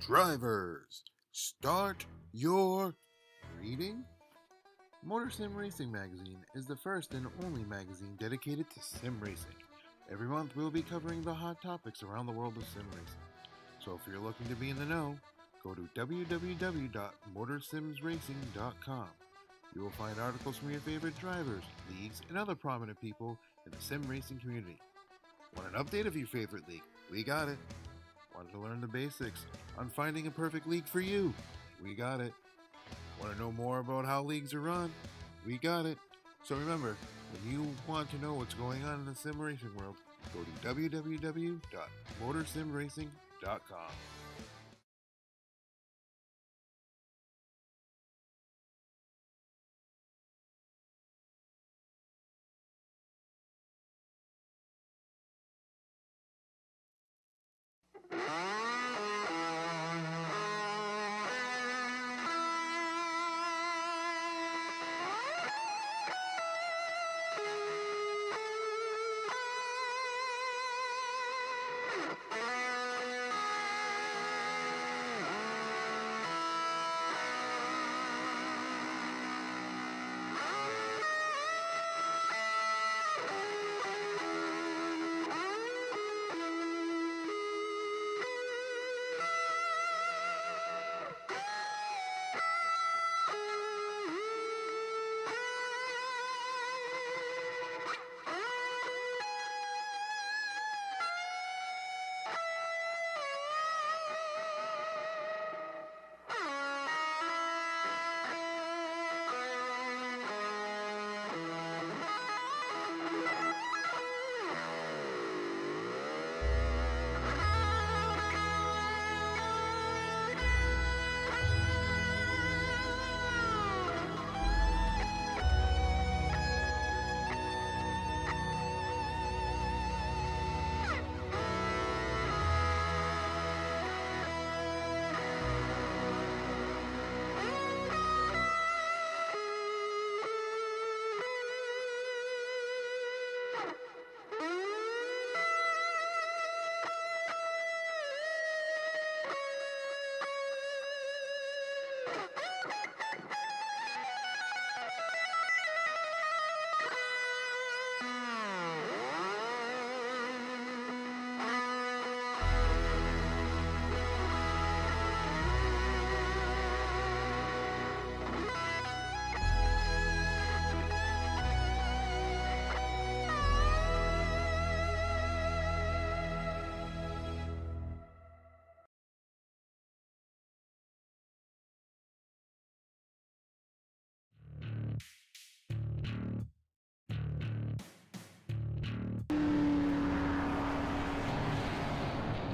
Drivers, start your reading. MotorSim Racing Magazine is the first and only magazine dedicated to sim racing. Every month we'll be covering the hot topics around the world of sim racing. So if you're looking to be in the know, go to www.motorsimsracing.com. You will find articles from your favorite drivers, leagues, and other prominent people in the sim racing community. Want an update of your favorite league? We got it. Want to learn the basics on finding a perfect league for you? We got it. Want to know more about how leagues are run? We got it. So remember, when you want to know what's going on in the sim racing world, go to www.motorsimracing.com.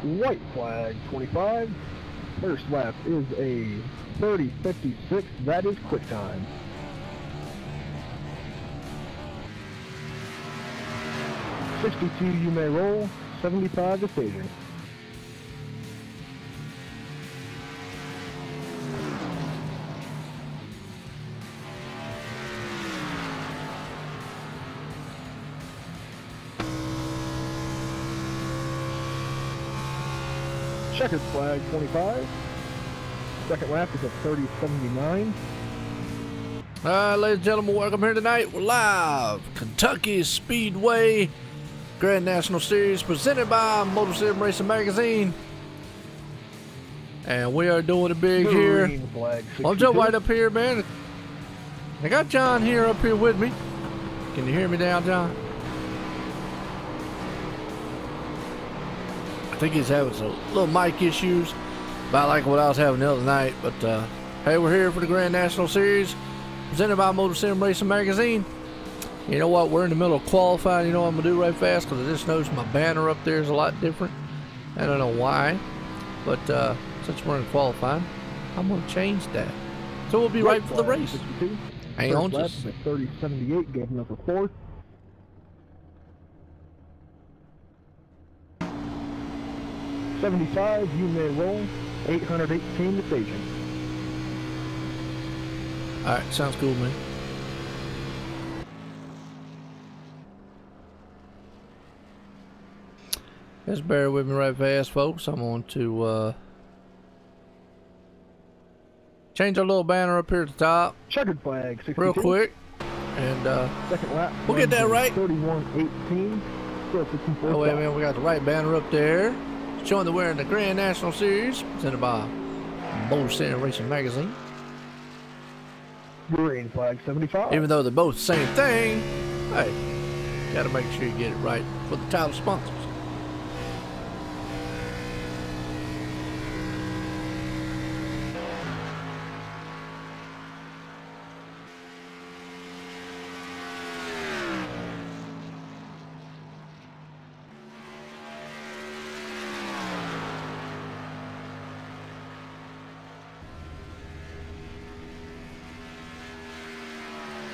White flag 25. First lap is a 30.56. That is quick time. .62 you may roll. 75 the staging. Checkered flag 25. Second lap is a 30.79. Ladies and gentlemen, welcome here tonight. We're live. Kentucky Speedway Grand National Series presented by MotorSim Racing Magazine. And we are doing it big here. I'll jump right up here, man. I got John here up here with me. Can you hear me down, John? I think he's having some little mic issues, about like what I was having the other night. But hey, we're here for the Grand National Series presented by MotorSim Racing Magazine. You know what? We're in the middle of qualifying. You know what I'm gonna do right fast, because I just noticed my banner up there is a lot different. I don't know why, but since we're in qualifying, I'm gonna change that. So we'll be right for the race. 62. Hang on, lap just is a 30.78, getting up for fourth. .75 you may roll. 818 the staging. all right. Sounds cool, man. Just bear with me right fast, folks. I'm going to change our little banner up here at the top Checkered flag, 62. real quick. And Second lap. we'll get that right. 31:18. Still 54. Oh, wait a minute, we got the right banner up there. Showing that we're in the Grand National Series, presented by MotorSims Racing Magazine. Green flag, 75. Even though they're both the same thing, hey, gotta make sure you get it right for the title sponsors.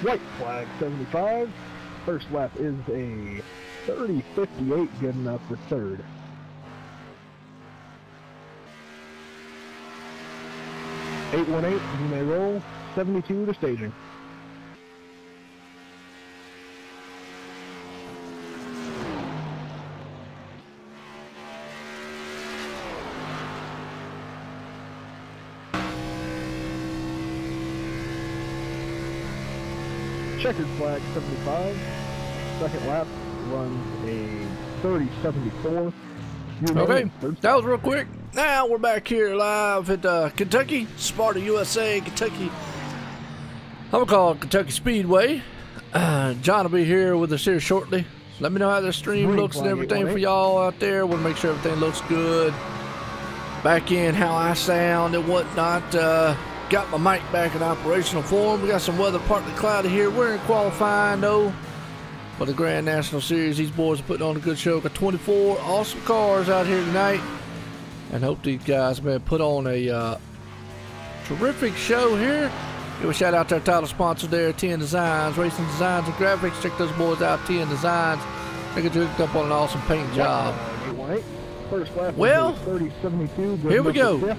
White flag, 75. First lap is a 30:58, good enough for third. .818, you may roll. 72 to staging. Checkered flag, 75. Second lap runs a 30:74. Okay, that was real quick. Now we're back here live at Kentucky, Sparta, USA, Kentucky. I'm gonna call it Kentucky Speedway. John will be here with us here shortly. Let me know how the stream looks and everything for y'all out there. Want to make sure everything looks good. Back in how I sound and whatnot. Got my mic back in operational form. We got some weather partly cloudy here. We're in qualifying though for the Grand National Series. These boys are putting on a good show. Got 24 awesome cars out here tonight, and hope these guys, man, put on a terrific show here. Give a shout out to our title sponsor there, TN Designs, Racing Designs and Graphics. Check those boys out, TN Designs. They got you hooked up on an awesome paint job. First lap, well, 30:72. Here we go.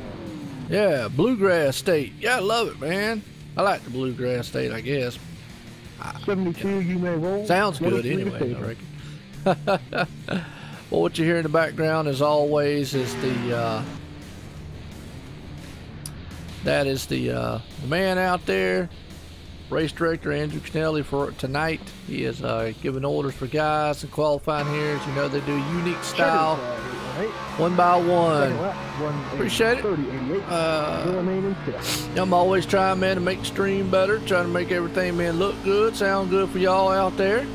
Yeah, Bluegrass State. Yeah, I love it, man. I like the Bluegrass State, I guess. 72, you may roll. Sounds good anyway, I reckon. Well, what you hear in the background, as always, is the that is the man out there, race director Andrew Kennelly for tonight. He is giving orders for guys and qualifying here. As you know, they do a unique style, one by one. Appreciate it. I'm always trying, man, to make the stream better, trying to make everything, man, look good, sound good for y'all out there.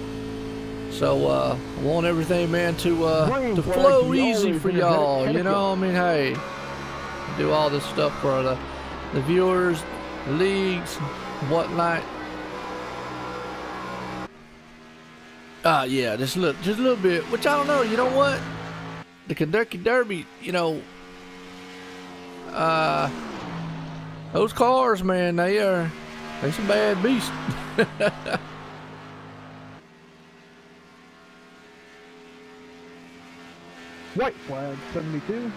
So I want everything, man, to flow easy for y'all. You know, I mean, hey, do all this stuff for the viewers, the leagues, and whatnot. Yeah, just a little bit. Which I don't know. You know what? The Kentucky Derby. You know, those cars, man, they some bad beasts. White flag, 72.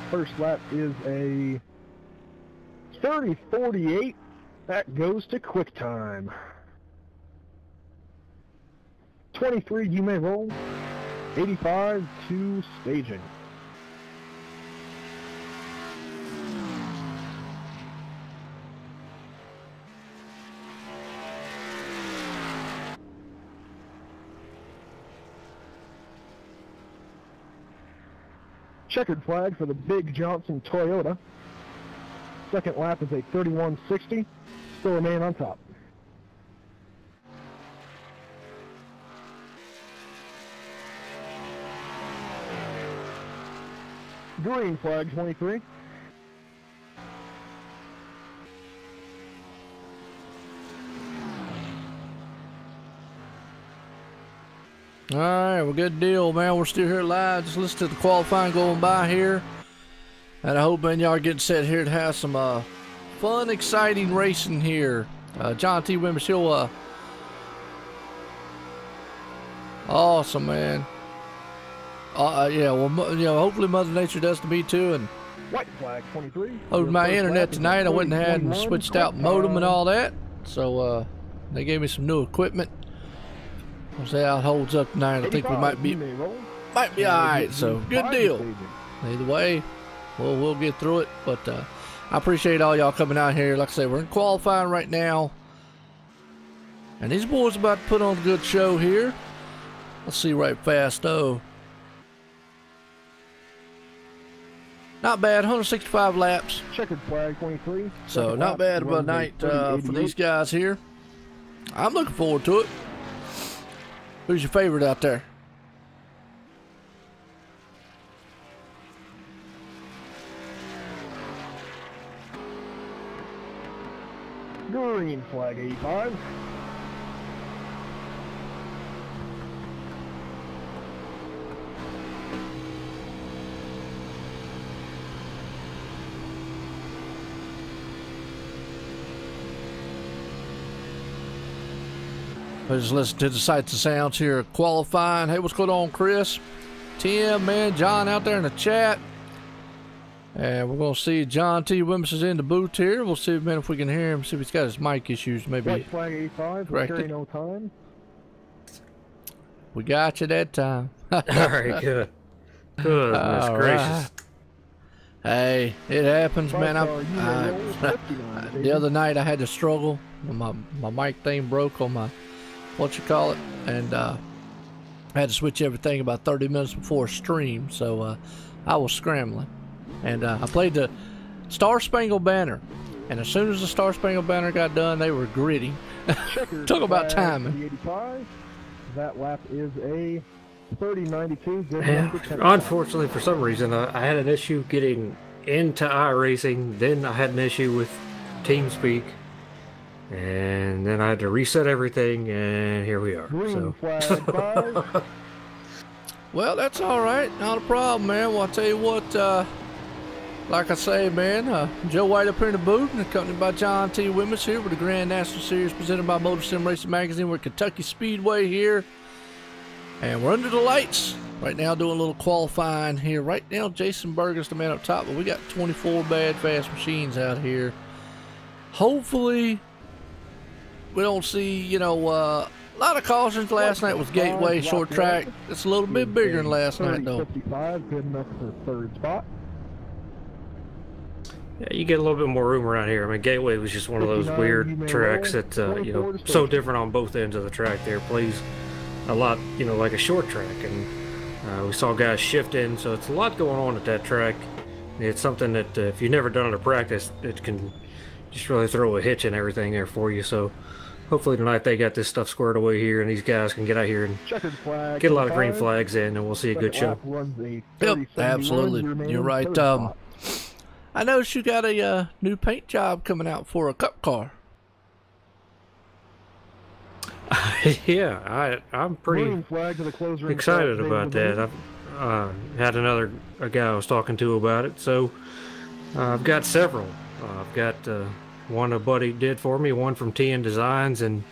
First lap is a 30:48. That goes to quick time. 23, you may roll. 85 to staging. Checkered flag for the Big Johnson Toyota. Second lap is a 31:60. Still remain on top. Green flag, 23. All right, well, good deal, man. We're still here live. Just listen to the qualifying going by here. And I hope, man, y'all are getting set here to have some fun, exciting racing here. John T. Wimbish, he'll awesome, man. Yeah, well, you know, hopefully Mother Nature does to me too. And white flag, 23. Over my internet tonight, I went and had and switched out modem and all that. So they gave me some new equipment. We'll see how it holds up tonight. I think we might be all right. So good deal. Either way, we'll get through it. But I appreciate all y'all coming out here. Like I say, we're in qualifying right now. And these boys about to put on a good show here. Let's see right fast, though. Not bad, 165 laps. Checkered flag 23. So not bad of a night for these guys here. I'm looking forward to it. Who's your favorite out there? Green flag 85. I just listen to the sights and sounds here qualifying. Hey, what's going on, Chris? Tim, man, John out there in the chat. And we're going to see John T. Wimmis is in the booth here. We'll see, man, if we can hear him. See if he's got his mic issues. Maybe. White flag 85. Carry no time. We got you that time. All right, good. Goodness gracious. Hey, it happens, man. The other night I had to struggle. My mic thing broke on my, what you call it, and I had to switch everything about 30 minutes before stream, so I was scrambling. And I played the Star Spangled Banner, and as soon as the Star Spangled Banner got done, they were gritty. Took about timing. 85. That lap is a 30.92. Yeah, unfortunately, for some reason, I had an issue getting into iracing. Then I had an issue with TeamSpeak, and then I had to reset everything, and here we are. Green flag 5. Well, that's all right. Not a problem, man. Well, I'll tell you what, like I say, man, Joe White up here in the booth, and accompanied by John T. Wimmis here with the Grand National Series presented by MotorSim Racing Magazine. We're at Kentucky Speedway here, and we're under the lights right now doing a little qualifying here. Right now, Jason Berger's the man up top, but we got 24 bad fast machines out here. Hopefully, we don't see, you know, a lot of cautions. Last night was Gateway short track. It's a little bit bigger than last night, though. 55, good enough for third spot. Yeah, you get a little bit more room around here. I mean, Gateway was just one of those weird tracks that, you know, so different on both ends of the track there. Plays a lot, you know, like a short track. And we saw guys shift in, so it's a lot going on at that track. It's something that if you've never done it in practice, it can just really throw a hitch and everything there for you. So hopefully tonight they got this stuff squared away here, and these guys can get out here and get a lot of green flags in, and we'll see a good show. Yep, absolutely. You're right. I noticed you got a new paint job coming out for a cup car. Yeah, I'm pretty excited about that. I've had a guy I was talking to about it, so I've got several. I've got one a buddy did for me, one from TN Designs, and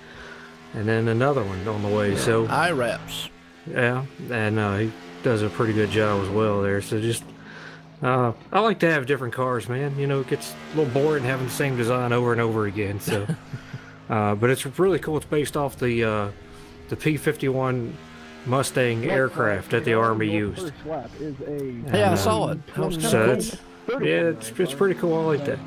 then another one on the way. So IRAPs. Yeah, and he does a pretty good job as well there. So just I like to have different cars, man. You know, it gets a little boring having the same design over and over again. So, but it's really cool. It's based off the P-51 Mustang aircraft that the Army used. Yeah, I saw it. That was kind of cool. Yeah, it's pretty cool. I like that.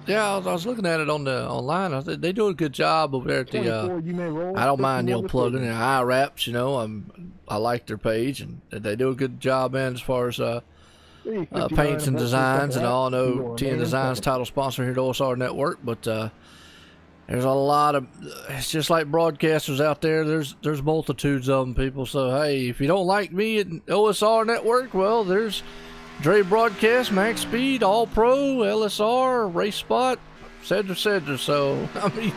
Yeah, I was looking at it online. They do a good job over there at the. I don't mind plugging in IRAPs. You know, I like their page, and they do a good job, man, as far as paints and designs. And all. I know TN Designs title sponsor here at OSR Network, but there's a lot of. It's just like broadcasters out there. There's multitudes of them, people. So hey, if you don't like me at OSR Network, well, there's Dre Broadcast, Max Speed, All Pro, LSR, Race Spot, etc. So, I mean,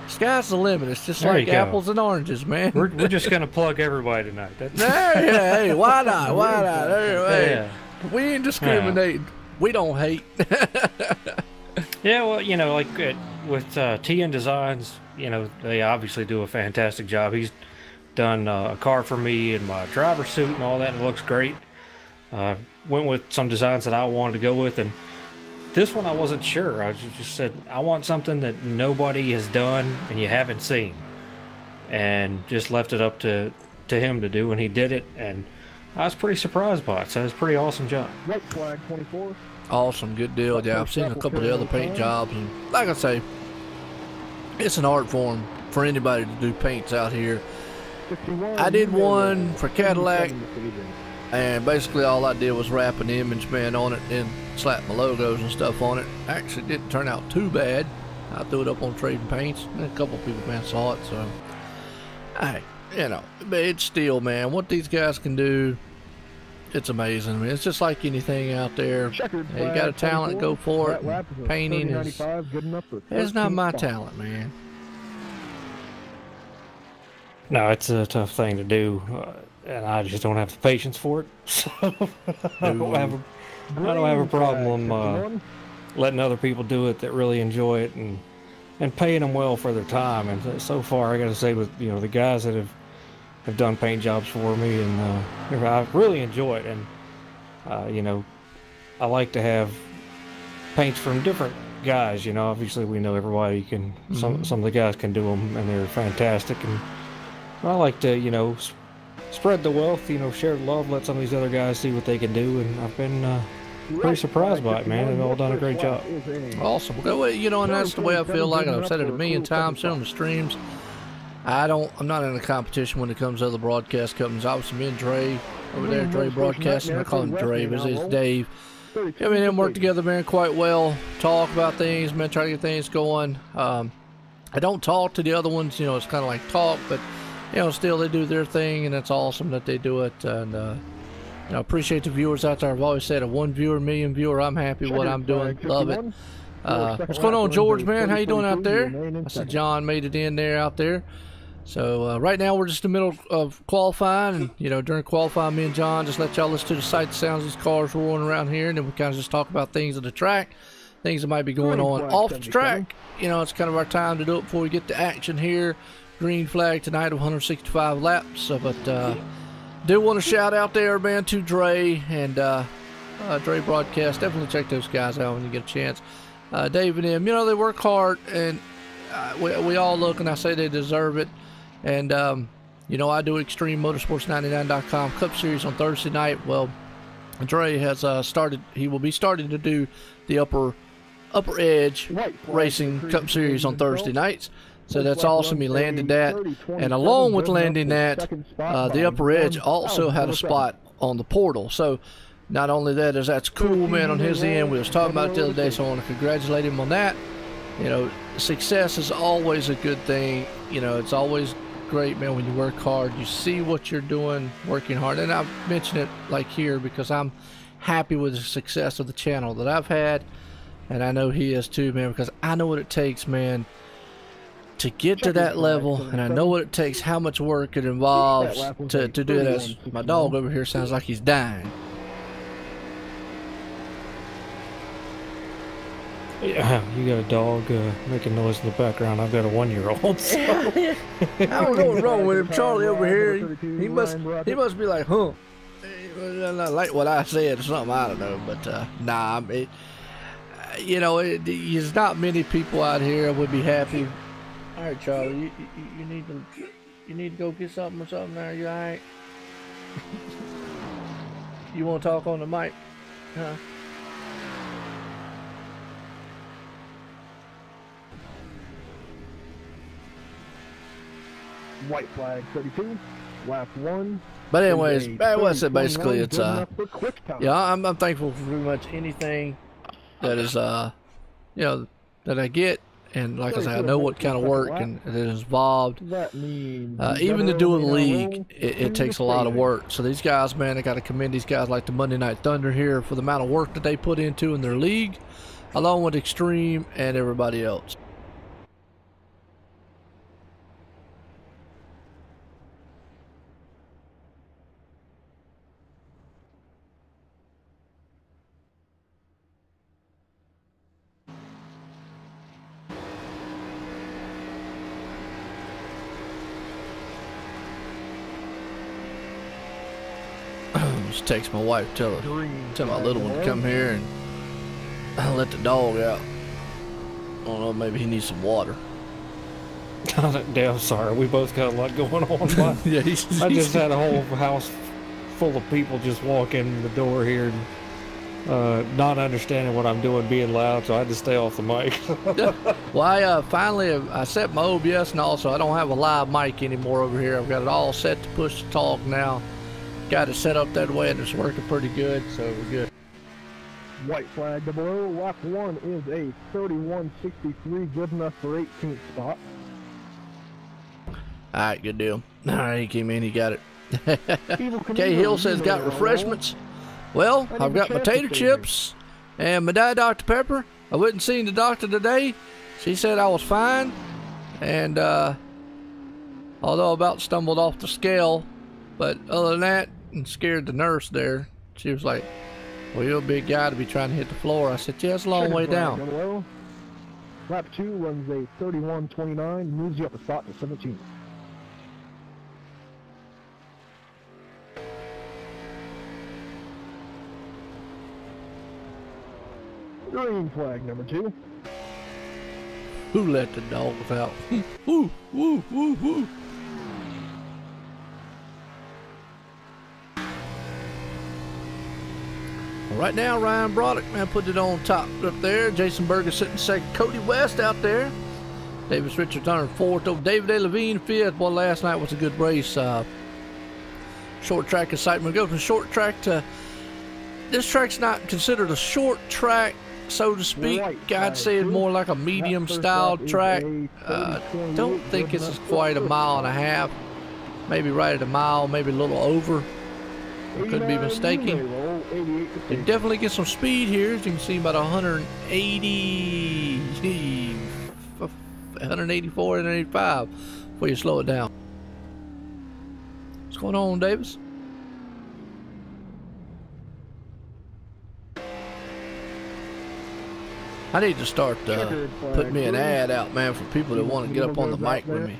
sky's the limit. It's just like apples and oranges, man. We're just going to plug everybody tonight. Hey, why not? Why not? Hey, we ain't discriminating. We don't hate. Yeah, well, you know, like with TN Designs, you know, they obviously do a fantastic job. He's done a car for me in my driver's suit and all that, and it looks great. Went with some designs that I wanted to go with, and this one I wasn't sure. I just said, I want something that nobody has done and you haven't seen, and just left it up to him to do, and he did it, and I was pretty surprised by it. So it was a pretty awesome job. White flag 24. Awesome, good deal. Yeah, I've seen a couple of the other paint jobs, and like I say, it's an art form for anybody to do paints out here. I did one for Cadillac, and basically all I did was wrap an image, man, on it and slap my logos and stuff on it. Actually didn't turn out too bad. I threw it up on Trading Paints, and a couple of people, man, saw it, so hey, you know, but it's still, man, what these guys can do, it's amazing. I mean, it's just like anything out there. Hey, you got a talent, go for it. Painting is, it's not my talent, man. No, it's a tough thing to do, and I just don't have the patience for it. So I don't have a problem letting other people do it that really enjoy it and paying them well for their time. And so far, I got to say, with the guys that have done paint jobs for me, and I really enjoy it. And I like to have paints from different guys. Obviously we know everybody can. Some of the guys can do them, and they're fantastic. And I like to, spread the wealth, share the love, let some of these other guys see what they can do, and I've been pretty surprised by it, man. They've all done a great job. Awesome. And that's the way I feel like, and I've said it a million times on the streams. I'm not in a competition when it comes to other broadcast companies. Obviously, me and Dre over there, Dre Broadcasting, I call him Dre, but it's Dave. I mean, them work together, man, quite well. Talk about things, man, try to get things going. I don't talk to the other ones, it's kind of like talk, but still they do their thing, and it's awesome that they do it. And appreciate the viewers out there. I've always said a 1 viewer, million viewer. I'm happy with what I'm doing. Love it. What's going on, George, man? How you doing out there? I see John made it in there out there. So right now we're just in the middle of qualifying, and during qualifying, me and John just let y'all listen to the sight sounds of these cars rolling around here, and then we kind of just talk about things at the track, things that might be going on off the track. It's kind of our time to do it before we get to action here. Green flag tonight of 165 laps. But do want to shout out there, man, to Dre and Dre Broadcast. Definitely check those guys out when you get a chance. Dave and them, they work hard, and we all look, and I say they deserve it. And I do ExtremeMotorsports99.com Cup Series on Thursday night. Well, Dre has started. He will be starting to do the Upper Edge Racing Cup Series on Thursday nights. So that's awesome. He landed that. And along with landing that, the Upper Edge also had a spot on the portal. So not only that's cool, man, on his end. We was talking about it the other day, so I want to congratulate him on that. Success is always a good thing. It's always great, man, when you work hard. You see what you're doing, working hard. And I've mentioned it like here because I'm happy with the success of the channel that I've had. And I know he is too, man, because I know what it takes, man, to get to that level, and I know what it takes, how much work it involves to do it. As my dog over here sounds like he's dying. Yeah, you got a dog making noise in the background. I've got a 1-year-old. So. I don't know what's wrong with him. Charlie over here, he must be like, huh? Like what I said or something, I don't know. But nah, there's not many people out here that would be happy. All right, Charlie, you need to go get something or something there. You all right? You want to talk on the mic? Huh? White flag 32, lap 1. But anyways, what's it basically? It's I'm thankful for pretty much anything that is that I get. And like I said, I know what kind of work and that is involved. Even to do a league, it takes a lot of work. So these guys, man, I got to commend these guys like the Monday Night Thunder here for the amount of work that they put into in their league, along with Extreme and everybody else. Just text my wife, tell my little one to come here and let the dog out. I don't know, maybe he needs some water. Damn, sorry, we both got a lot going on. Yeah, I just had a whole house full of people just walk in the door here. And not understanding what I'm doing being loud, so I had to stay off the mic. Well, I set my OBS and also I don't have a live mic anymore over here. I've got it all set to push to talk now. Got it set up that way and it's working pretty good, so we're good. White flag to below. Lap 1 is a 31.63, good enough for 18th spot. Alright, good deal. Alright, he came in, he got it. K Hill says got refreshments. Well, I've got potato chips and my Diet Dr. Pepper. I went and seen the doctor today. She said I was fine. And although I about stumbled off the scale, but other than that, and scared the nurse there. She was like, well, you're a big guy to be trying to hit the floor. I said, yeah, it's a long way down. Lap 2 runs a 31.29, moves you up a spot to 17th. Green flag number 2. Who let the dogs out? Woo, woo, woo, woo. Right now, Ryan Broderick, man, put it on top up there. Jason Berger sitting second. Cody West out there. Davis Richards on fourth. Over David A. Levine fifth. Well, last night was a good race. Short track excitement. Go from short track to... This track's not considered a short track, so to speak. I'd say it's more like a medium-style track. Don't think this is quite a mile and a half. Maybe right at a mile, maybe a little over. I could be mistaken. You definitely get some speed here. As you can see, about 180, 184, 185 before you slow it down. What's going on, Davis? I need to start putting me an ad out, man, for people that want to get up on the mic with me.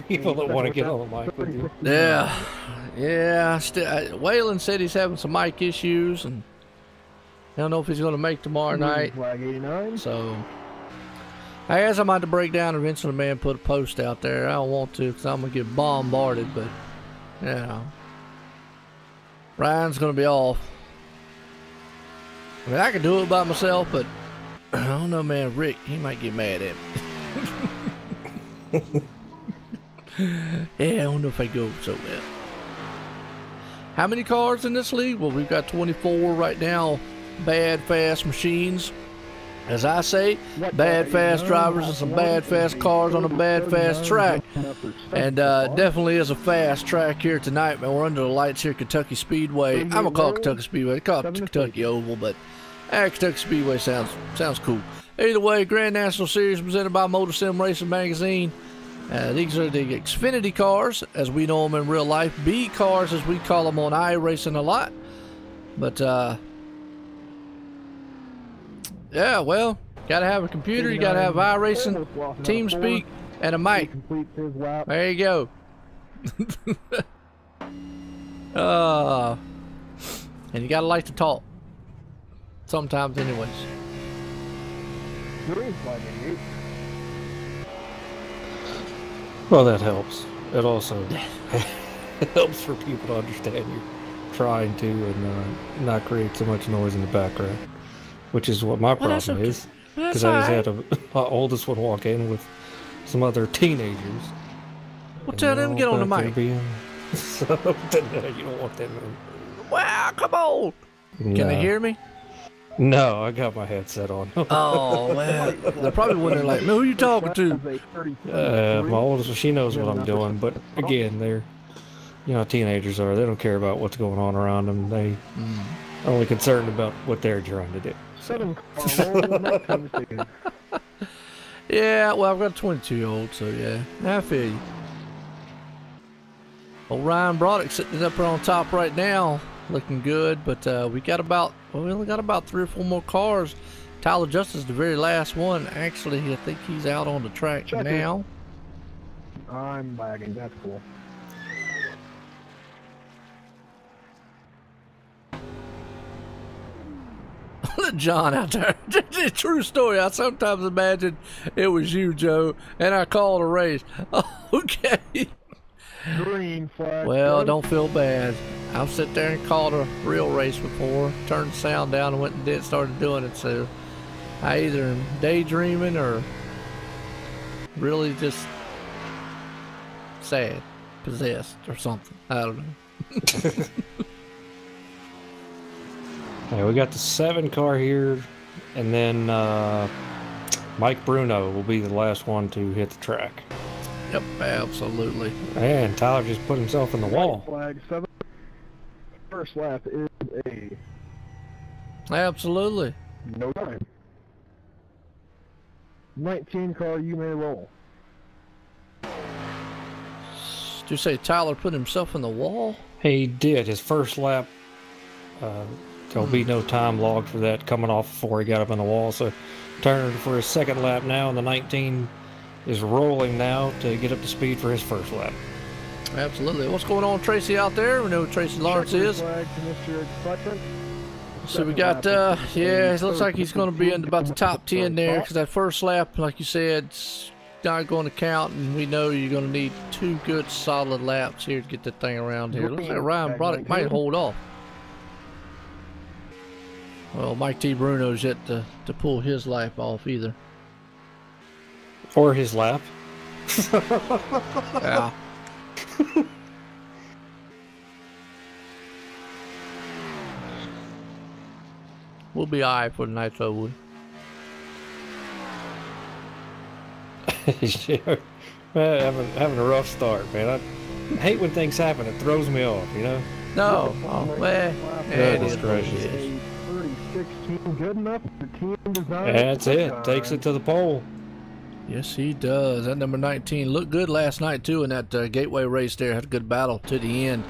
People that want to get on the mic with you. Yeah. Waylon said he's having some mic issues, and I don't know if he's going to make tomorrow night. So, I guess I might have to break down eventually, man, put a post out there. I don't want to because I'm going to get bombarded, but, you know. Ryan's going to be off. I mean, I can do it by myself, but I don't know, man. Rick, he might get mad at me. Yeah, I don't know if I go so well. How many cars in this league? Well, we've got 24 right now. Bad, fast machines. As I say, bad, fast drivers and some bad, fast cars on a bad, fast track. And definitely is a fast track here tonight, man. We're under the lights here at Kentucky Speedway. I'm going to call it Kentucky Speedway. They call it Kentucky Oval, but Kentucky Speedway sounds cool. Either way, Grand National Series presented by MotorSim Racing Magazine. These are the Xfinity cars, as we know them in real life. B cars, as we call them on iRacing a lot. But, yeah, well, got to have a computer. You got to have iRacing, TeamSpeak, and a mic. There you go. And you got to like to talk. Sometimes, anyways. Well, that helps. It also helps for people to understand you're trying to and not create so much noise in the background, which is what my problem is. Because I just had my oldest one walk in with some other teenagers. Well, tell them to get on the mic. So, you don't want them. Wow, come on. No. Can they hear me? No, I got my headset on. Oh, man. They're probably wondering, like, who are you talking to? My oldest, she knows what I'm doing, but again, they're, teenagers are. They don't care about what's going on around them. They are only concerned about what they're trying to do. So. Yeah, well, I've got a 22-year-old, so yeah, I feel you. Well, Ryan Broderick sitting up here on top right now. Looking good, but we only got about 3 or 4 more cars. Tyler Justice, the very last one. Actually, I think he's out on the track now. I'm lagging. That's cool. John out there. True story. I sometimes imagine it was you, Joe, and I called a race. Okay. Green flag. Well, don't feel bad. I've sit there and called a real race before, turned the sound down and went and started doing it. So I either am daydreaming or really just sad, possessed or something. I don't know. Yeah, we got the 7 car here, and then Mike Bruno will be the last one to hit the track. Yep, absolutely. And Tyler just put himself in the wall. Flag 7. First lap is a Absolutely. no time. 19 car, you may roll. Did you say Tyler put himself in the wall? He did. His first lap, there'll be no time logged for that coming off before he got up in the wall. So turning for his second lap now, and the 19 is rolling now to get up to speed for his first lap. Absolutely. What's going on, Tracy, out there? We know who Tracy Lawrence is. So we got, yeah, it looks like he's going to be in about the top 10 there, because that first lap, like you said, is not going to count, and we know you're going to need 2 good solid laps here to get that thing around here. Looks like Ryan Broderick might hold off. Well, Mike T. Bruno's yet to pull his lap off either. Or his lap. Yeah. We'll be alright for the night, though, Woody. Yeah. Having a rough start, man. I hate when things happen. It throws me off, you know? No. Oh, man. Goodness gracious. Good enough for team design. That's it. Takes it to the pole. Yes, he does. That number 19 looked good last night, too, in that gateway race there. Had a good battle to the end.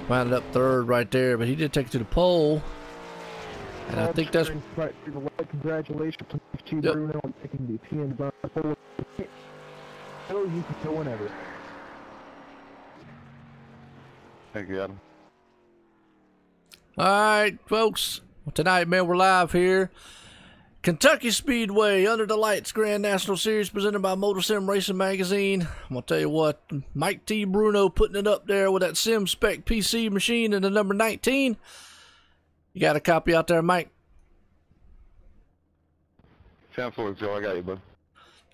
Wound up third right there, but he did take it to the pole. And I think that's... Congratulations to Mike T. Bruno on taking the team design pole. So you can go whenever. Thank you, Adam. All right, folks. Well, tonight, man, we're live here. Kentucky Speedway, Under the Lights Grand National Series presented by MotorSim Racing Magazine. I'm going to tell you what, Mike T. Bruno putting it up there with that Sim Spec PC machine in the number 19. You got a copy out there, Mike? 10-4, Joe. I got you, bud.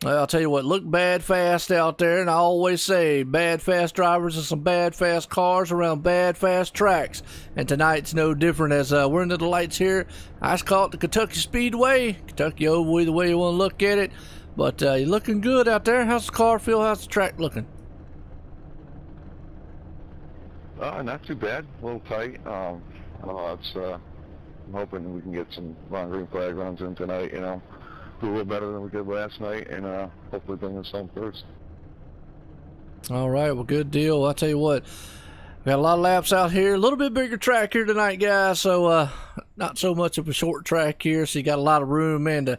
Well, I'll tell you what, look bad fast out there, and I always say bad fast drivers and some bad fast cars around bad fast tracks. And tonight's no different as we're into the lights here. I just call it the Kentucky Speedway. Kentucky Oval, either way you want to look at it. But you're looking good out there. How's the car feel? How's the track looking? Not too bad. A little tight. I'm hoping we can get some long green flag runs in tonight, you know. Do a little better than we did last night, and hopefully bring us home first. All right, well, good deal. I'll tell you what, we got a lot of laps out here. A little bit bigger track here tonight, guys, so not so much of a short track here, so you got a lot of room, man, to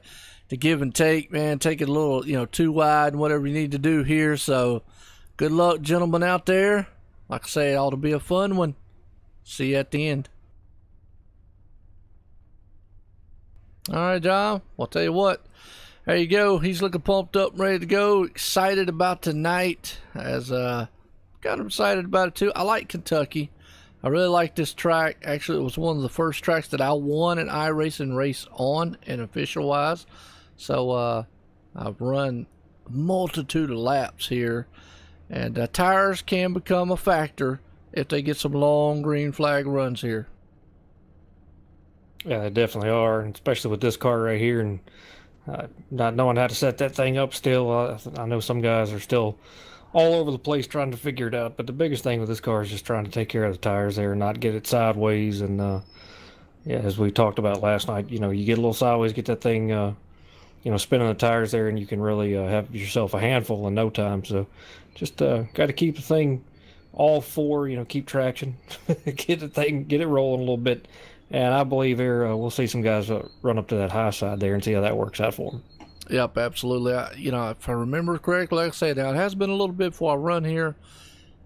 give and take, man. Take it a little, too wide and whatever you need to do here, so good luck, gentlemen, out there. Like I say, it ought to be a fun one. See you at the end. All right, John, well, I'll tell you what. There you go. He's looking pumped up and ready to go. Excited about tonight. As got him excited about it too. I like Kentucky. I really like this track. Actually, it was one of the first tracks that I won an iRacing race on, and official wise. So I've run a multitude of laps here, and tires can become a factor if they get some long green flag runs here. Yeah, they definitely are, especially with this car right here, and not knowing how to set that thing up still. I know some guys are still all over the place trying to figure it out, but the biggest thing with this car is just trying to take care of the tires there and not get it sideways. And yeah, as we talked about last night, you get a little sideways, get that thing spinning the tires there, and you can really have yourself a handful in no time. So just got to keep the thing all four, keep traction, get it rolling a little bit. And I believe here we'll see some guys run up to that high side there and see how that works out for them. Yep, absolutely. If I remember correctly, like I said, now it has been a little bit before I run here,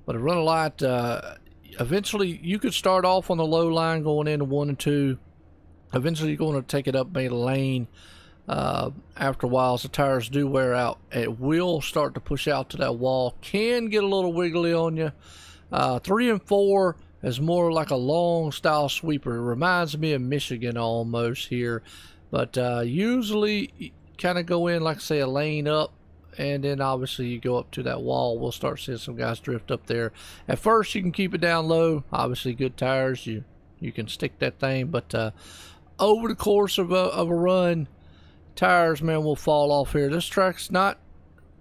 but I run a lot. Eventually, you could start off on the low line going into 1 and 2. Eventually, you're going to take it up maybe a lane. After a while, as the tires do wear out, it will start to push out to that wall. Can get a little wiggly on you. 3 and 4. It's more like a long style sweeper. It reminds me of Michigan almost here. But usually kind of go in, like I say, a lane up, and then obviously you go up to that wall. We'll start seeing some guys drift up there. At first you can keep it down low. Obviously good tires, you can stick that thing, but over the course of a run, tires, man, will fall off here. This track's not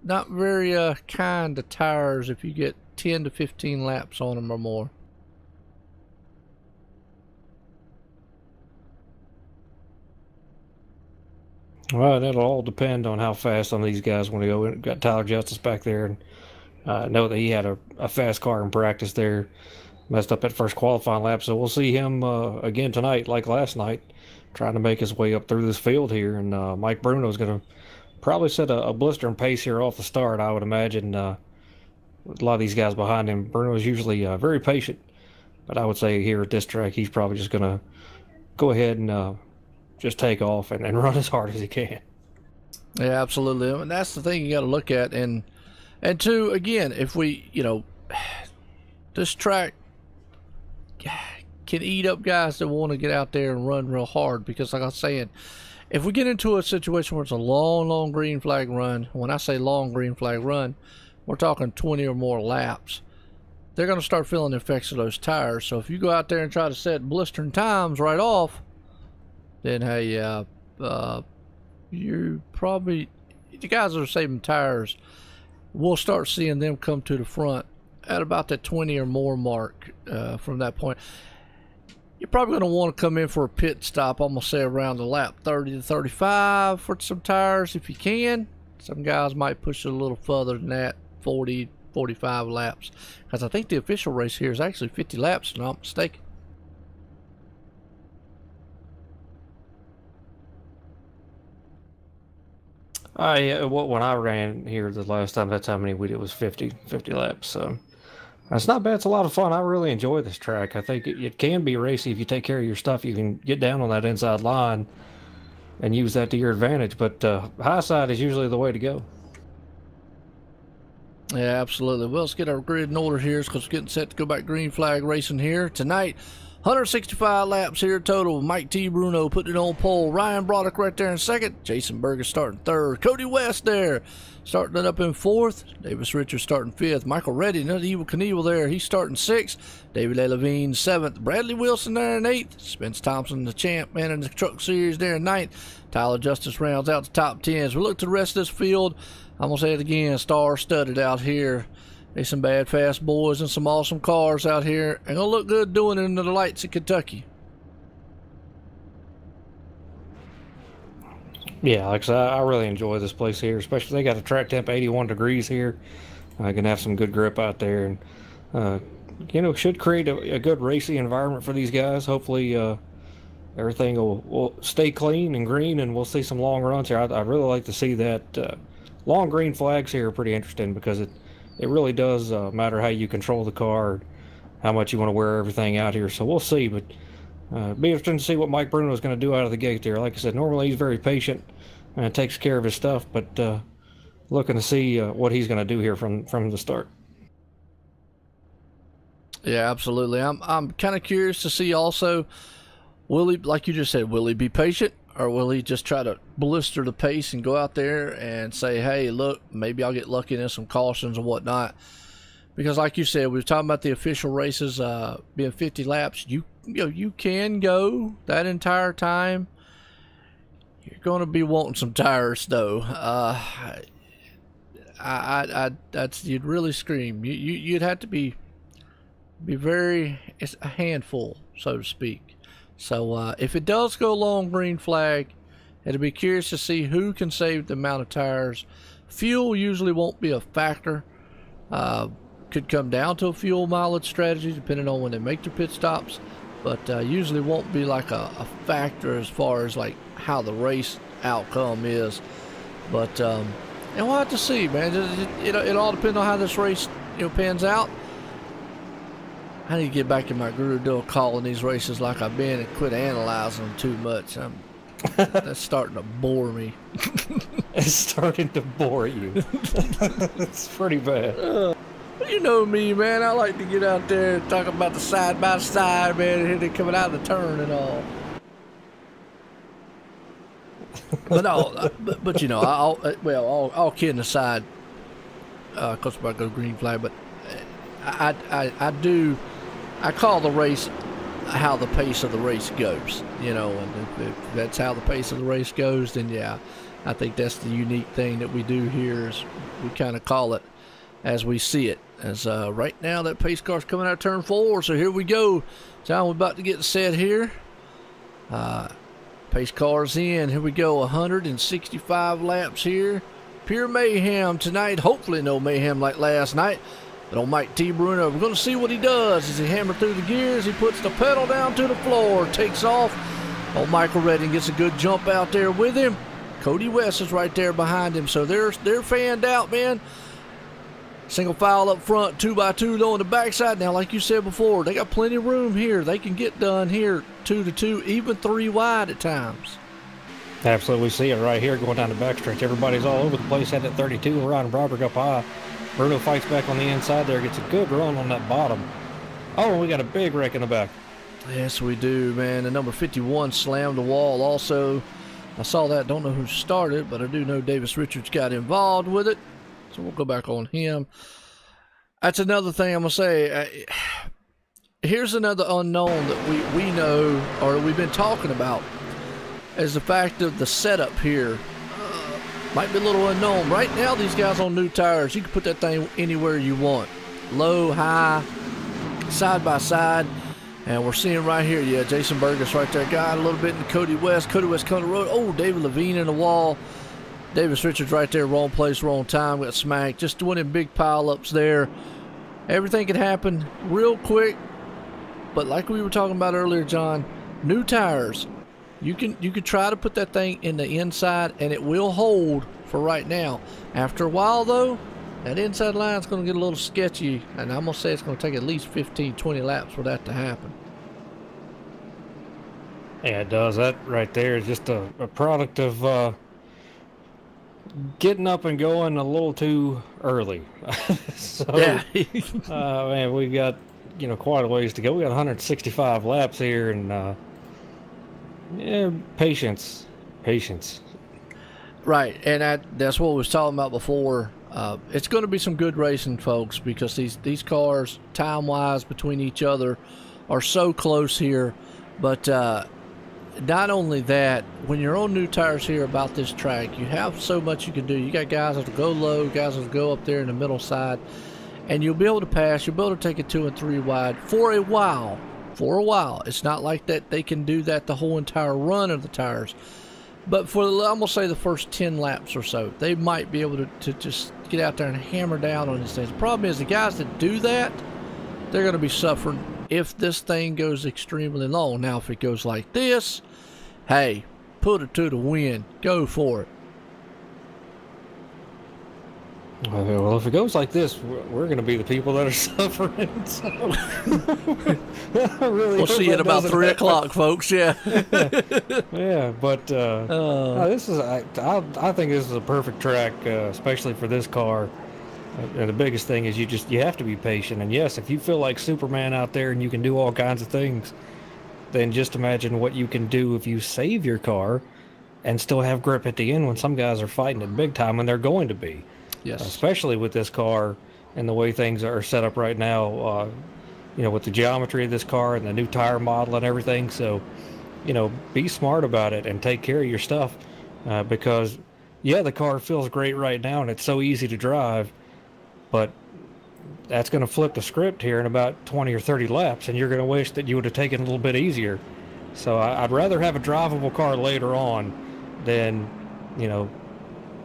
very kind to tires if you get 10 to 15 laps on them or more. Well, that'll all depend on how fast some of these guys want to go. Got Tyler Justice back there, and I know that he had a fast car in practice there. Messed up that first qualifying lap, so we'll see him again tonight, like last night, trying to make his way up through this field here. And Mike Bruno's going to probably set a blistering pace here off the start, I would imagine. A lot of these guys behind him, Bruno's usually very patient, but I would say here at this track, he's probably just going to go ahead and just take off and run as hard as he can. Yeah, absolutely. And that's the thing you got to look at. And two, again, if we, this track can eat up guys that want to get out there and run real hard, because like I was saying, if we get into a situation where it's a long green flag run, when I say long green flag run, we're talking 20 or more laps, they're going to start feeling the effects of those tires. So if you go out there and try to set blistering times right off, then hey, you probably, the guys that are saving tires, we'll start seeing them come to the front at about that 20 or more mark. From that point, you're probably going to want to come in for a pit stop. I'm going to say around the lap 30 to 35 for some tires if you can. Some guys might push it a little further than that, 40, 45 laps, because I think the official race here is actually 50 laps, if I'm not mistaken. When I ran here the last time, that's how many we did, was 50 laps. So that's not bad. It's a lot of fun. I really enjoy this track. I think it can be racy if you take care of your stuff. You can get down on that inside line and use that to your advantage. But high side is usually the way to go. Yeah, absolutely. Well, let's get our grid in order here because we're getting set to go back green flag racing here tonight. 165 laps here total. Mike T. Bruno putting it on pole. Ryan Broderick right there in second. Jason Burgess starting third. Cody West there starting it up in fourth. Davis Richards starting fifth. Michael Reddy, another Evil Knievel there. He's starting sixth. David A. Levine seventh. Bradley Wilson there in eighth. Spence Thompson, the champ man in the truck series, there in ninth. Tyler Justice rounds out the top 10. As we look to the rest of this field, I'm going to say it again, star-studded out here. There's some bad fast boys and some awesome cars out here. And gonna look good doing it under the lights of Kentucky. Yeah, like I said, I really enjoy this place here, especially they got a track temp 81 degrees here. I can have some good grip out there, and should create a good racy environment for these guys. Hopefully everything will stay clean and green, and we'll see some long runs here. I'd really like to see that. Long green flags here are pretty interesting because it really does matter how you control the car, how much you want to wear everything out here. So we'll see, but be interesting to see what Mike Bruno is going to do out of the gate there. Like I said, normally he's very patient and takes care of his stuff, but looking to see what he's going to do here from the start. Yeah, absolutely. I'm kind of curious to see also, will he, like you just said, will he be patient? Or will he just try to blister the pace and go out there and say, hey, look, maybe I'll get lucky in some cautions and whatnot? Because like you said, we were talking about the official races being 50 laps. You can go that entire time. You're going to be wanting some tires, though. You'd really scream. You'd have to be it's a handful, so to speak. So if it does go long green flag, it'll be curious to see who can save the amount of tires. Fuel usually won't be a factor. Could come down to a fuel mileage strategy depending on when they make their pit stops, but usually won't be like a factor as far as like how the race outcome is. But and we'll have to see, man. It all depends on how this race pans out. I need to get back in my groove doing calling these races like I've been and quit analyzing them too much. That's starting to bore me. It's starting to bore you. It's pretty bad. You know me, man. I like to get out there and talk about the side by side, man. And here they coming out of the turn and all. But no, but you know, all kidding aside, because we're about to go green flag. But I call the race how the pace of the race goes. You know, and if that's how the pace of the race goes, then yeah, I think that's the unique thing that we do here is we kind of call it as we see it. As right now that pace car's coming out of turn 4, so here we go. John, we're about to get set here. Pace car's in. Here we go. 165 laps here. Pure mayhem tonight. Hopefully no mayhem like last night. But on Mike T. Bruno, we're going to see what he does as he hammers through the gears. He puts the pedal down to the floor, takes off. Old Michael Redding gets a good jump out there with him. Cody West is right there behind him, so they're fanned out, man. Single file up front, 2x2 low on the backside. Now, like you said before, they got plenty of room here. They can get done here 2-2, even 3 wide at times. Absolutely, see it right here going down the backstretch. Everybody's all over the place, had that 32, and Ryan Broderick up high. Bruno fights back on the inside there, gets a good run on that bottom. Oh, we got a big wreck in the back. Yes, we do, man. The number 51 slammed the wall also. I saw that. Don't know who started, but I do know Davis Richards got involved with it. So we'll go back on him. That's another thing I'm going to say. Here's another unknown that we know or we've been talking about is the fact of the setup here. Might be a little unknown. Right now, these guys on new tires, you can put that thing anywhere you want. Low, high, side by side. And we're seeing right here, yeah, Jason Burgess right there. Got a little bit in Cody West. Cody West coming the road. Oh, David Levine in the wall. Davis Richards right there, wrong place, wrong time, got smacked. Just doing them big pile-ups there. Everything can happen real quick. But like we were talking about earlier, John, new tires. You can try to put that thing in the inside, and it will hold for right now. After a while, though, that inside line is going to get a little sketchy, and I'm going to say it's going to take at least 15, 20 laps for that to happen. Yeah, it does. That right there is just a product of getting up and going a little too early. So, yeah. Man, we got, quite a ways to go. We got 165 laps here, and yeah, patience. Right, and that's what we was talking about before. It's going to be some good racing, folks, because these cars, time-wise, between each other, are so close here. But not only that, when you're on new tires here about this track, you have so much you can do. You got guys that'll go low, guys that'll go up there in the middle side, and you'll be able to pass. You'll be able to take it 2 and 3 wide for a while. It's not like that they can do that the whole entire run of the tires. But for, I'm going to say, the first 10 laps or so, they might be able to just get out there and hammer down on these things. The problem is the guys that do that, they're going to be suffering if this thing goes extremely long. Now, if it goes like this, hey, put it to the wind. Go for it. Well, if it goes like this, we're going to be the people that are suffering. So. We'll see you at about 3 o'clock, folks. Yeah. Yeah, but this is. I think this is a perfect track, especially for this car. And the biggest thing is you have to be patient. And yes, if you feel like Superman out there and you can do all kinds of things, then just imagine what you can do if you save your car and still have grip at the end when some guys are fighting it big time, and they're going to be. Yes. Especially with this car and the way things are set up right now, with the geometry of this car and the new tire model and everything. So, be smart about it and take care of your stuff because, yeah, the car feels great right now and it's so easy to drive, but that's going to flip the script here in about 20 or 30 laps, and you're going to wish that you would have taken it a little bit easier. So I'd rather have a drivable car later on than,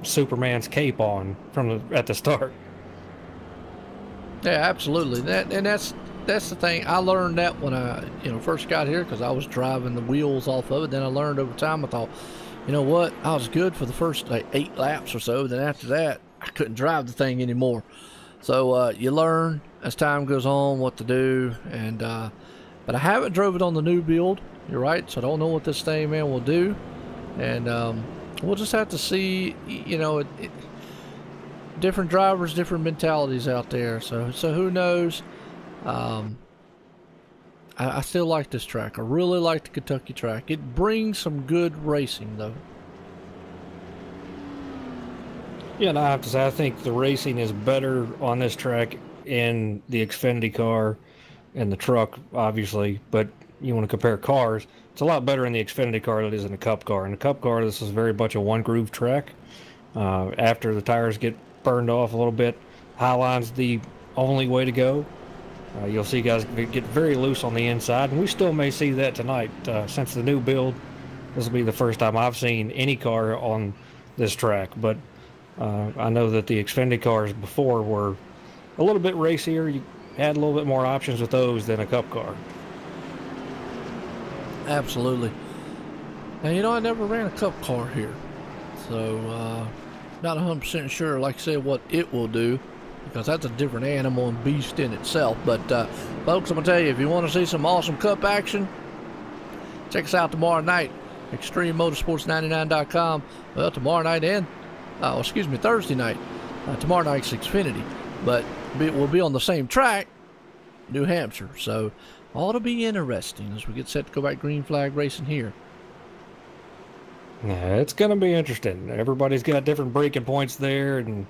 Superman's cape on at the start. Yeah, absolutely. That's the thing. I learned that when I first got here, because I was driving the wheels off of it. Then I learned over time. I thought, you know what? I was good for the first 8 laps or so. Then after that, I couldn't drive the thing anymore. So you learn as time goes on what to do. And but I haven't drove it on the new build. You're right. So I don't know what this thing, man, will do. And we'll just have to see. different drivers, different mentalities out there. So who knows? I still like this track. I really like the Kentucky track. It brings some good racing, though. Yeah, and I have to say, I think the racing is better on this track in the Xfinity car and the truck, obviously. But you want to compare cars, it's a lot better in the Xfinity car than it is in the Cup car. In the Cup car, this is very much a one-groove track. After the tires get burned off a little bit, Highline's the only way to go. You'll see guys get very loose on the inside, and we still may see that tonight. Since the new build, this will be the first time I've seen any car on this track. But I know that the Xfinity cars before were a little bit racier. You had a little bit more options with those than a Cup car. Absolutely. Now, you know, I never ran a Cup car here, so not 100% sure, like I said, what it will do, because that's a different animal and beast in itself. But folks, I'm gonna tell you, if you want to see some awesome Cup action, check us out tomorrow night, ExtremeMotorsports99.com. Well, tomorrow night and Thursday night. Tomorrow night's Xfinity, but we'll be on the same track, New Hampshire. So ought to be interesting as we get set to go back green flag racing here. Yeah, it's going to be interesting. Everybody's got different braking points there, and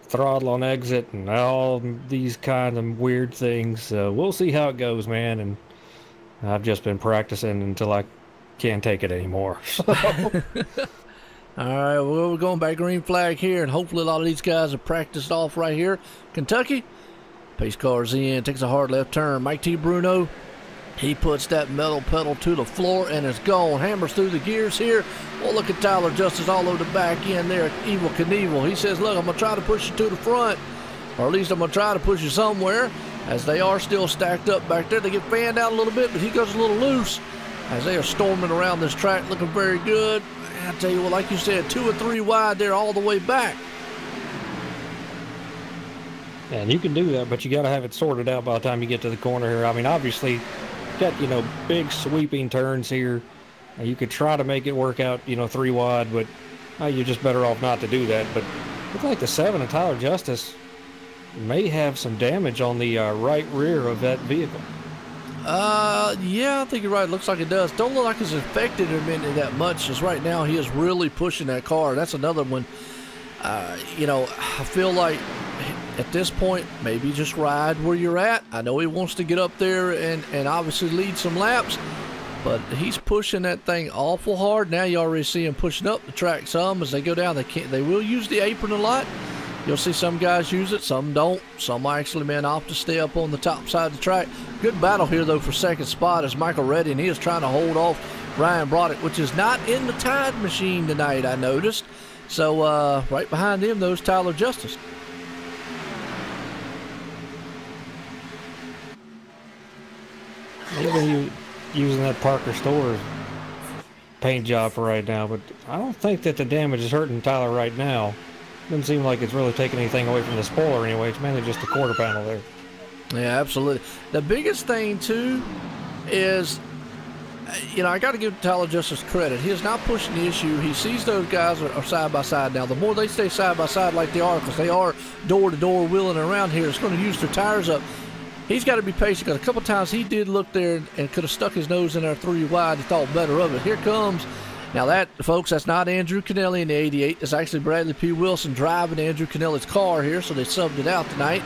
throttle on exit, and all these kind of weird things. We'll see how it goes, man. And I've just been practicing until I can't take it anymore. All right, well, we're going back green flag here, and hopefully a lot of these guys have practiced off right here. Kentucky, pace car's in, takes a hard left turn. Mike T. Bruno, he puts that metal pedal to the floor and is gone. Hammers through the gears here. Well, look at Tyler Justice all over the back end there. Evil Knievel. He says, look, I'm going to try to push you to the front, or at least I'm going to try to push you somewhere, as they are still stacked up back there. They get fanned out a little bit, but he goes a little loose as they are storming around this track, looking very good. I tell you what, like you said, 2 or 3 wide there all the way back. And you can do that, but you got to have it sorted out by the time you get to the corner here. I mean, obviously, got, big sweeping turns here. You could try to make it work out, 3 wide, but you're just better off not to do that. But look like the 7 of Tyler Justice may have some damage on the right rear of that vehicle. Yeah, I think you're right. It looks like it does. Don't look like it's affected him any that much, as right now he is really pushing that car. That's another one. I feel like at this point, maybe just ride where you're at. I know he wants to get up there and obviously lead some laps, but he's pushing that thing awful hard. Now you already see him pushing up the track some as they go down. They will use the apron a lot. You'll see some guys use it, some don't. Some actually man opt to stay up on the top side of the track. Good battle here, though, for second spot is Michael Reddy, and he is trying to hold off Ryan Broderick, which is not in the Tide machine tonight, I noticed. So right behind him, though, is Tyler Justice. Even you using that Parker Stores paint job for right now, but I don't think that the damage is hurting Tyler right now. Doesn't seem like it's really taking anything away from the spoiler anyway. It's mainly just the quarter panel there. Yeah, absolutely. The biggest thing, too, is, I got to give Tyler Justice credit. He is not pushing the issue. He sees those guys are side by side now. The more they stay side by side like they are, because they are door to door wheeling around here, it's going to use their tires up. He's got to be patient, because a couple times he did look there and could have stuck his nose in there 3 wide and thought better of it. Here comes. Now that, folks, that's not Andrew Kennelly in the 88. It's actually Bradley P. Wilson driving Andrew Kennelly's car here, so they subbed it out tonight.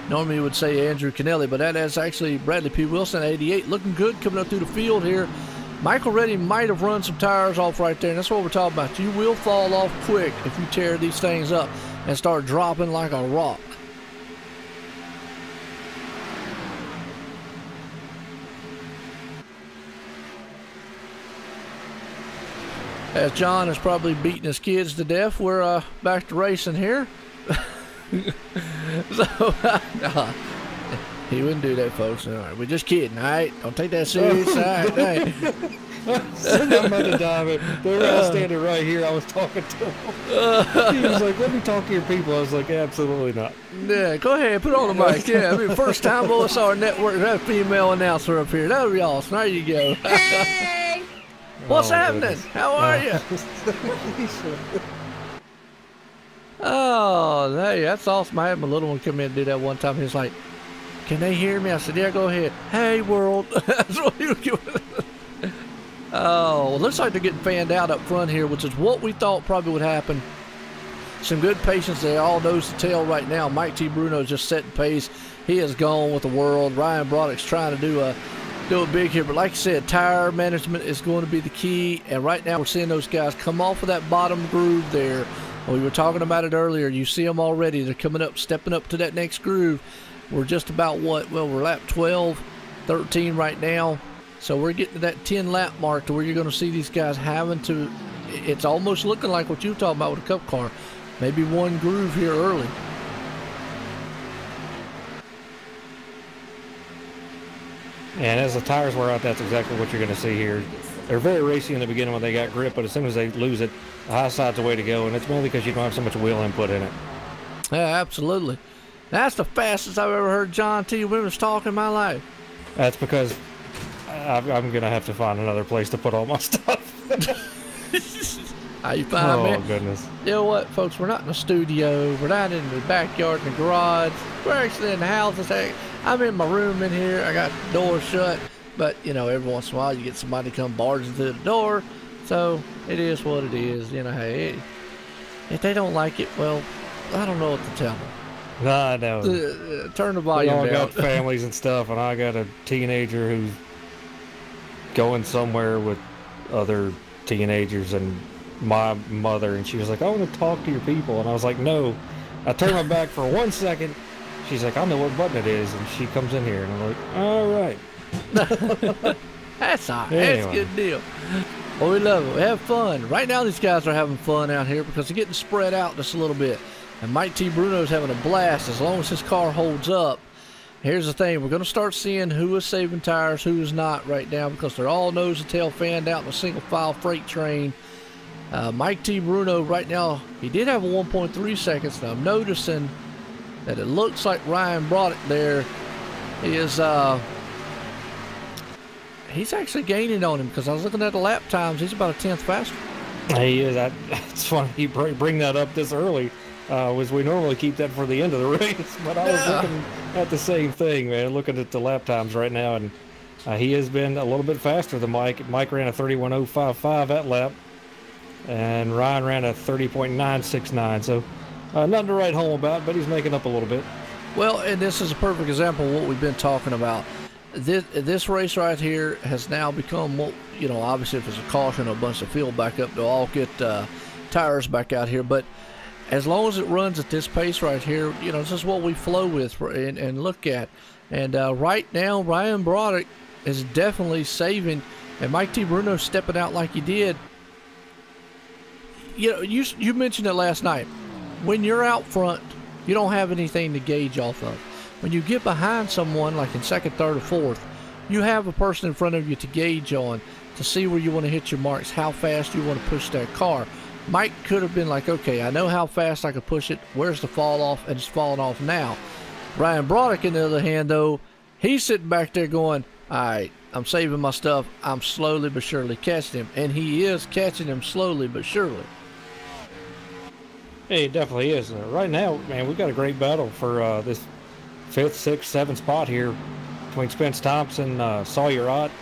Normally you would say Andrew Kennelly, but that is actually Bradley P. Wilson at 88. Looking good coming up through the field here. Michael Reddy might have run some tires off right there, and that's what we're talking about. You will fall off quick if you tear these things up and start dropping like a rock. As John is probably beating his kids to death, we're back to racing here. So, he wouldn't do that, folks. All right, we're just kidding, all right? Don't take that serious. All right. I'm about to dive it. They were all standing right here. I was talking to him. He was like, let me talk to your people. I was like, absolutely not. Yeah, go ahead. Put on the mic. Yeah, first time OSR Network have a female announcer up here. That would be awesome. There you go. Hey! What's happening? Goodness. How are you? Oh, hey, that's awesome. I had my little one come in and do that one time. He was like, "Can they hear me?" I said, "Yeah, go ahead." Hey, world. That's what he was doing. Oh, well, looks like they're getting fanned out up front here, which is what we thought probably would happen. Some good patience there, all nose to tail right now. Mike T. Bruno's just setting pace. He is gone with the world. Ryan Broderick's trying to do a big here, but like I said, tire management is going to be the key. And right now we're seeing those guys come off of that bottom groove there. We were talking about it earlier. You see them already. They're coming up, stepping up to that next groove. We're just about what? Well, we're lap 12, 13 right now. So we're getting to that 10 lap mark to where you're going to see these guys having to, it's almost looking like what you were talking about with a cup car. Maybe one groove here early. And as the tires wear out, that's exactly what you're going to see here. They're very racy in the beginning when they got grip, but as soon as they lose it, the high side's the way to go, and it's mainly because you don't have so much wheel input in it. Yeah, absolutely. That's the fastest I've ever heard John T. Winters talk in my life. That's because I'm going to have to find another place to put all my stuff. How you find, man? Oh, goodness. You know what, folks? We're not in the studio. We're not in the backyard, in the garage. We're actually in the house. I'm in my room in here. I got the door shut. But, you know, every once in a while you get somebody to come barging through the door. So, it is what it is. You know, hey, if they don't like it, well, I don't know what to tell them. No, I know. Turn the volume down. We all got families and stuff, and I got a teenager who's going somewhere with other teenagers and my mother, and she was like, "I want to talk to your people," and I was like, "No." I turned my back for 1 second. She's like, "I know what button it is," and she comes in here, and I'm like, "All right." That's all right. Anyway. That's a good deal. Well, we love it. We have fun. Right now, these guys are having fun out here because they're getting spread out just a little bit. And Mike T. Bruno's having a blast as long as his car holds up. Here's the thing. We're going to start seeing who is saving tires, who is not right now because they're all nose to tail fanned out in a single file freight train. Mike T. Bruno right now, he did have a 1.3 seconds. Now I'm noticing that it looks like Ryan Broderick there is he's actually gaining on him because I was looking at the lap times. He's about a tenth faster. He is. It's funny you bring that up this early. Was we normally keep that for the end of the race, but I was looking at the same thing, man. Looking at the lap times right now, and he has been a little bit faster than Mike. Mike ran a 31.055 that lap, and Ryan ran a 30.969. So nothing to write home about, but he's making up a little bit. Well, and this is a perfect example of what we've been talking about. This race right here has now become, you know, obviously if there's a caution, a bunch of fuel back up, they'll all get tires back out here. But as long as it runs at this pace right here, you know, this is what we flow with and look at. And right now, Ryan Broderick is definitely saving, and Mike T. Bruno stepping out like he did. You know, you mentioned it last night. When you're out front, you don't have anything to gauge off of. When you get behind someone, like in second, third, or fourth, you have a person in front of you to gauge on, to see where you want to hit your marks, how fast you want to push that car. Mike could have been like, okay, I know how fast I could push it. Where's the fall off? And it's falling off now. Ryan Broderick, on the other hand, though, he's sitting back there going, all right, I'm saving my stuff. I'm slowly but surely catching him. And he is catching him slowly but surely. Yeah, he definitely is. Right now, man, we've got a great battle for this 5th, 6th, 7th spot here between Spence Thompson, Sawyer Ott,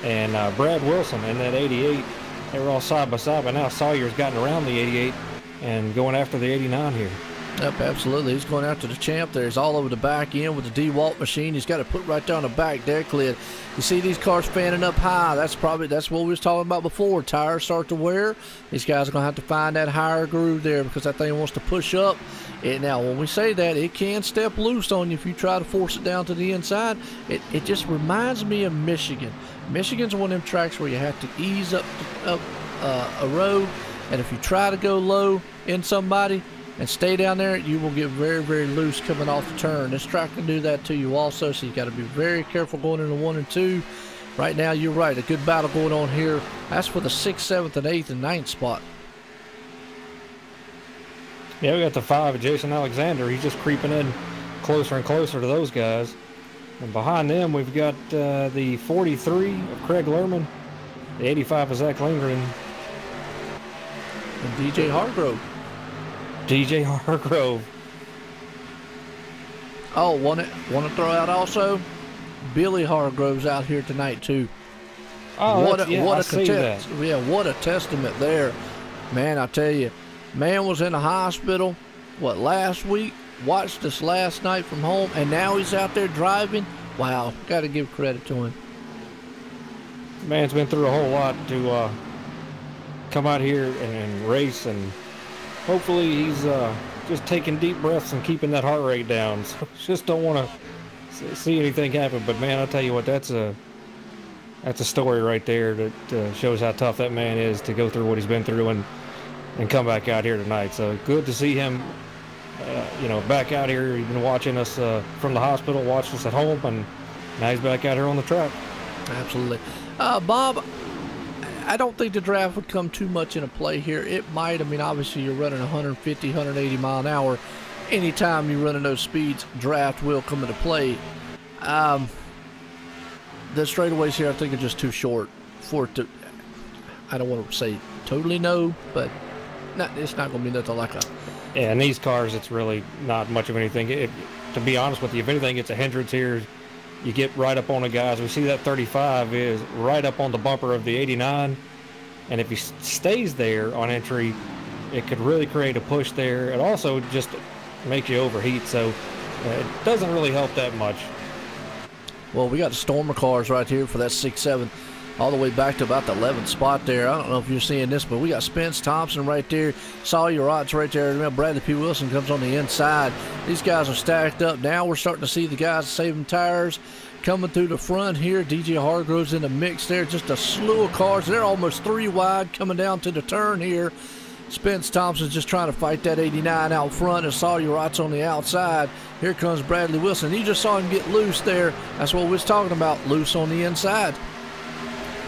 and Brad Wilson in that 88. They were all side by side, but now Sawyer's gotten around the 88 and going after the 89 here. Yep, absolutely. He's going after the champ there. He's all over the back end with the DeWalt machine. He's got to put right down the back deck lid. You see these cars fanning up high. That's what we was talking about before. Tires start to wear. These guys are going to have to find that higher groove there because that thing wants to push up. Now, when we say that, it can step loose on you if you try to force it down to the inside. It just reminds me of Michigan. Michigan's one of them tracks where you have to ease up a road, and if you try to go low in somebody and stay down there, you will get very, very loose coming off the turn. This track can do that to you also, so you got to be very careful going into 1 and 2. Right now, you're right, a good battle going on here. That's for the 6th, 7th, and 8th and 9th spot. Yeah, we got the 5 of Jason Alexander. He's just creeping in closer and closer to those guys. And behind them, we've got the 43 of Craig Lerman, the 85 of Zach Lindgren, and DJ Hargrove. DJ Hargrove. Oh, want to throw out also? Billy Hargrove's out here tonight too. Oh, what a testament there, man! I tell you, man was in the hospital. What, last week? Watched us last night from home, and now he's out there driving. Wow, got to give credit to him. Man's been through a whole lot to come out here and race, and hopefully he's just taking deep breaths and keeping that heart rate down. So just don't want to see anything happen. But man, I'll tell you what, that's a story right there that shows how tough that man is to go through what he's been through and come back out here tonight. So good to see him, back out here. He's been watching us from the hospital, watched us at home, and now he's back out here on the track. Absolutely. Bob, I don't think the draft would come too much into play here. It might. I mean, obviously you're running 150, 180 mile an hour. Anytime you're running those speeds, draft will come into play. The straightaways here, I think, are just too short for it to. I don't want to say totally no, but it's not going to be nothing like a. Yeah, in these cars, it's really not much of anything. To be honest with you, if anything, it's a hindrance here. You get right up on the guys. We see that 35 is right up on the bumper of the 89, and if he stays there on entry, it could really create a push there. It also just makes you overheat, so it doesn't really help that much. Well, we got the Stormer cars right here for that 6-7 all the way back to about the 11th spot there. I don't know if you're seeing this, but we got Spence Thompson right there, Sawyer Rotts right there. Bradley P. Wilson comes on the inside. These guys are stacked up. Now we're starting to see the guys saving tires coming through the front here. DJ Hargrove's in the mix there. Just a slew of cars. They're almost 3 wide coming down to the turn here. Spence Thompson's just trying to fight that 89 out front, and Sawyer Rotts on the outside. Here comes Bradley Wilson. You just saw him get loose there. That's what we was talking about, loose on the inside.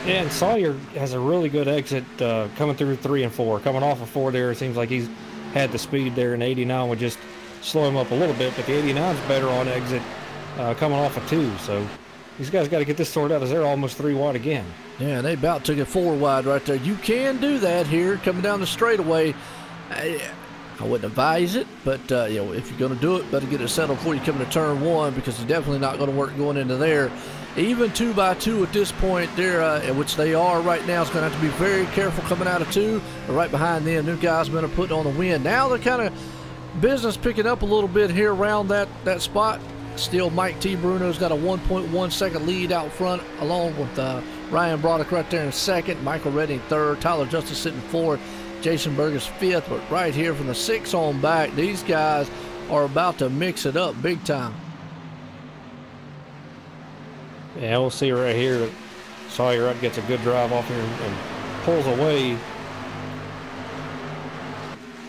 Yeah, and Sawyer has a really good exit coming through 3 and 4. Coming off of 4 there, it seems like he's had the speed there, and 89 would just slow him up a little bit, but the 89's better on exit coming off of 2. So these guys got to get this sorted out as they're almost 3 wide again. Yeah, they about took it 4 wide right there. You can do that here coming down the straightaway. I wouldn't advise it, but if you're going to do it, better get it settled before you come into turn 1, because it's definitely not going to work going into there. Even 2x2 at this point, there, which they are right now, is going to have to be very careful coming out of 2. But right behind them, new guys been putting on the wind. Now they're kind of business picking up a little bit here around that spot. Still, Mike T. Bruno's got a 1.1 second lead out front, along with Ryan Broderick right there in 2nd, Michael Redding 3rd, Tyler Justice sitting 4th, Jason Burgess 5th. But right here from the 6 on back, these guys are about to mix it up big time. Yeah, we'll see right here that Sawyer gets a good drive off here and pulls away.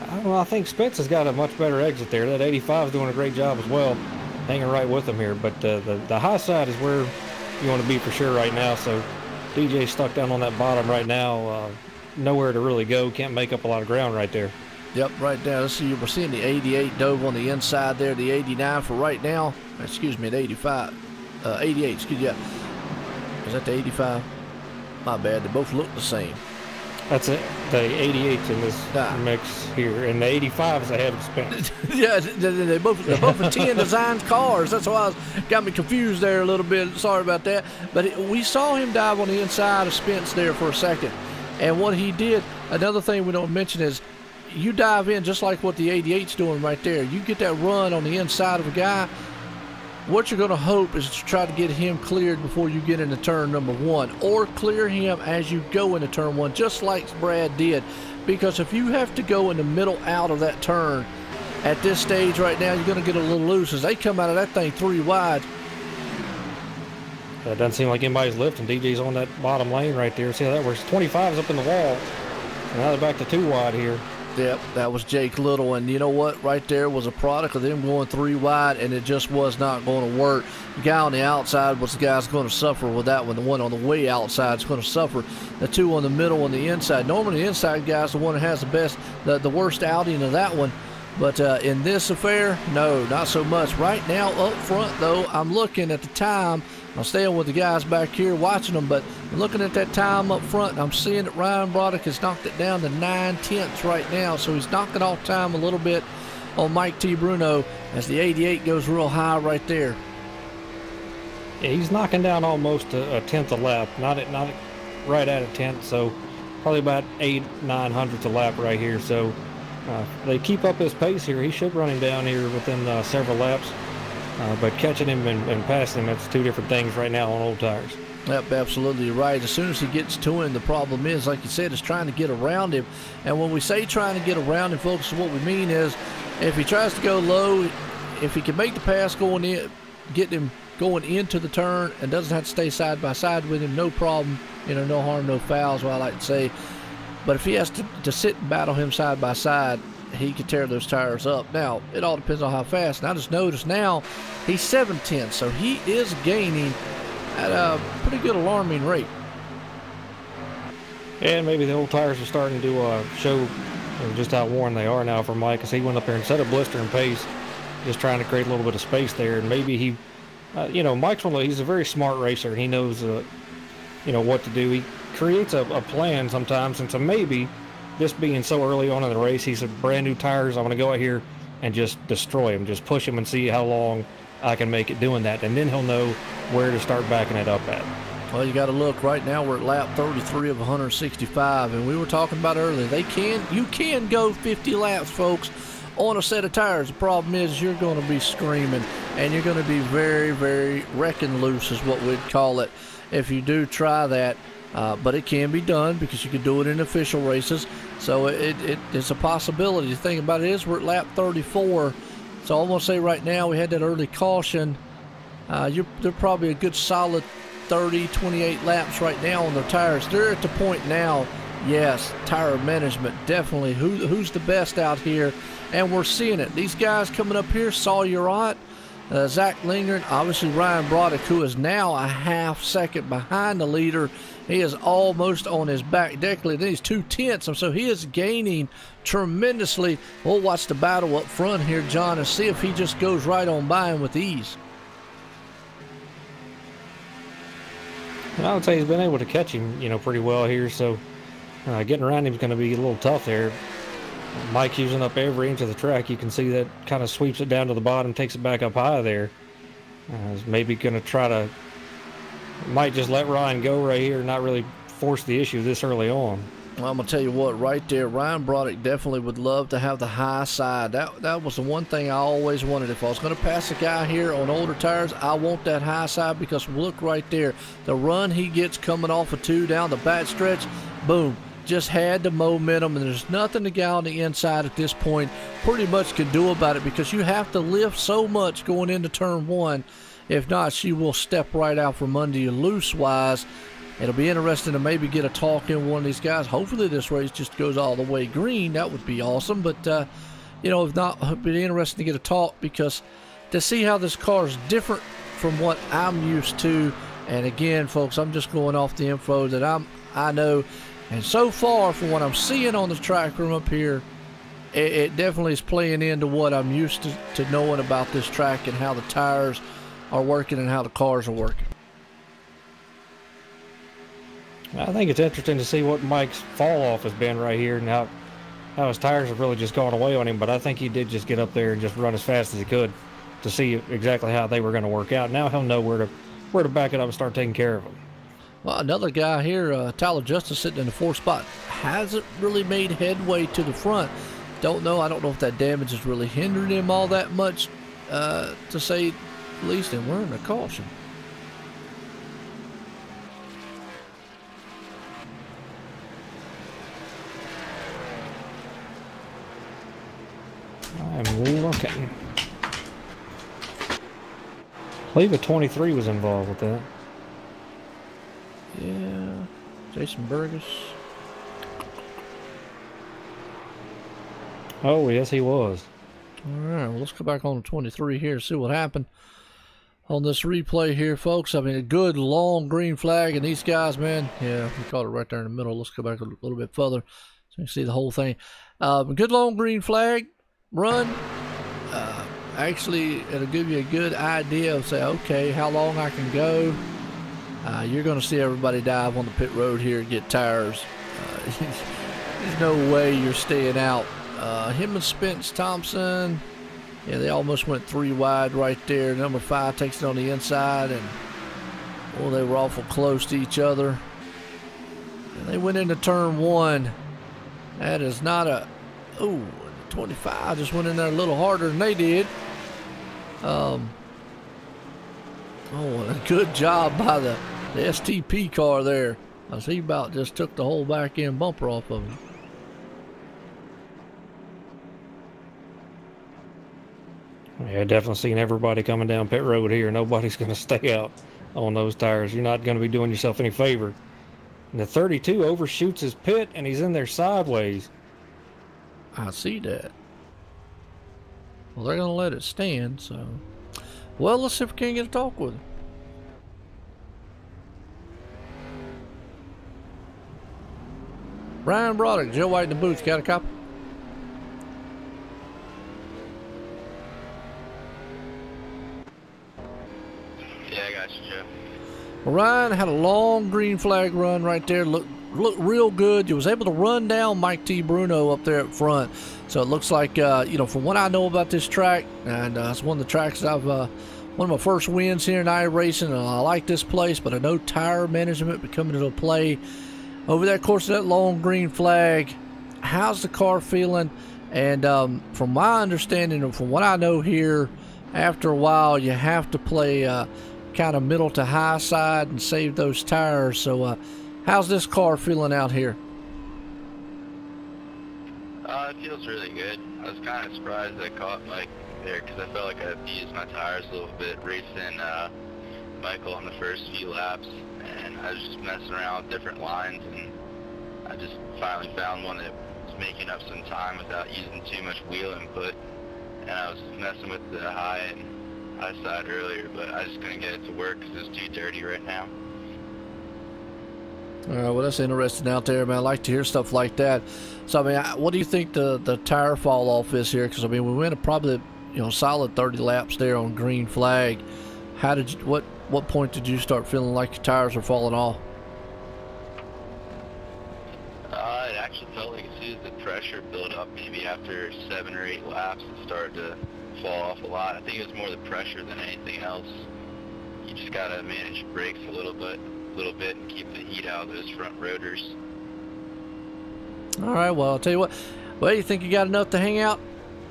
I don't know, I think Spence has got a much better exit there. That 85 is doing a great job as well, hanging right with him here. But the high side is where you want to be for sure right now. So DJ's stuck down on that bottom right now. Nowhere to really go. Can't make up a lot of ground right there. Yep, right there. Let's see, we're seeing the 88 dove on the inside there. The 89 for right now. Excuse me, the 85. 88, excuse me. Yeah. Is that the 85? My bad. They both look the same. That's it. The 88's in this mix here, and the 85 is ahead of Spence. Yeah, they're both are 10 designed cars. That's why got me confused there a little bit. Sorry about that. But we saw him dive on the inside of Spence there for a second. And what he did, another thing we don't mention is, you dive in just like what the 88's doing right there. You get that run on the inside of a guy. What you're going to hope is to try to get him cleared before you get into turn number 1, or clear him as you go into turn 1, just like Brad did. Because if you have to go in the middle out of that turn at this stage right now, you're going to get a little loose as they come out of that thing 3 wide. It doesn't seem like anybody's lifting. DJ's on that bottom lane right there. See how that works? 25's up in the wall. And now they're back to 2 wide here. Yep, that was Jake Little, and you know what? Right there was a product of them going 3 wide, and it just was not going to work. The guy on the outside was the guy's going to suffer with that one. The one on the way outside is going to suffer. The 2 on the middle on the inside. Normally, the inside guy's the one that has the worst outing of that one. But in this affair, no, not so much. Right now, up front, though, I'm looking at the time. I'm staying with the guys back here watching them, but I'm looking at that time up front, and I'm seeing that Ryan Broderick has knocked it down to 9/10 right now, so he's knocking off time a little bit on Mike T. Bruno as the 88 goes real high right there. Yeah, he's knocking down almost a tenth a lap, not right at a tenth, so probably about 800-900 a lap right here. So they keep up his pace here. He should run him down here within several laps, but catching him and passing him, that's two different things right now on old tires. Yep, absolutely right. As soon as he gets to him, the problem is, like you said, is trying to get around him. And when we say trying to get around him, folks, what we mean is if he tries to go low, if he can make the pass going in, getting him going into the turn and doesn't have to stay side by side with him, no problem, no harm, no foul is what I like to say. But if he has to sit and battle him side by side, he could tear those tires up. Now, it all depends on how fast. And I just noticed now he's 7/10, so he is gaining at a pretty good alarming rate. And maybe the old tires are starting to show just how worn they are now for Mike, because he went up there instead of blistering pace, just trying to create a little bit of space there. And maybe he, Mike's he's a very smart racer. He knows, what to do. He creates a plan sometimes, and so maybe this being so early on in the race, he said, brand new tires, I'm going to go out here and just destroy him, just push him and see how long I can make it doing that, and then he'll know where to start backing it up at. Well, you got to look. Right now we're at lap 33 of 165, and we were talking about earlier, you can go 50 laps, folks, on a set of tires. The problem is you're going to be screaming, and you're going to be very, very wrecking loose is what we'd call it if you do try that. But it can be done because you can do it in official races. So it's a possibility. The thing about it is we're at lap 34. So I'm going to say right now we had that early caution. They're probably a good solid 30, 28 laps right now on their tires. They're at the point now, yes, tire management, definitely. Who's the best out here? And we're seeing it. These guys coming up here, Sawyer Ott, Zach Lingard, obviously Ryan Broderick, who is now a half second behind the leader. He is almost on his back deck. He's 2/10, and so he is gaining tremendously. We'll watch the battle up front here, John, and see if he just goes right on by him with ease. I would say he's been able to catch him, pretty well here, so getting around him is going to be a little tough there. Mike using up every inch of the track. You can see that kind of sweeps it down to the bottom, takes it back up high there. Is maybe going to try to, might just let Ryan go right here and not really force the issue this early on. Well, I'm going to tell you what, right there, Ryan Broderick definitely would love to have the high side. That was the one thing I always wanted. If I was going to pass a guy here on older tires, I want that high side, because look right there. The run he gets coming off of 2 down the back stretch, boom, just had the momentum, and there's nothing the guy on the inside at this point pretty much can do about it, because you have to lift so much going into turn 1. If not, she will step right out from under you loose-wise. It'll be interesting to maybe get a talk in one of these guys. Hopefully this race just goes all the way green. That would be awesome. But, if not, it'd be interesting to get a talk, because to see how this car is different from what I'm used to. And again, folks, I'm just going off the info that I know. And so far, from what I'm seeing on the track room up here, it definitely is playing into what I'm used to knowing about this track and how the tires are working and how the cars are working. I think it's interesting to see what Mike's fall off has been right here, and how his tires have really just gone away on him. But I think he did just get up there and just run as fast as he could to see exactly how they were going to work out. Now he'll know where to back it up and start taking care of them. Well, another guy here, Tyler Justice, sitting in the 4th spot, hasn't really made headway to the front. I don't know if that damage is really hindering him all that much, to say the least, and we're in a caution. I'm looking. I believe a 23 was involved with that. Yeah, Jason Burgess. Oh, yes, he was. All right, well, let's go back on the 23 here and see what happened on this replay here, folks. I mean, a good long green flag, and these guys, man, yeah, we caught it right there in the middle. Let's go back a little bit further so you can see the whole thing. Good long green flag. run, actually it'll give you a good idea of, say, okay, how long I can go. You're going to see everybody dive on the pit road here and get tires. There's no way you're staying out. Him and Spence Thompson, yeah, they almost went 3 wide right there. Number 5 takes it on the inside, and well, they were awful close to each other. And they went into turn 1. That is not a... Oh, 25 just went in there a little harder than they did. Oh, a good job by the STP car there. As he about just took the whole back end bumper off of him. Yeah, definitely seen everybody coming down pit road here. Nobody's going to stay out on those tires. You're not going to be doing yourself any favor. And the 32 overshoots his pit, and he's in there sideways. I see that. Well, they're going to let it stand, so... Well, let's see if we can get a talk with him. Brian Broderick, Joe White in the booth. Got a copy? Yeah, I got you, Joe. Well, Ryan had a long green flag run right there. Looked real good. You was able to run down Mike T. Bruno up there up front. So it looks like, you know, from what I know about this track, and it's one of the tracks I've, one of my first wins here in iRacing, and I like this place, but I know tire management becoming into play over that course of that long green flag. How's the car feeling? And from my understanding and from what I know here, after a while, you have to play kind of middle to high side and save those tires. So how's this car feeling out here? It feels really good. I was kind of surprised I caught Mike there because I felt like I used my tires a little bit racing Michael on the first few laps, and I was just messing around with different lines, and I just finally found one that was making up some time without using too much wheel input. And I was messing with the high and high side earlier, but I just couldn't get it to work because it's too dirty right now. All right, well, that's interesting out there, man. I like to hear stuff like that. So, I mean, what do you think the tire fall off is here? Because, I mean, we went a probably, you know, solid 30 laps there on green flag. How did you, what point did you start feeling like your tires were falling off? It actually felt like as soon as the pressure built up, maybe after 7 or 8 laps, it started to fall off a lot. I think it was more the pressure than anything else. You just got to manage brakes a little bit and keep the heat out of those front rotors. All right, well, I'll tell you what. Well, you think you got enough to hang out?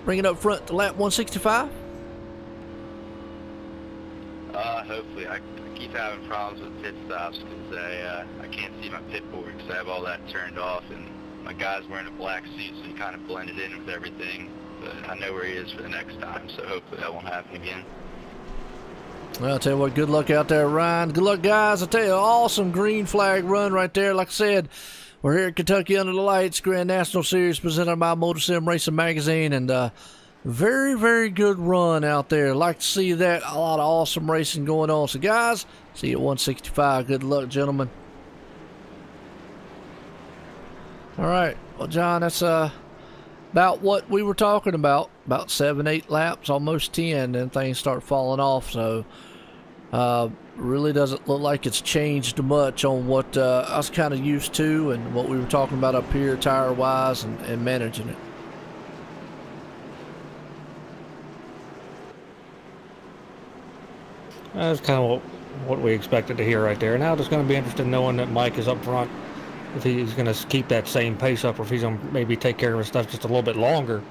Bring it up front to lap 165? Hopefully. I keep having problems with pit stops because I can't see my pit board because I have all that turned off, and my guy's wearing a black suit, so he kind of blended in with everything. But I know where he is for the next time, so hopefully that won't happen again. Well, I'll tell you what, good luck out there, Ryan. Good luck, guys. I'll tell you, awesome green flag run right there. Like I said, we're here at Kentucky Under the Lights, Grand National Series presented by MotorSim Racing Magazine, and very, very good run out there. Like to see that. A lot of awesome racing going on. So, guys, see you at 165. Good luck, gentlemen. All right. Well, John, that's about what we were talking about 7, 8 laps, almost 10, then things start falling off. So really doesn't look like it's changed much on what I was kind of used to and what we were talking about up here tire wise and managing it. That's kind of what we expected to hear right there. Now it's going to be interesting knowing that Mike is up front, if he's going to keep that same pace up or if he's going to maybe take care of his stuff just a little bit longer.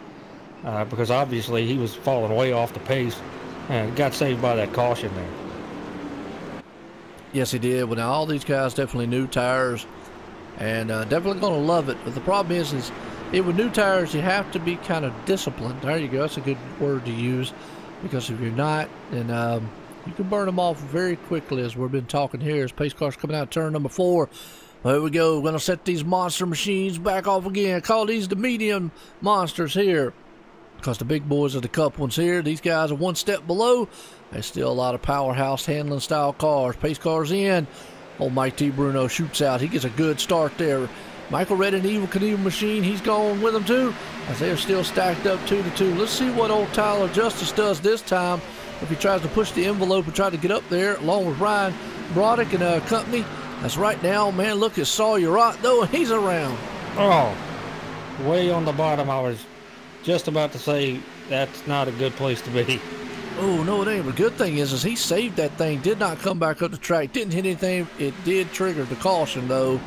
Because obviously he was falling way off the pace and got saved by that caution there. Yes, he did. Well, now all these guys definitely new tires and definitely going to love it. But the problem is with new tires, you have to be kind of disciplined. There you go. That's a good word to use, because if you're not, then you can burn them off very quickly, as we've been talking here as pace cars coming out turn number 4. Well, here we go. We're going to set these monster machines back off again. Call these the medium monsters here, because the big boys are the cup ones here. These guys are one step below. There's still a lot of powerhouse handling style cars. Pace cars in. Old Mike T. Bruno shoots out. He gets a good start there. Michael Red and Evil Knievel Machine, he's going with them too, as they're still stacked up 2-2. Let's see what old Tyler Justice does this time, if he tries to push the envelope and try to get up there, along with Ryan Broderick and company. That's right now, man, look at Sawyer Rott, though, and he's around. Oh, way on the bottom. I was just about to say that's not a good place to be. Oh, no, it ain't. But the good thing is he saved that thing, did not come back up the track, didn't hit anything. It did trigger the caution, though,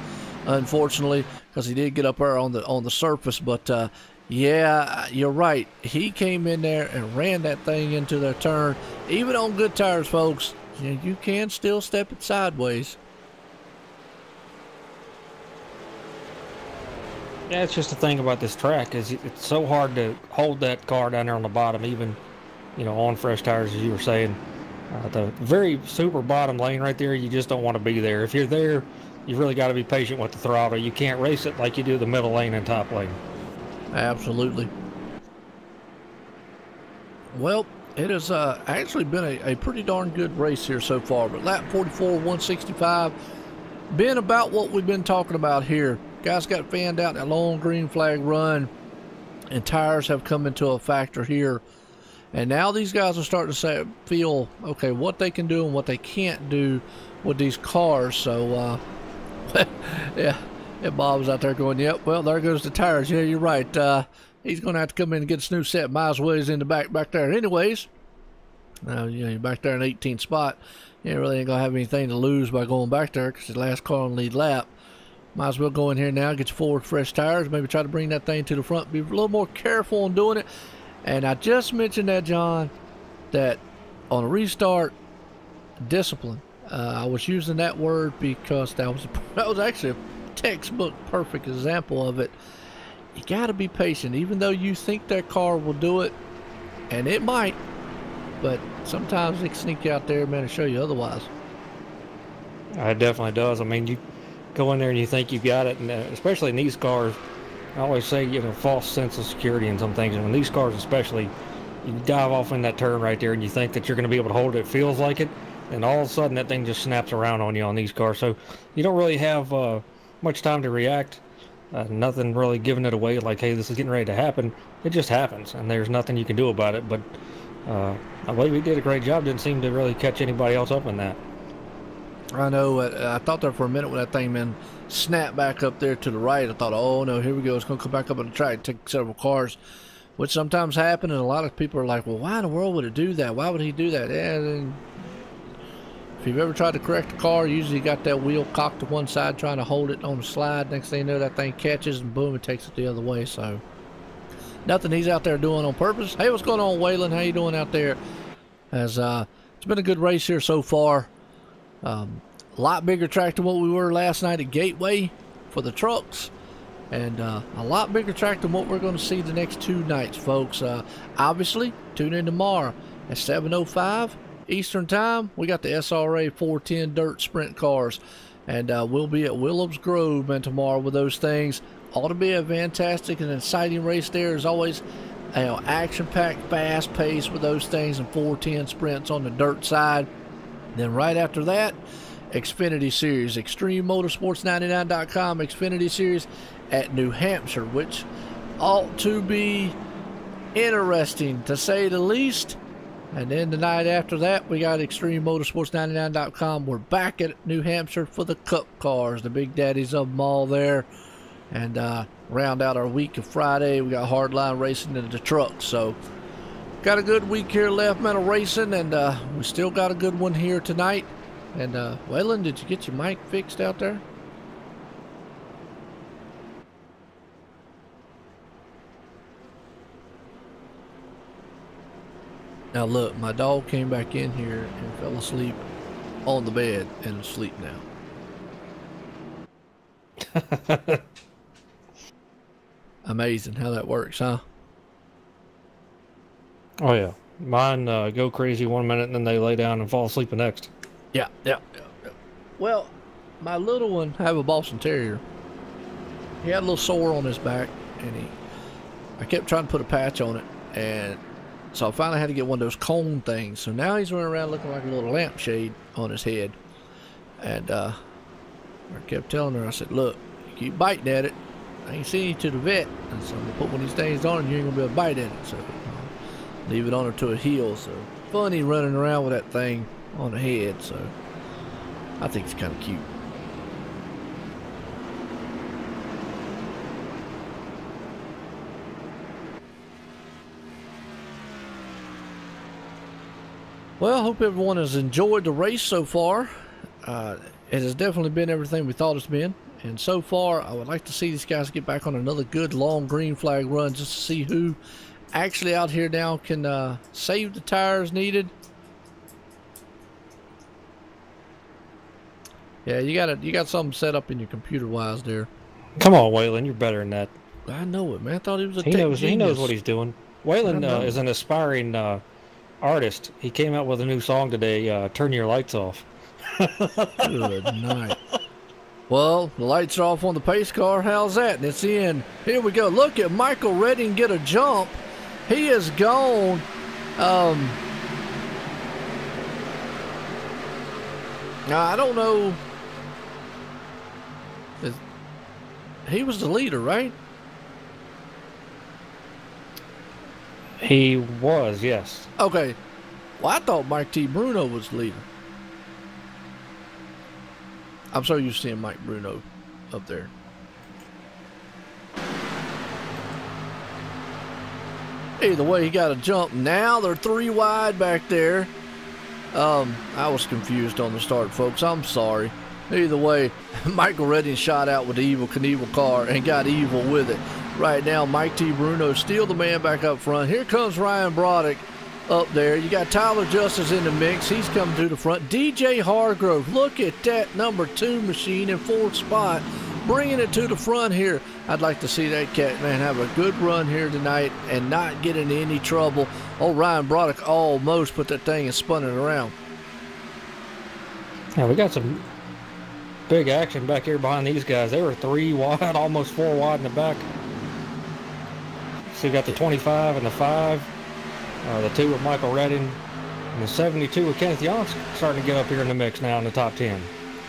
unfortunately, because he did get up there on the surface. But, yeah, you're right. He came in there and ran that thing into their turn. Even on good tires, folks, you can still step it sideways. Yeah, it's just the thing about this track is it's so hard to hold that car down there on the bottom, even, on fresh tires, as you were saying. The very super bottom lane right there, you just don't want to be there. If you're there, you've really got to be patient with the throttle. You can't race it like you do the middle lane and top lane. Absolutely. Well, it has actually been a pretty darn good race here so far. But lap 44, 165, been about what we've been talking about here. Guys got fanned out in that long green flag run, and tires have come into a factor here. And now these guys are starting to feel, okay, what they can do and what they can't do with these cars. So, yeah, Bob's out there going, yep, well, there goes the tires. Yeah, you're right. He's going to have to come in and get a new set. Might as well he's in the back there. Anyways, you're back there in 18th spot. You really ain't going to have anything to lose by going back there because the last car on the lead lap. Might as well go in here now, get your forward fresh tires, maybe try to bring that thing to the front. Be a little more careful on doing it. And I just mentioned that, John, that on a restart, discipline. I was using that word because that was actually a textbook perfect example of it. You got to be patient, even though you think that car will do it, and it might, but sometimes it can sneak you out there, man, and show you otherwise. It definitely does. I mean, you go in there and you think you got it, and especially in these cars, I always say, false sense of security in some things. And when these cars especially, you dive off in that turn right there and you think that you're going to be able to hold it, it feels like it, and all of a sudden that thing just snaps around on you on these cars. So you don't really have much time to react. Nothing really giving it away like, hey, this is getting ready to happen. It just happens, and there's nothing you can do about it. But I believe he did a great job. Didn't seem to really catch anybody else up in that. I know. I thought there for a minute when that thing, man, snapped back up there to the right. I thought, oh, no, here we go. It's going to come back up on the track and take several cars, which sometimes happen. And a lot of people are like, well, why in the world would it do that? Why would he do that? Yeah, if you've ever tried to correct a car, usually you got that wheel cocked to one side trying to hold it on the slide. Next thing you know, that thing catches and boom, it takes it the other way. So nothing he's out there doing on purpose. Hey, what's going on, Waylon? How you doing out there? As it's been a good race here so far. A lot bigger track than what we were last night at Gateway for the trucks, and a lot bigger track than what we're going to see the next two nights, folks. Obviously, tune in tomorrow at 7:05 Eastern Time. We got the SRA 410 dirt sprint cars, and we'll be at Willows Grove, man, tomorrow with those things. Ought to be a fantastic and exciting race there, as always. Action-packed, fast-paced with those things, and 410 sprints on the dirt side. Then right after that, Xfinity Series, ExtremeMotorsports99.com Xfinity Series at New Hampshire, which ought to be interesting, to say the least. And then the night after that, we got ExtremeMotorsports99.com. We're back at New Hampshire for the Cup cars, the big daddies of them all there. And round out our week of Friday, we got hardline racing into the trucks. So got a good week here left, metal racing, and we still got a good one here tonight. And Waylon, did you get your mic fixed out there? Now look, my dog came back in here and fell asleep on the bed and is asleep now. Amazing how that works, huh? Oh yeah, mine go crazy one minute and then they lay down and fall asleep the next. Yeah. Well, my little one, I have a Boston Terrier. He had a little sore on his back, and I kept trying to put a patch on it, and so I finally had to get one of those cone things. So now he's running around looking like a little lampshade on his head. And I kept telling her, I said, look, keep biting at it, I ain't seen you to the vet. And so I'm gonna put one of these things on and you ain't gonna be able to bite at it. So leave it on her to a heel. So funny running around with that thing on the head. So I think it's kind of cute. Well, I hope everyone has enjoyed the race so far. It has definitely been everything we thought it's been. And so far, I would like to see these guys get back on another good long green flag run just to see who actually out here now can save the tires needed. Yeah, you got something set up in your computer wise there. Come on, Waylon, you're better than that. I know it, man. I thought he was a He knows what he's doing. Waylon is an aspiring artist. He came out with a new song today, Turn Your Lights Off. Good night. Well, the lights are off on the pace car. How's that? And it's in. Here we go. Look at Michael Redding get a jump. He is gone. Now, I don't know. He was the leader, right? He was, yes. Okay. Well, I thought Mike T. Bruno was the leader. I'm so used to seeing Mike Bruno up there. Either way, he got a jump. Now they're 3 wide back there. I was confused on the start, folks. I'm sorry. Either way, Michael Redding shot out with the Evil Knievel car and got evil with it. Right now, Mike T. Bruno still the man back up front. Here comes Ryan Broderick up there. You got Tyler Justice in the mix. He's coming to the front. DJ Hargrove, look at that number 2 machine in 4th spot, bringing it to the front here. I'd like to see that cat, man, have a good run here tonight and not get into any trouble. Oh, Ryan Broderick almost put that thing and spun it around. Yeah, we got some big action back here behind these guys. They were 3 wide, almost 4 wide in the back. So you got the 25 and the 5, the 2 with Michael Redding, and the 72 with Kenneth Yance starting to get up here in the mix now in the top 10.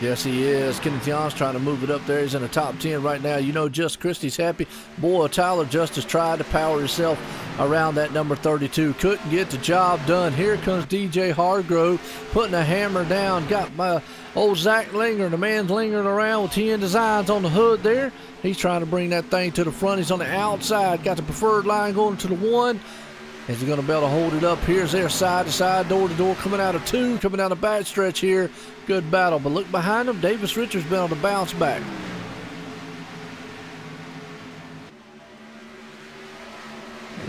Yes, he is. Kenneth Yance trying to move it up there. He's in the top 10 right now. You know, Just Christie's happy. Boy, Tyler Justice tried to power himself around that number 32. Couldn't get the job done. Here comes DJ Hargrove putting a hammer down. Got my old Zach Linger. The man's lingering around with TN Designs on the hood there. He's trying to bring that thing to the front. He's on the outside. Got the preferred line going to the 1. Is he going to be able to hold it up? Here's there, side to side, door to door, coming out of 2, coming down the back stretch here. Good battle, but look behind him. Davis Richards been on the bounce back.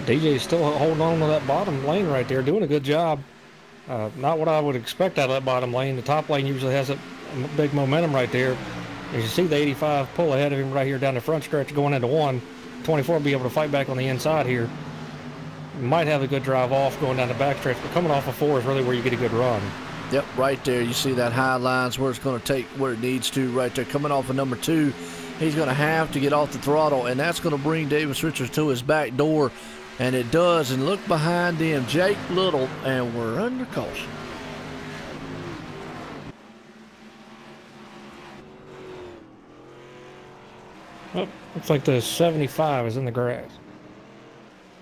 DJ's still holding on to that bottom lane right there, doing a good job. Not what I would expect out of that bottom lane. The top lane usually has a big momentum right there. As you see the 85 pull ahead of him right here down the front stretch going into 1. 24 will be able to fight back on the inside here. Might have a good drive off going down the back stretch, but coming off of 4 is really where you get a good run. Yep, right there. You see that high line's where it's going to take where it needs to right there. Coming off of number 2, he's going to have to get off the throttle, and that's going to bring Davis Richards to his back door, and it does. And look behind him, Jake Little, and we're under caution. Oh, looks like the 75 is in the grass.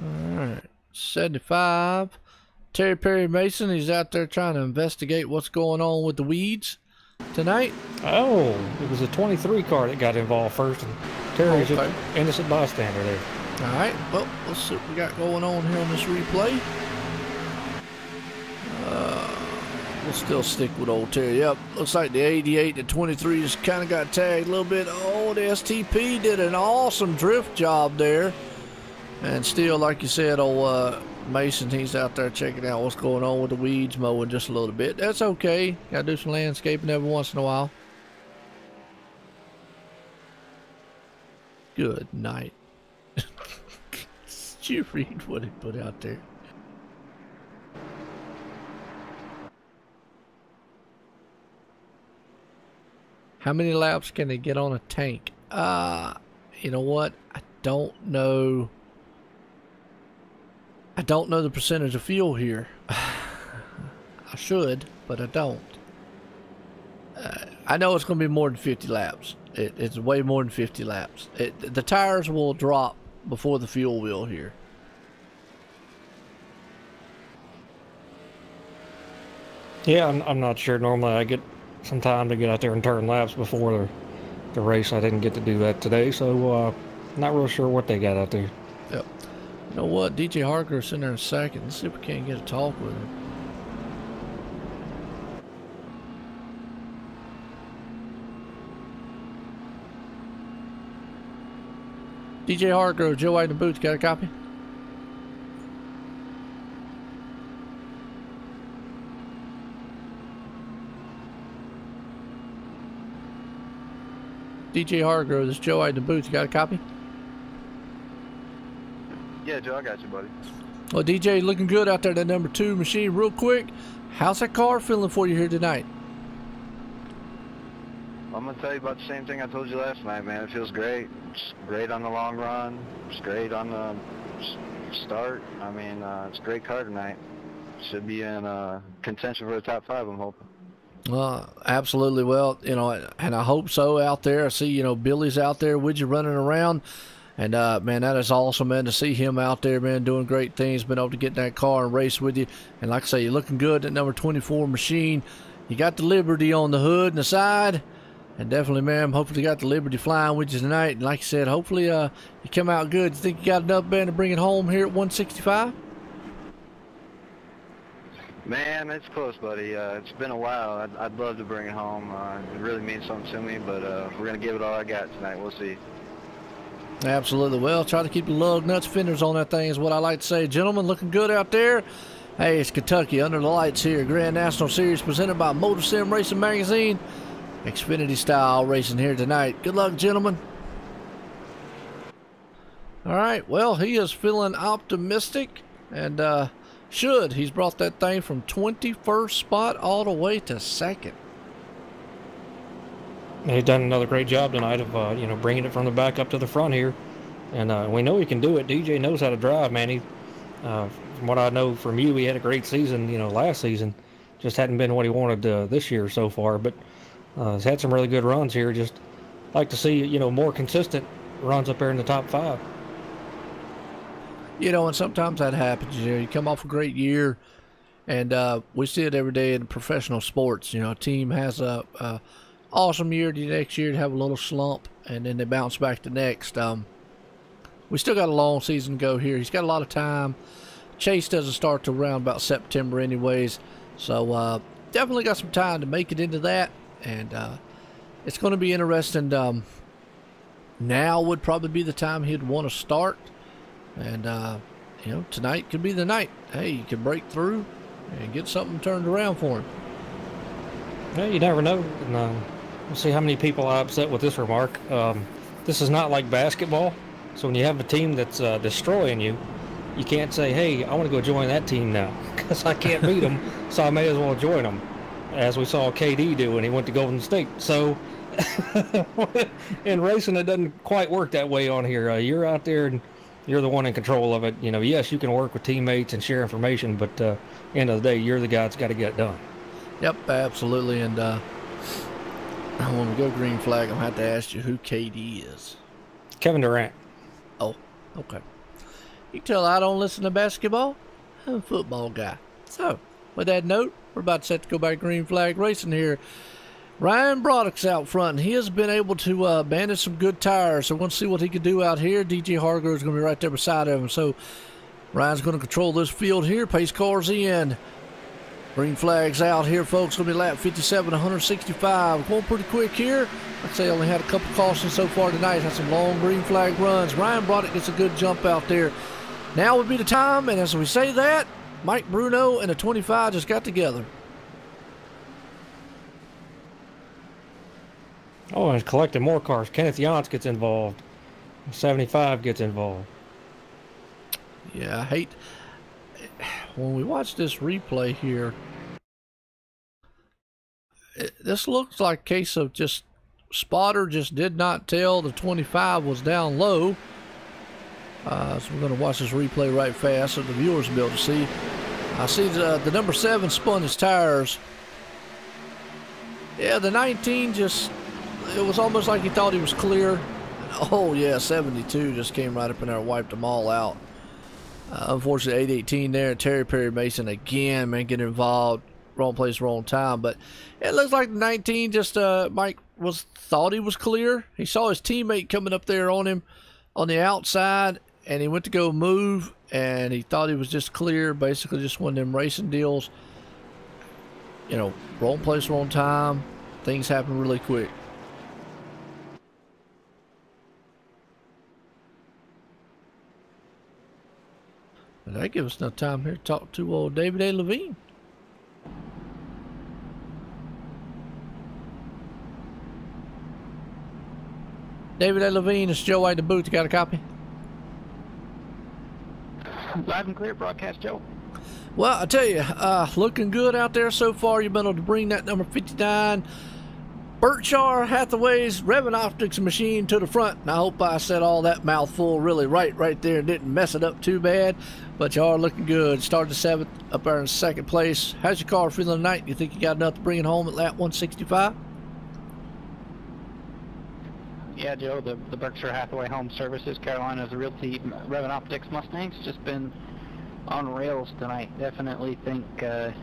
All right. 75. Terry Perry Mason, he's out there trying to investigate what's going on with the weeds tonight. Oh, it was a 23 car that got involved first, and Terry's just an innocent bystander there. All right, well, let's see what we got going on here on this replay. We'll still stick with old Terry. Yep, looks like the 88 to 23 just kind of got tagged a little bit. Oh, the STP did an awesome drift job there. And still, like you said, old Mason, he's out there checking out what's going on with the weeds, mowing just a little bit. That's okay. Got to do some landscaping every once in a while. Good night. Did you read what he put out there? How many laps can they get on a tank? You know what? I don't know. I don't know the percentage of fuel here. I should, but I don't. I know it's going to be more than 50 laps. It's way more than 50 laps. The tires will drop before the fuel will here. Yeah, I'm not sure. Normally I get some time to get out there and turn laps before the race. I didn't get to do that today, so not real sure what they got out there. Yep. You know what? DJ Harker's in there in a second. Let's see if we can't get a talk with him. DJ Harker, Joe White in the booth. Got a copy? DJ Hargrove, this is Joe White in the booth. You got a copy? Yeah, Joe, I got you, buddy. Well, DJ, looking good out there, that number 2 machine. Real quick, how's that car feeling for you here tonight? I'm going to tell you about the same thing I told you last night, man. It feels great. It's great on the long run. It's great on the start. I mean, it's a great car tonight. Should be in contention for the top 5, I'm hoping. Absolutely. Well, you know, and I hope so out there. I see, you know, Billy's out there with you running around. And, man, that is awesome, man, to see him out there, man, doing great things, been able to get in that car and race with you. And like I say, you're looking good, that number 24 machine. You got the Liberty on the hood and the side. And definitely, man, hopefully you got the Liberty flying with you tonight. And like I said, hopefully you come out good. You think you got enough, man, to bring it home here at 165? Man, it's close, buddy. It's been a while. I'd love to bring it home. It really means something to me, but we're going to give it all I got tonight. We'll see. Absolutely. Well, try to keep the lug nuts fenders on that thing is what I like to say. Gentlemen, looking good out there. Hey, it's Kentucky under the lights here. Grand National Series presented by MotorSim Racing Magazine. Xfinity style racing here tonight. Good luck, gentlemen. All right. Well, he is feeling optimistic and he's brought that thing from 21st spot all the way to 2nd. He's done another great job tonight of you know, bringing it from the back up to the front here, and we know he can do it. DJ knows how to drive, man. He, from what I know from you, he had a great season, you know, last season. Just hadn't been what he wanted this year so far, but he's had some really good runs here. Just like to see, you know, more consistent runs up there in the top 5. You know, and sometimes that happens. You know, you come off a great year, and we see it every day in professional sports. You know, a team has a awesome year. The next year to have a little slump, and then they bounce back the next. We still got a long season to go here. He's got a lot of time. Chase doesn't start till around about September anyways, so definitely got some time to make it into that, and it's going to be interesting. Now would probably be the time he'd want to start. And, you know, tonight could be the night. Hey, you can break through and get something turned around for him. Yeah, you never know. And, we'll see how many people are upset with this remark. This is not like basketball. So when you have a team that's destroying you, you can't say, hey, I want to go join that team now because I can't beat them, so I may as well join them, as we saw KD do when he went to Golden State. So in racing, it doesn't quite work that way on here. You're out there and you're the one in control of it. You know, yes, you can work with teammates and share information, but end of the day, you're the guy that's got to get it done. Yep, absolutely. And when we go green flag, I'm going to have to ask you who KD is. Kevin Durant. Oh, okay. You can tell I don't listen to basketball. I'm a football guy. So, with that note, we're about to set to go back green flag racing here. Ryan Broderick's out front, and he has been able to bandage some good tires, so we're going to see what he can do out here. DJ Hargrove's going to be right there beside him, so Ryan's going to control this field here. Pace cars in. Green flag's out here, folks. Going to be lap 57, 165. Going pretty quick here. Like I say, only had a couple cautions so far tonight. Had some long green flag runs. Ryan Broderick gets a good jump out there. Now would be the time, and as we say that, Mike Bruno and the 25 just got together. Oh, and collecting more cars. Kenneth Yance gets involved. 75 gets involved. Yeah, I hate when we watch this replay here. This looks like a case of just spotter just did not tell the 25 was down low. So we're going to watch this replay right fast so the viewers will be able to see. I see the number 7 spun his tires. Yeah, the 19 just it was almost like he thought he was clear. Oh yeah, 72 just came right up in there and wiped them all out. Unfortunately, 818 there. Terry Perry Mason again, man, getting involved. Wrong place, wrong time. But it looks like 19 just Mike thought he was clear. He saw his teammate coming up there on him on the outside, and he went to go move, and he thought he was just clear. Basically, just one of them racing deals. You know, wrong place, wrong time. Things happen really quick. And that gives us enough time here to talk to old David A. Levine. David A. Levine, it's Joe White in the booth. You got a copy? Live and clear, Broadcast Joe. Well, I tell you, looking good out there so far. You've been able to bring that number 59 Berkshire Hathaway's Revving Optics machine to the front. And I hope I said all that mouthful really right there and didn't mess it up too bad. But you are looking good. Started 7th, up there in 2nd place. How's your car feeling tonight? You think you got enough to bring it home at lap 165? Yeah, Joe, the Berkshire Hathaway Home Services, Carolina's Realty, Revving Optics Mustang's just been on rails tonight. Definitely think I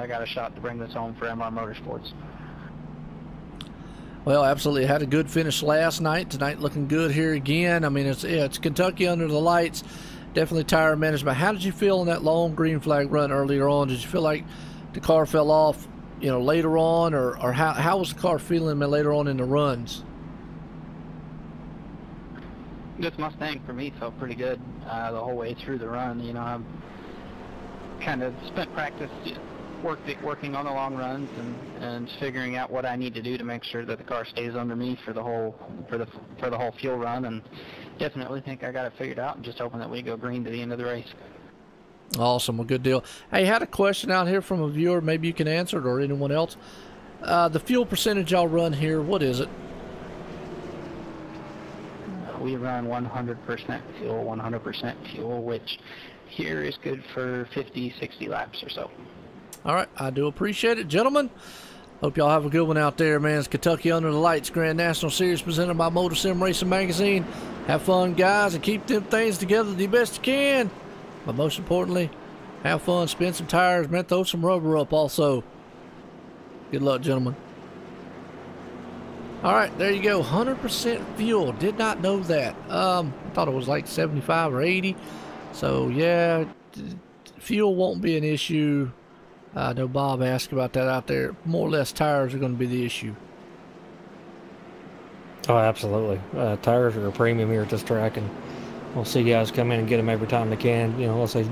got a shot to bring this home for MR Motorsports. Well, absolutely. Had a good finish last night. Tonight looking good here again. I mean, it's Kentucky under the lights. Definitely tire management. How did you feel in that long green flag run earlier on? Did you feel like the car fell off, you know, later on, or how was the car feeling later on in the runs? This Mustang for me felt pretty good the whole way through the run. You know, I've kind of spent practice working on the long runs and figuring out what I need to do to make sure that the car stays under me for the whole fuel run, and definitely think I got it figured out, and just hoping that we go green to the end of the race. Awesome, well, good deal. Hey, had a question out here from a viewer. Maybe you can answer it, or anyone else. The fuel percentage y'all run here, what is it? We run 100% fuel, which here is good for 50, 60 laps or so. All right, I do appreciate it, gentlemen. Hope y'all have a good one out there, man. It's Kentucky Under the Lights Grand National Series presented by MotorSim Racing Magazine. Have fun, guys, and keep them things together the best you can. But most importantly, have fun, spin some tires, man, throw some rubber up also. Good luck, gentlemen. All right, there you go. 100% fuel. Did not know that. I thought it was like 75 or 80. So, yeah, fuel won't be an issue. I know Bob asked about that out there. More or less tires are going to be the issue. Oh, absolutely. Tires are a premium here at this track, and we'll see guys come in and get them every time they can. You know, let's say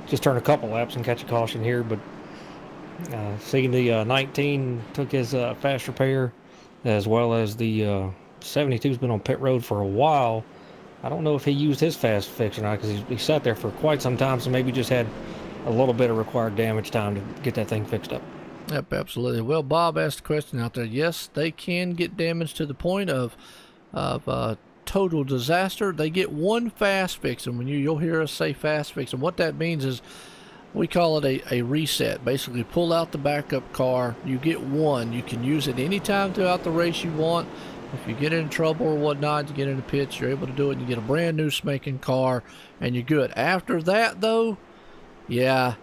just turn a couple laps and catch a caution here. But seeing the 19 took his fast repair, as well as the 72's been on pit road for a while. I don't know if he used his fast fix or not, because he sat there for quite some time, so maybe just had a little bit of required damage time to get that thing fixed up. Yep, absolutely. Well, Bob asked a question out there. Yes, they can get damage to the point of total disaster. They get one fast fix, and when you'll hear us say fast fix, and what that means is we call it a reset. Basically, pull out the backup car. You get one. You can use it anytime throughout the race you want. If you get in trouble or whatnot, you get in the pits, you're able to do it, and you get a brand new spanking car, and you're good. After that, though, yeah,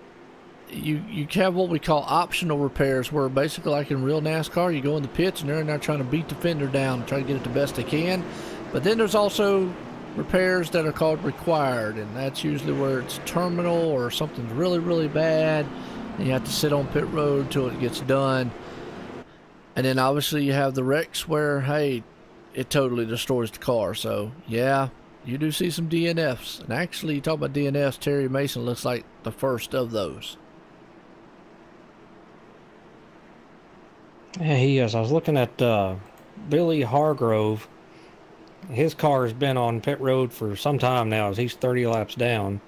you have what we call optional repairs, where basically like in real NASCAR, you go in the pits and they're in there trying to beat the fender down and try to get it the best they can. But then there's also repairs that are called required, and that's usually where it's terminal or something's really, really bad, and you have to sit on pit road until it gets done. And then obviously you have the wrecks where, hey, it totally destroys the car. So, yeah, you do see some DNFs. And actually, you talk about DNFs, Terry Mason looks like the first of those. Yeah, he is. I was looking at Billy Hargrove. His car has been on pit road for some time now, as he's 30 laps down.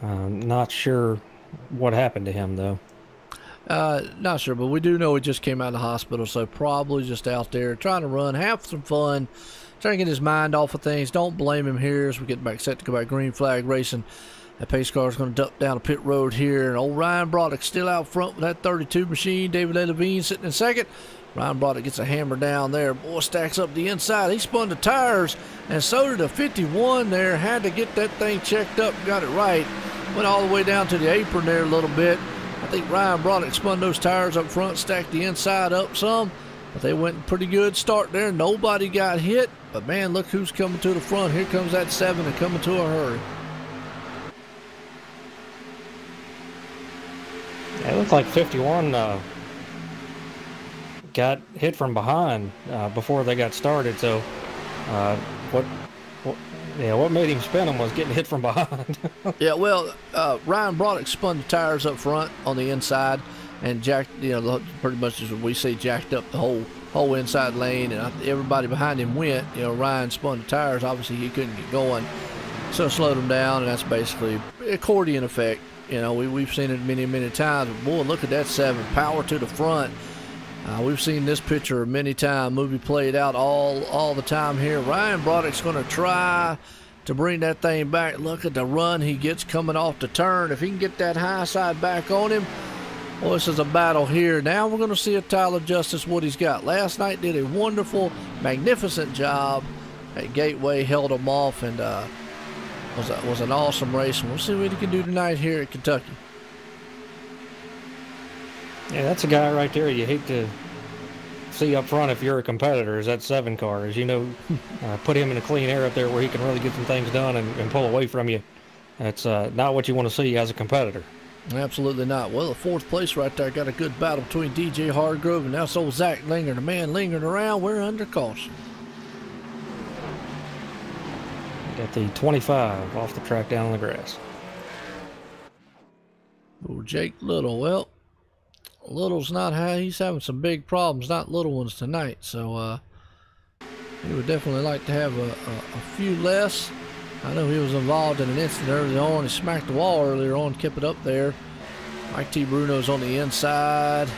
Not sure what happened to him, though. Not sure, but we do know he just came out of the hospital, so probably just out there trying to run, have some fun, trying to get his mind off of things. Don't blame him here as we get back set to go back green flag racing. That pace car is going to duck down the pit road here. And old Ryan Broderick still out front with that 32 machine. David A. Levine sitting in second. Ryan Broderick gets a hammer down there. Boy, stacks up the inside. He spun the tires, and so did a 51 there. Had to get that thing checked up, got it right. Went all the way down to the apron there a little bit. I think Ryan Broderick spun those tires up front, stacked the inside up some. But they went pretty good start there. Nobody got hit. But, man, look who's coming to the front. Here comes that 7 and coming to a hurry. Yeah, it looked like 51 got hit from behind before they got started. So what made him spin them was getting hit from behind. Yeah, well, Ryan Broderick spun the tires up front on the inside and jacked, pretty much as we say, jacked up the whole inside lane, and everybody behind him went. Ryan spun the tires. Obviously, he couldn't get going, so slowed him down, and that's basically accordion effect. We've seen it many times. But boy, look at that 7, power to the front. We've seen this picture many times. Movie played out all the time here. Ryan Broderick's going to try to bring that thing back. Look at the run he gets coming off the turn. If he can get that high side back on him, well, this is a battle here. Now we're going to see if Tyler Justice what he's got. Last night did a wonderful, magnificent job at Gateway, held him off, and was an awesome race. We'll see what he can do tonight here at Kentucky. Yeah, that's a guy right there you hate to see up front if you're a competitor, is that 7 car. As you know, put him in a clean air up there where he can really get some things done and pull away from you. That's not what you want to see as a competitor. Absolutely not. Well, the 4th place right there got a good battle between DJ Hargrove and that's old Zach Linger. The man lingering around, we're under caution. Got the 25 off the track down on the grass. Oh, Jake Little. Well, Little's he's having some big problems, not little ones tonight. So he would definitely like to have a few less. I know he was involved in an incident early on. He smacked the wall earlier on, kept it up there. Mike T. Bruno's on the inside.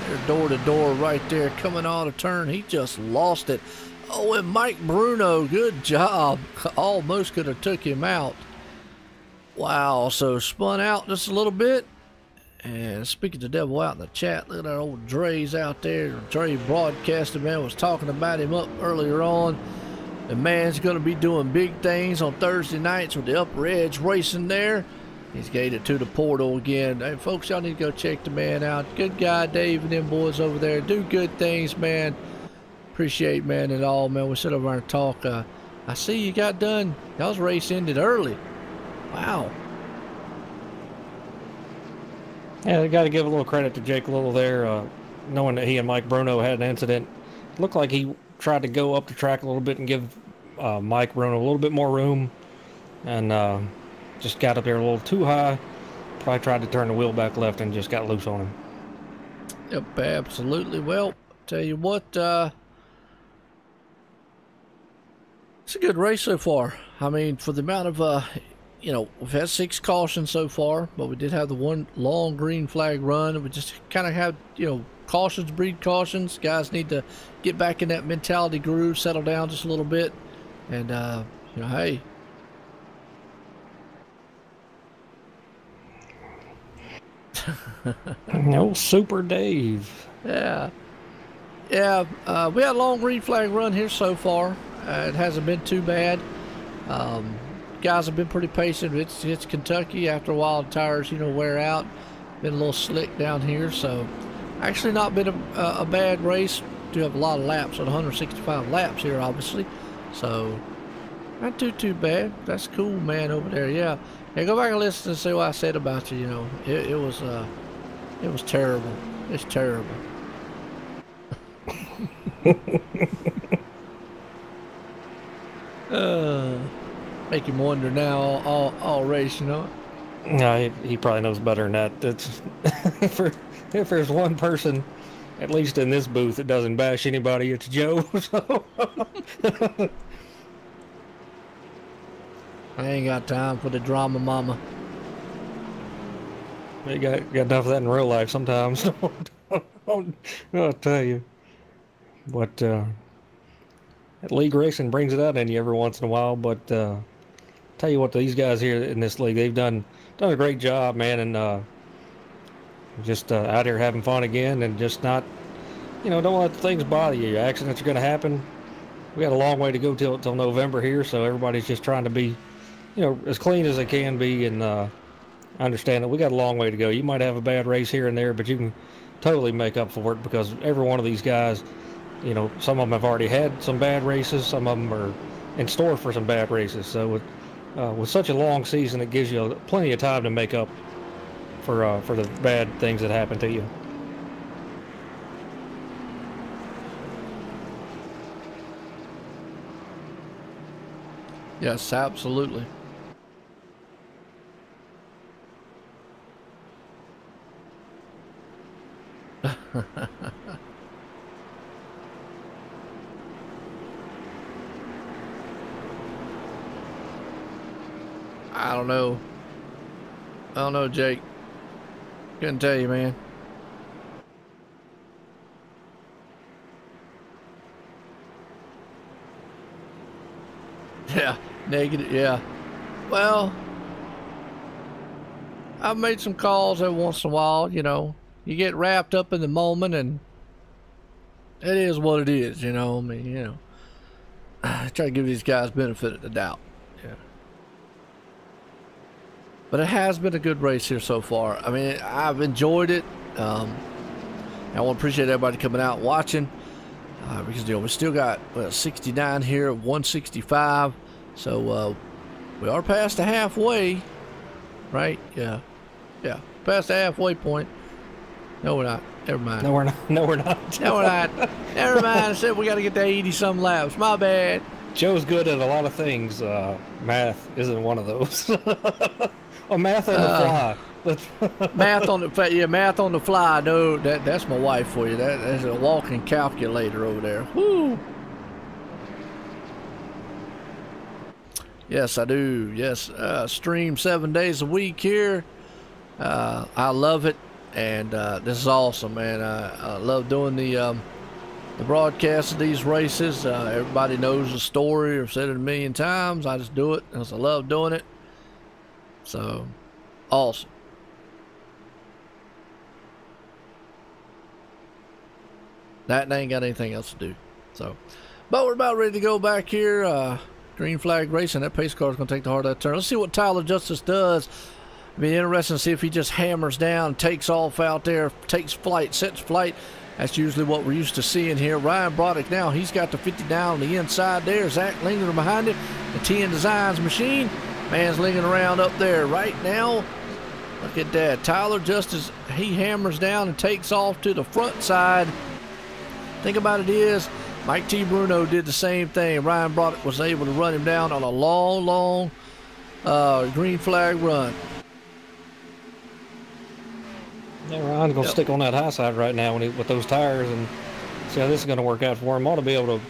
They're door to door right there, coming on a turn. He just lost it. Oh, and Mike Bruno, good job. Almost could have took him out. Wow, so spun out just a little bit. And speaking to Devil out in the chat, look at that old Dre's out there. Dre broadcaster, man, was talking about him up earlier on. The man's going to be doing big things on Thursday nights with the Upper Edge racing there. He's gated to the portal again. Hey, folks, y'all need to go check the man out. Good guy, Dave, and them boys over there. Do good things, man. Appreciate, man, it all, man. We sit over there and talk. I see you got done. Y'all's race ended early. Wow. Yeah, they got to give a little credit to Jake Little there, knowing that he and Mike Bruno had an incident. Looked like he tried to go up the track a little bit and give Mike Bruno a little bit more room, and just got up there a little too high. Probably tried to turn the wheel back left and just got loose on him. Yep, absolutely. Well, tell you what, it's a good race so far. I mean, for the amount of, we've had 6 cautions so far, but we did have the one long green flag run. We just kind of had, cautions breed cautions. Guys need to get back in that mentality groove, settle down just a little bit, and, hey. No, Super Dave. Yeah. Yeah, we had a long green flag run here so far. It hasn't been too bad. Guys have been pretty patient. It's Kentucky. After a while, the tires, wear out. Been a little slick down here, so actually not been a bad race. Do have a lot of laps, 165 laps here, obviously. So not too bad. That's cool, man, over there. Yeah. Hey, go back and listen and see what I said about you. It was terrible. It's terrible. Make him wonder now all race, No, he probably knows better than that. It's if there's one person, at least in this booth, that doesn't bash anybody, it's Joe. So. I ain't got time for the drama, mama. You got enough of that in real life sometimes. I'll tell you. But league racing brings it out in you every once in a while. But tell you what, these guys here in this league, they've done a great job, man, and just out here having fun again, and just not, don't let the things bother you. Accidents are going to happen. We got a long way to go till November here, so everybody's just trying to be, as clean as they can be, and I understand that we got a long way to go. You might have a bad race here and there, but you can totally make up for it, because every one of these guys, some of them have already had some bad races, some of them are in store for some bad races. So with such a long season, it gives you plenty of time to make up for the bad things that happen to you. Yes, absolutely. I don't know, Jake. Couldn't tell you, man. Yeah, negative, yeah. Well, I've made some calls every once in a while, You get wrapped up in the moment, and it is what it is, I mean, I try to give these guys benefit of the doubt. Yeah. But it has been a good race here so far. I mean, I've enjoyed it. I want to appreciate everybody coming out and watching. Because we still got 69 here, 165, so we are past the halfway, right? Yeah, past the halfway point. No, we're not. Never mind. No, we're not. No, we're not. No, we're not. Never mind. I said we got to get to 80-some laps. My bad. Joe's good at a lot of things. Math isn't one of those. Oh, math on the fly. Math on the fly. No, that's my wife for you. That's a walking calculator over there. Woo. Yes, I do. Yes, stream 7 days a week here. I love it, and this is awesome, man. I love doing the broadcast of these races. Everybody knows the story. I've said it a million times. I just do it because I love doing it. So, awesome. That and I ain't got anything else to do. So, but we're about ready to go back here. Green flag racing. That pace car is going to take the hard left turn. Let's see what Tyler Justice does. It'll be interesting to see if he just hammers down, takes off out there, takes flight, sets flight. That's usually what we're used to seeing here. Ryan Broderick now, he's got the 50 down on the inside there. Zach Linger behind him. The TN Designs machine. Man's lingering around up there right now. Look at that. Tyler Justice, he hammers down and takes off to the front side. Think about it is, Mike T. Bruno did the same thing. Ryan Broderick was able to run him down on a long green flag run. Yeah, Ryan's going to stick on that high side right now with those tires and see how this is going to work out for him. Ought to be able to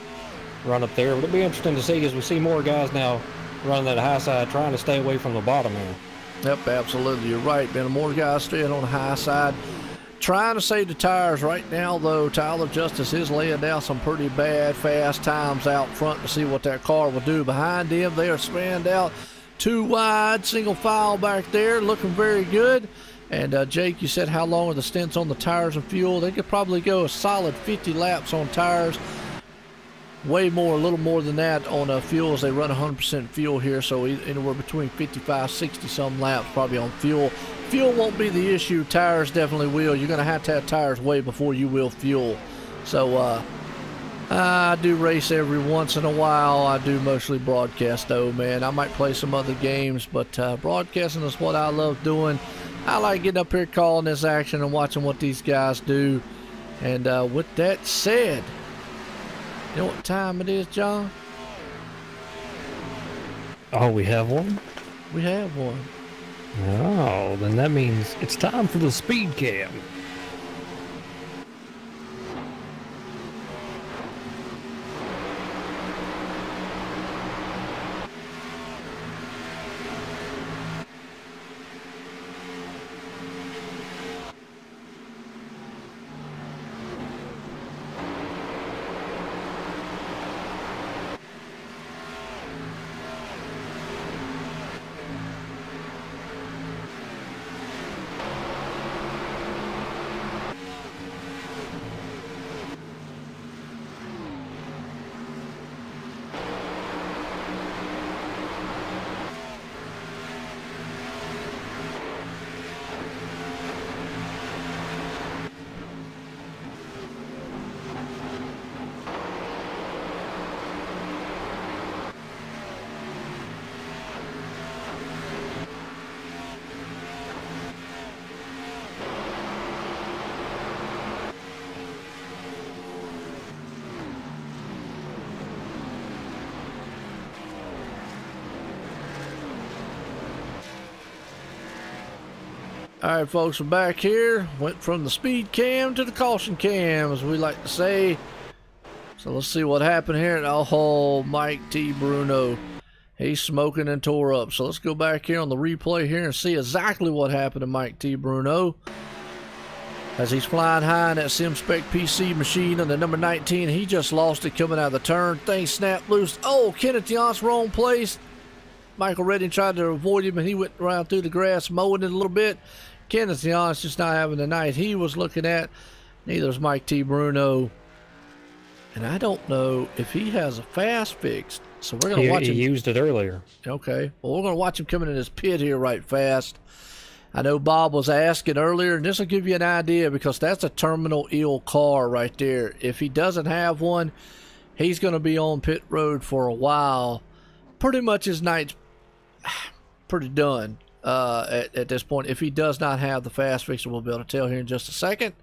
run up there. But it'll be interesting to see as we see more guys now running that high side, trying to stay away from the bottom here. Yep, absolutely. You're right, man. More guys staying on the high side. Trying to save the tires right now, though. Tyler Justice is laying down some pretty bad, fast times out front to see what that car will do. Behind him, they are spanned out too wide, single file back there, looking very good. And Jake, you said how long are the stints on the tires and fuel? They could probably go a solid 50 laps on tires. Way more, a little more than that on fuel as they run 100% fuel here. So anywhere between 55, 60 some laps probably on fuel. Fuel won't be the issue. Tires definitely will. You're going to have tires way before you will fuel. So I do race every once in a while. I do mostly broadcast though, man. I might play some other games, but broadcasting is what I love doing. I like getting up here calling this action and watching what these guys do. And with that said, you know what time it is, John? Oh, we have one? We have one. Oh, then that means it's time for the speed cam. All right, folks, we're back here. Went from the speed cam to the caution cam, as we like to say. So let's see what happened here. Oh, Mike T. Bruno. He's smoking and tore up. So let's go back here on the replay here and see exactly what happened to Mike T. Bruno. As he's flying high in that SimSpec PC machine on the number 19, he just lost it coming out of the turn. Thing snapped loose. Oh, Kenneth Yontz, wrong place. Michael Redding tried to avoid him, and he went around through the grass, mowing it a little bit. Kenneth Yontz just not having the night he was looking at. Neither is Mike T. Bruno. And I don't know if he has a fast fix. So we're going to watch him. He used it earlier. Okay. Well, we're going to watch him coming in his pit here right fast. I know Bob was asking earlier, and this will give you an idea because that's a terminal ill car right there. If he doesn't have one, he's going to be on pit road for a while. Pretty much his night's pretty done at this point. If he does not have the fast fix, we'll be able to tell here in just a second.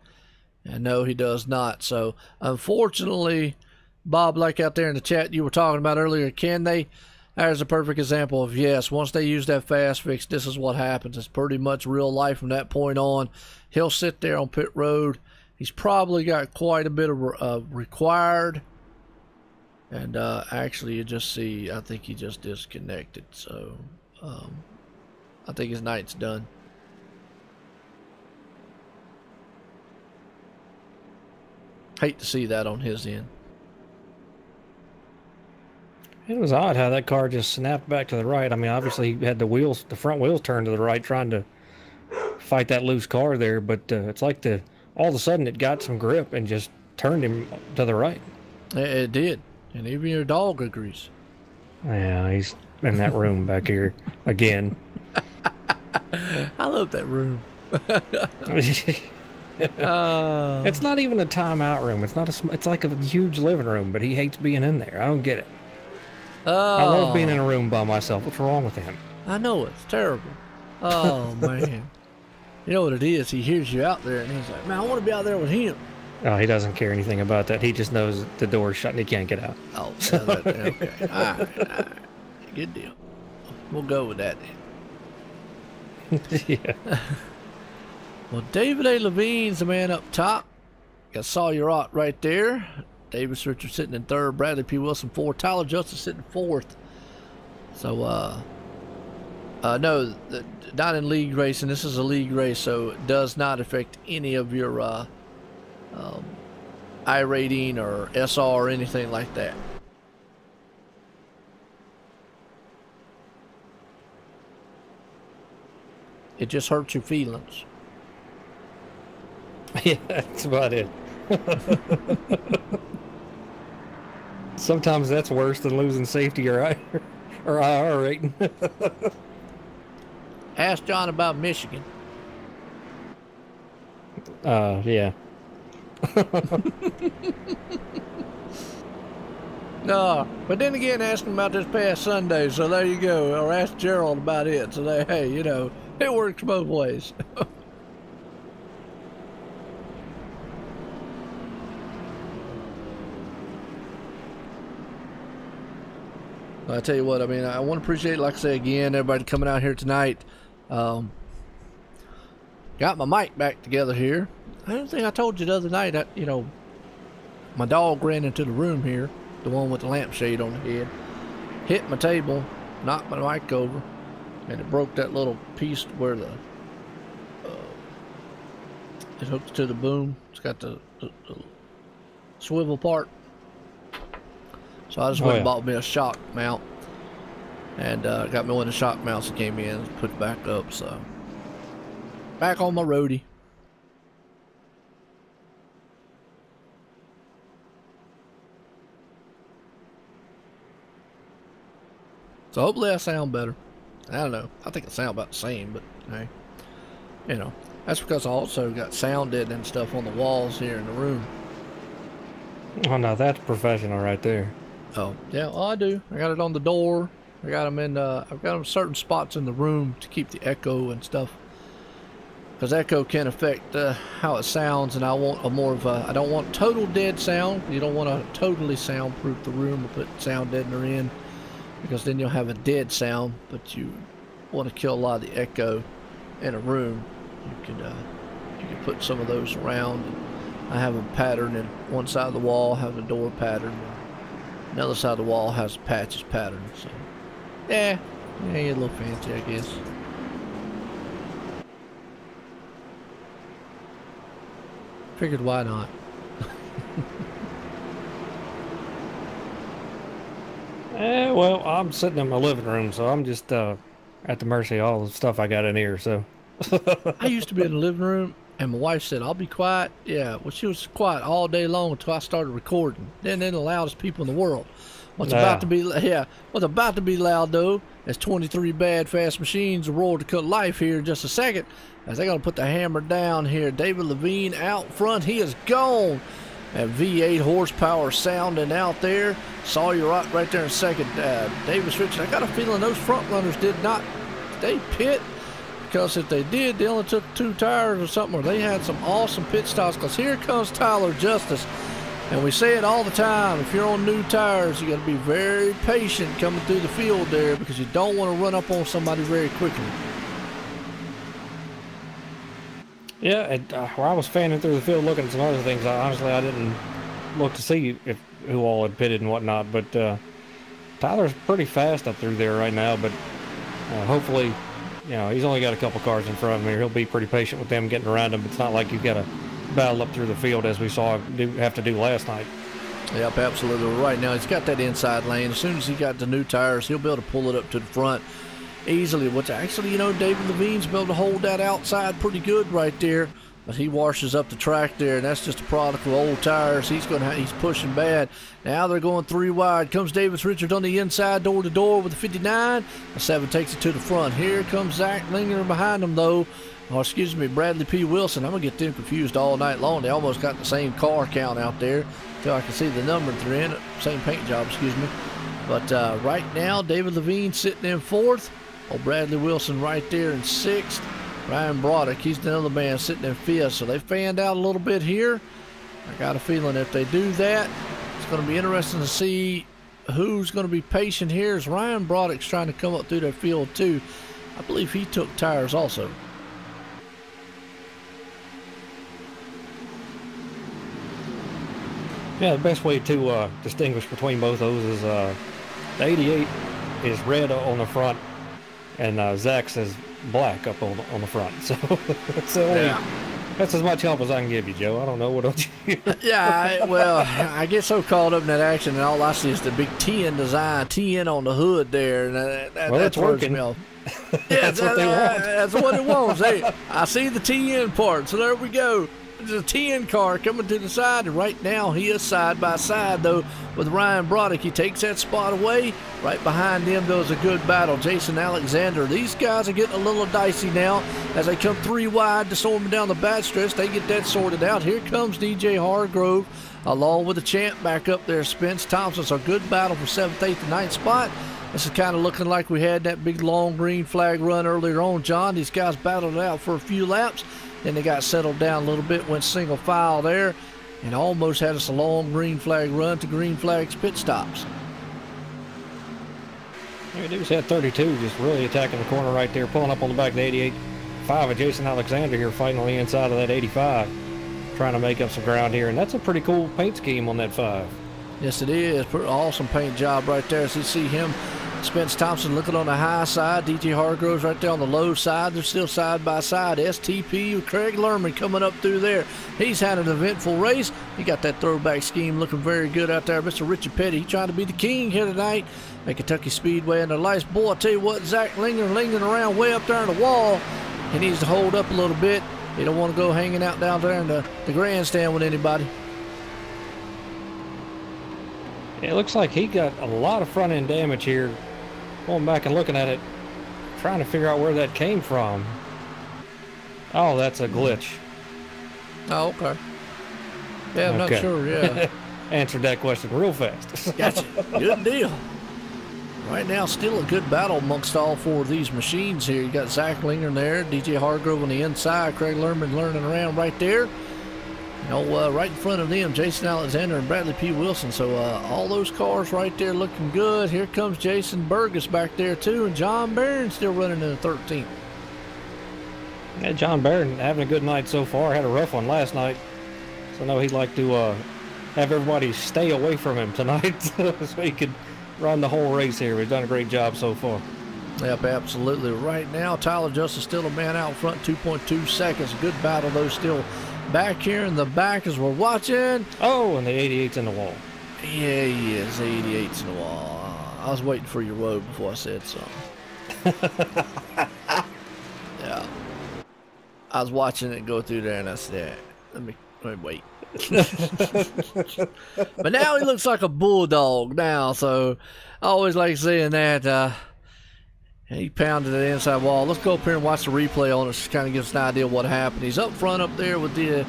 And no, he does not. So, unfortunately, Bob, like out there in the chat you were talking about earlier, can they? There's a perfect example of yes. Once they use that fast fix, this is what happens. It's pretty much real life from that point on. He'll sit there on pit road. He's probably got quite a bit of required. And actually, you just see, I think he just disconnected. So, I think his night's done. Hate to see that on his end. It was odd how that car just snapped back to the right. I mean, obviously he had the front wheels turned to the right, trying to fight that loose car there. But it's like all of a sudden it got some grip and just turned him to the right. It did, and even your dog agrees. Yeah, he's in that room back here again. I love that room. It's not even a timeout room. It's like a huge living room, but he hates being in there. I don't get it. I love being in a room by myself. What's wrong with him? I know, it's terrible. Oh, man. You know what it is? He hears you out there, and he's like, man, I want to be out there with him. Oh, he doesn't care anything about that. He just knows the door's shut and he can't get out. Oh, okay. All right. Good deal. We'll go with that then. Yeah. Well, David A. Levine's the man up top. Got Sawyer Ott right there. Davis Richard sitting in third. Bradley P. Wilson fourth. Tyler Justice sitting fourth. So, no, not in league racing. This is a league race, so it does not affect any of your I rating or SR or anything like that. It just hurts your feelings. Yeah, that's about it. Sometimes that's worse than losing safety or IR rating. Ask John about Michigan. Yeah. No, but then again, ask him about this past Sunday, so there you go. Or ask Gerald about it, so hey, you know, it works both ways. I tell you what, I mean, I want to appreciate, like I say again, everybody coming out here tonight. Got my mic back together here. I don't think I told you the other night that, you know, my dog ran into the room here, the one with the lampshade on the head, hit my table, knocked my mic over, and it broke that little piece where the it hooks to the boom. It's got the swivel part. So I just went and bought me a shock mount, and got me one of the shock mounts that came in and put it back up. So back on my roadie. So hopefully I sound better. I don't know. I think I sound about the same, but hey, you know, that's because I also got sound deadening and stuff on the walls here in the room. Oh no, that's professional right there. Oh yeah, well, I do. I got it on the door. I got them in. I've got them in certain spots in the room to keep the echo and stuff. Because echo can affect how it sounds, and I want a more of a. I don't want total dead sound. You don't want to totally soundproof the room or put sound deadener in, because then you'll have a dead sound. But you want to kill a lot of the echo in a room. you can put some of those around. I have a pattern, and one side of the wall has a door pattern, and the other side of the wall has a patches pattern. So yeah, a little fancy, I guess. Figured why not. Well, I'm sitting in my living room, so I'm just at the mercy of all the stuff I got in here. So I used to be in the living room, and my wife said, "I'll be quiet." Yeah, well, she was quiet all day long until I started recording. Then they're the loudest people in the world. What's about to be loud though is 23 bad fast machines roar to cut life here in just a second, as they're gonna put the hammer down here. David Levine out front, he is gone. That V8 horsepower sounding out there. Saw you right there in second. Davis Richard, I got a feeling those front runners did not stay pit, because if they did, they only took 2 tires or something, or they had some awesome pit stops, because here comes Tyler Justice. And we say it all the time, if you're on new tires, you got to be very patient coming through the field there, because you don't want to run up on somebody very quickly. yeah, where I was fanning through the field looking at some other things, honestly, I didn't look to see who all had pitted and whatnot. But Tyler's pretty fast up through there right now. But hopefully, he's only got a couple cars in front of him. He'll be pretty patient with them getting around him. It's not like you've got to battle up through the field as we saw him have to do last night. Yep, absolutely. Right now, he's got that inside lane. As soon as he got the new tires, he'll be able to pull it up to the front easily. Which actually, David Levine's been able to hold that outside pretty good right there. But he washes up the track there, and that's just a product of old tires. He's pushing bad. Now they're going 3 wide. Comes Davis Richards on the inside, door to door with the 59. The 7 takes it to the front. Here comes Zach Linger behind him, though. Oh, excuse me, Bradley P. Wilson. I'm going to get them confused all night long. They almost got the same car count out there until I can see the number they're in. Same paint job, excuse me. But right now, David Levine sitting in 4th. Oh, Bradley Wilson right there in 6th. Ryan Broderick, he's the other man sitting in 5th. So they fanned out a little bit here. I got a feeling if they do that, it's going to be interesting to see who's going to be patient here. As Ryan Broderick's trying to come up through that field too. I believe he took tires also. Yeah, the best way to distinguish between both those is the 88 is red on the front, and Zach's is black up on the front. So that's as much help as I can give you, Joe. I don't know what else you... Yeah, I get so caught up in that action, and all I see is the big TN design, TN on the hood there, and that's working. Me off. Yeah, that's what they want. That's what it wants. Hey, I see the TN part, so there we go. There's a TN car coming to the side, and right now he is side by side though with Ryan Broderick. He takes that spot away. Right behind them though is a good battle. Jason Alexander. These guys are getting a little dicey now as they come 3 wide to storm down the back stretch. They get that sorted out. Here comes DJ Hargrove along with the champ back up there. Spence Thompson. So a good battle for 7th, 8th, and 9th spot. This is kind of looking like we had that big long green flag run earlier on, John. These guys battled it out for a few laps. Then they got settled down a little bit, went single file there, and almost had us a long green flag run to green flags pit stops. Yeah, Davis had 32, just really attacking the corner right there, pulling up on the back of the 88. 5 of Jason Alexander here fighting on the inside of that 85, trying to make up some ground here, and that's a pretty cool paint scheme on that 5. Yes, it is. Pretty awesome paint job right there. As you see him, Spence Thompson looking on the high side. DJ Hargrove's right there on the low side. They're still side by side. STP with Craig Lerman coming up through there. He's had an eventful race. He got that throwback scheme looking very good out there. Mr. Richard Petty, he trying to be the king here tonight at Kentucky Speedway and the lights. Boy, I tell you what, Zach Linger lingering around way up there on the wall. He needs to hold up a little bit. He don't want to go hanging out down there in the grandstand with anybody. It looks like he got a lot of front end damage here. Going back and looking at it, trying to figure out where that came from. Oh, that's a glitch. Oh, okay. Yeah, I'm not sure, yeah. Answered that question real fast. Gotcha. Good deal. Right now, still a good battle amongst all 4 of these machines here. You got Zach Linger there, DJ Hargrove on the inside, Craig Lerman learning around right there. Right in front of them, Jason Alexander and Bradley P. Wilson. So all those cars right there looking good. Here comes Jason Burgess back there too, and John Barron still running in the 13th. Yeah, John Barron having a good night so far. Had a rough one last night. So I know he'd like to have everybody stay away from him tonight so he could run the whole race here. He's done a great job so far. Yep, absolutely. Right now, Tyler Justice still a man out front, 2.2 seconds. Good battle, though, still back here in the back as we're watching. Oh, and the 88's in the wall. Yeah, he is. 88's in the wall. I was waiting for your woe before I said something. Yeah. I was watching it go through there, and I said, let me wait. But now he looks like a bulldog now, so I always like saying that. He pounded the inside wall. Let's go up here and watch the replay on it. Just kind of give us an idea of what happened. He's up front up there with the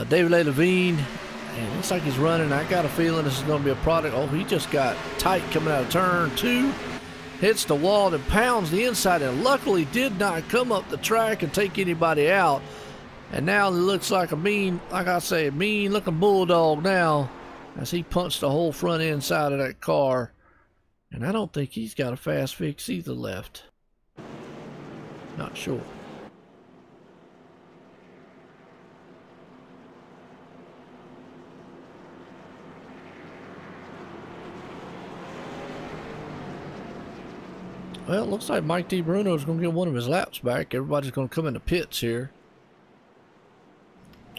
David A. Levine. And it looks like he's running. I got a feeling this is going to be a product. Oh, he just got tight coming out of turn 2. Hits the wall and pounds the inside. And luckily did not come up the track and take anybody out. And now it looks like a mean looking bulldog now. As he punched the whole front end side of that car. And I don't think he's got a fast fix either left. Not sure. Well, it looks like Mike D. Bruno's going to get one of his laps back. Everybody's going to come in the pits here.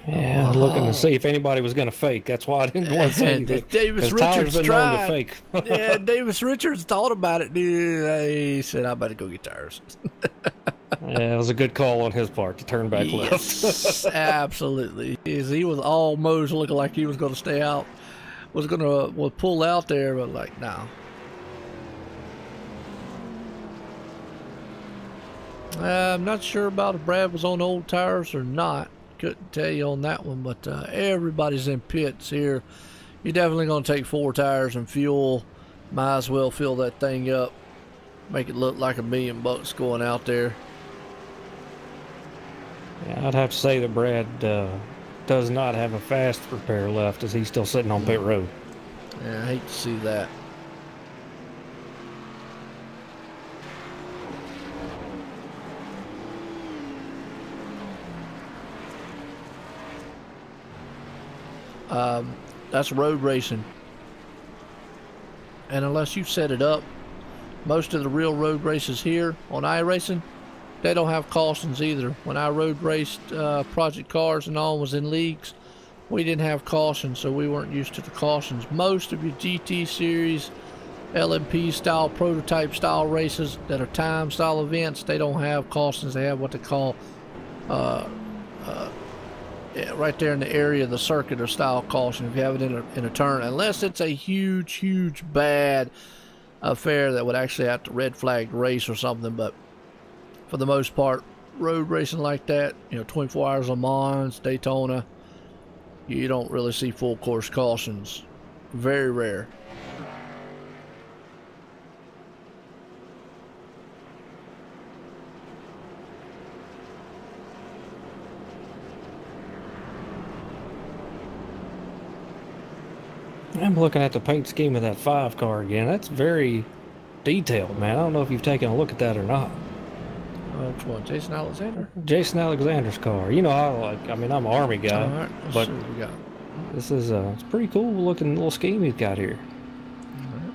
Yeah, looking to see if anybody was going to fake. That's why I didn't want to say anything. Davis Richards tried. To fake. Yeah, Davis Richards thought about it, dude. He said, I better go get tires. Yeah, it was a good call on his part to turn back left. Absolutely. He was almost looking like he was going to stay out. Was going to pull out there, but like, no. I'm not sure about if Brad was on old tires or not. Couldn't tell you on that one, but everybody's in pits here. You're definitely going to take 4 tires and fuel. Might as well fill that thing up. Make it look like $1 million going out there. Yeah, I'd have to say that Brad does not have a fast repair left as he's still sitting on pit road. Yeah, I hate to see that. That's road racing. And unless you set it up, most of the real road races here on iRacing, they don't have cautions either. When I road raced Project Cars and all was in leagues, we didn't have cautions, so we weren't used to the cautions. Most of your GT series, LMP style, prototype style races that are time style events, they don't have cautions. They have what they call right there in the area of the circuit or style caution if you have it in a turn, unless it's a huge bad affair that would actually have to red flag race or something. But for the most part, road racing like that, 24 Hours of Mons, Daytona, you don't really see full course cautions. Very rare. I'm looking at the paint scheme of that 5 car again. That's very detailed, man. I don't know if you've taken a look at that or not. Which one? Jason Alexander? Jason Alexander's car. I'm an Army guy. All right, let's see what we got. This is it's pretty cool looking little scheme he's got here. All right.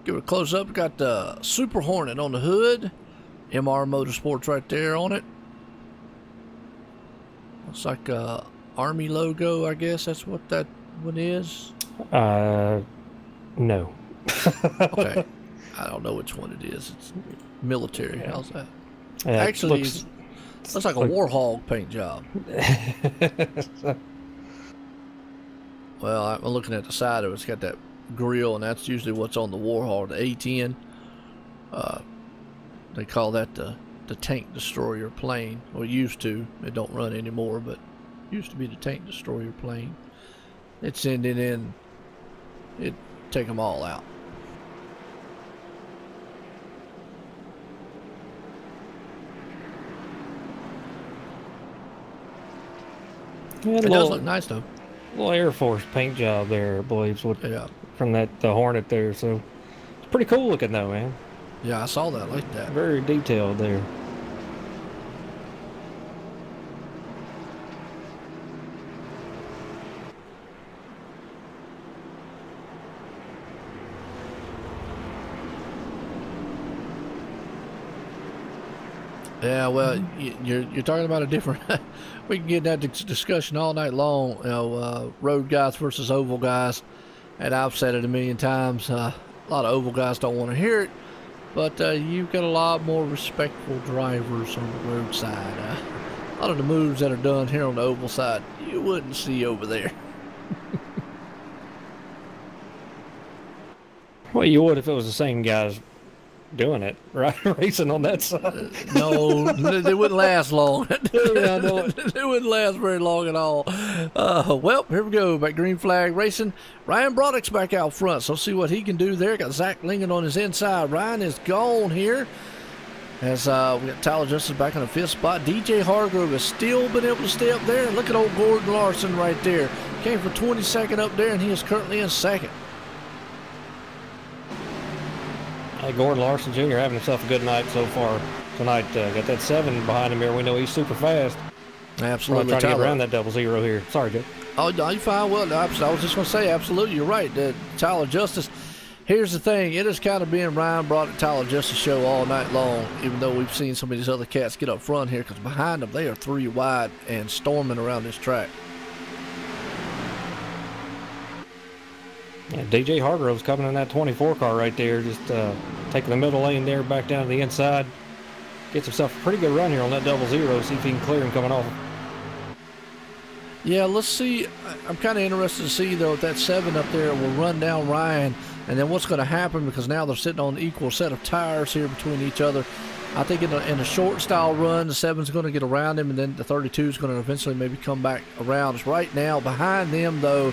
Give it a close up. Got the Super Hornet on the hood. MR Motorsports right there on it. Looks like Army logo, I guess that's what that one is. No. Okay. I don't know which one it is. It's military. Yeah. How's that? Actually, looks like a Warhog paint job. Well, I'm looking at the side of it. It's got that grill, and that's usually what's on the Warhog, the A10. They call that the tank destroyer plane, or used to. It don't run anymore, but used to be the tank destroyer plane. It's sending in, it'd take them all out. Yeah, it does look nice though. Little Air Force paint job there, I believe, yeah. From the Hornet there. So it's pretty cool looking though, man. Yeah, I saw that like that. Very detailed there. Yeah, well, you're talking about a different. We can get that discussion all night long. You know, road guys versus oval guys, and I've said it a million times. A lot of oval guys don't want to hear it, but you've got a lot more respectful drivers on the road side. A lot of the moves that are done here on the oval side, you wouldn't see over there. Well, you would if it was the same guys doing it, right? Racing on that side. No, they wouldn't last long. Yeah, I know it. They wouldn't last very long at all. Well, here we go. Back green flag racing. Ryan Broddick's back out front, so see what he can do there. Got Zach Lingen on his inside. Ryan is gone here. As we got Tyler Justice back in the 5th spot. DJ Hargrove has still been able to stay up there. And look at old Gordon Larson right there. Came for 22nd up there, and he is currently in 2nd. Hey, Gordon Larson Jr. having himself a good night so far tonight. Got that 7 behind him here. We know he's super fast. Absolutely. Trying to get around that 00 here. Sorry, Joe. Oh, no, you're fine. Well, I was just going to say, absolutely, you're right. Tyler Justice. Here's the thing. It has kind of been Ryan Broddick, Tyler Justice show all night long, even though we've seen some of these other cats get up front here, because behind them, they are 3 wide and storming around this track. Yeah, DJ Hargrove's coming in that 24 car right there, just taking the middle lane there, back down to the inside. Gets himself a pretty good run here on that 00, see if he can clear him coming off. Yeah, let's see. I'm kind of interested to see, though, if that 7 up there will run down Ryan, and then what's going to happen, because now they're sitting on an equal set of tires here between each other. I think in a short style run, the 7's going to get around him, and then the 32 is going to eventually maybe come back around. It's right now behind them, though.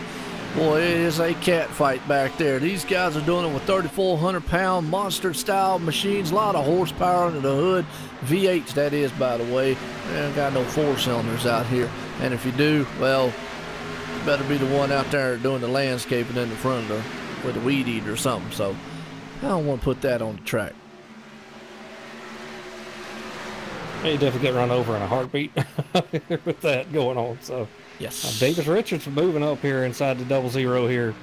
Boy, it is a cat fight back there. These guys are doing it with 3,400-pound monster-style machines. A lot of horsepower under the hood. V8s, that is, by the way. They ain't got no 4-cylinders out here. And if you do, well, you better be the one out there doing the landscaping in the front of with a weed eater or something. So I don't want to put that on the track. You definitely get run over in a heartbeat with that going on. So yes, Davis Richards moving up here inside the 00 here.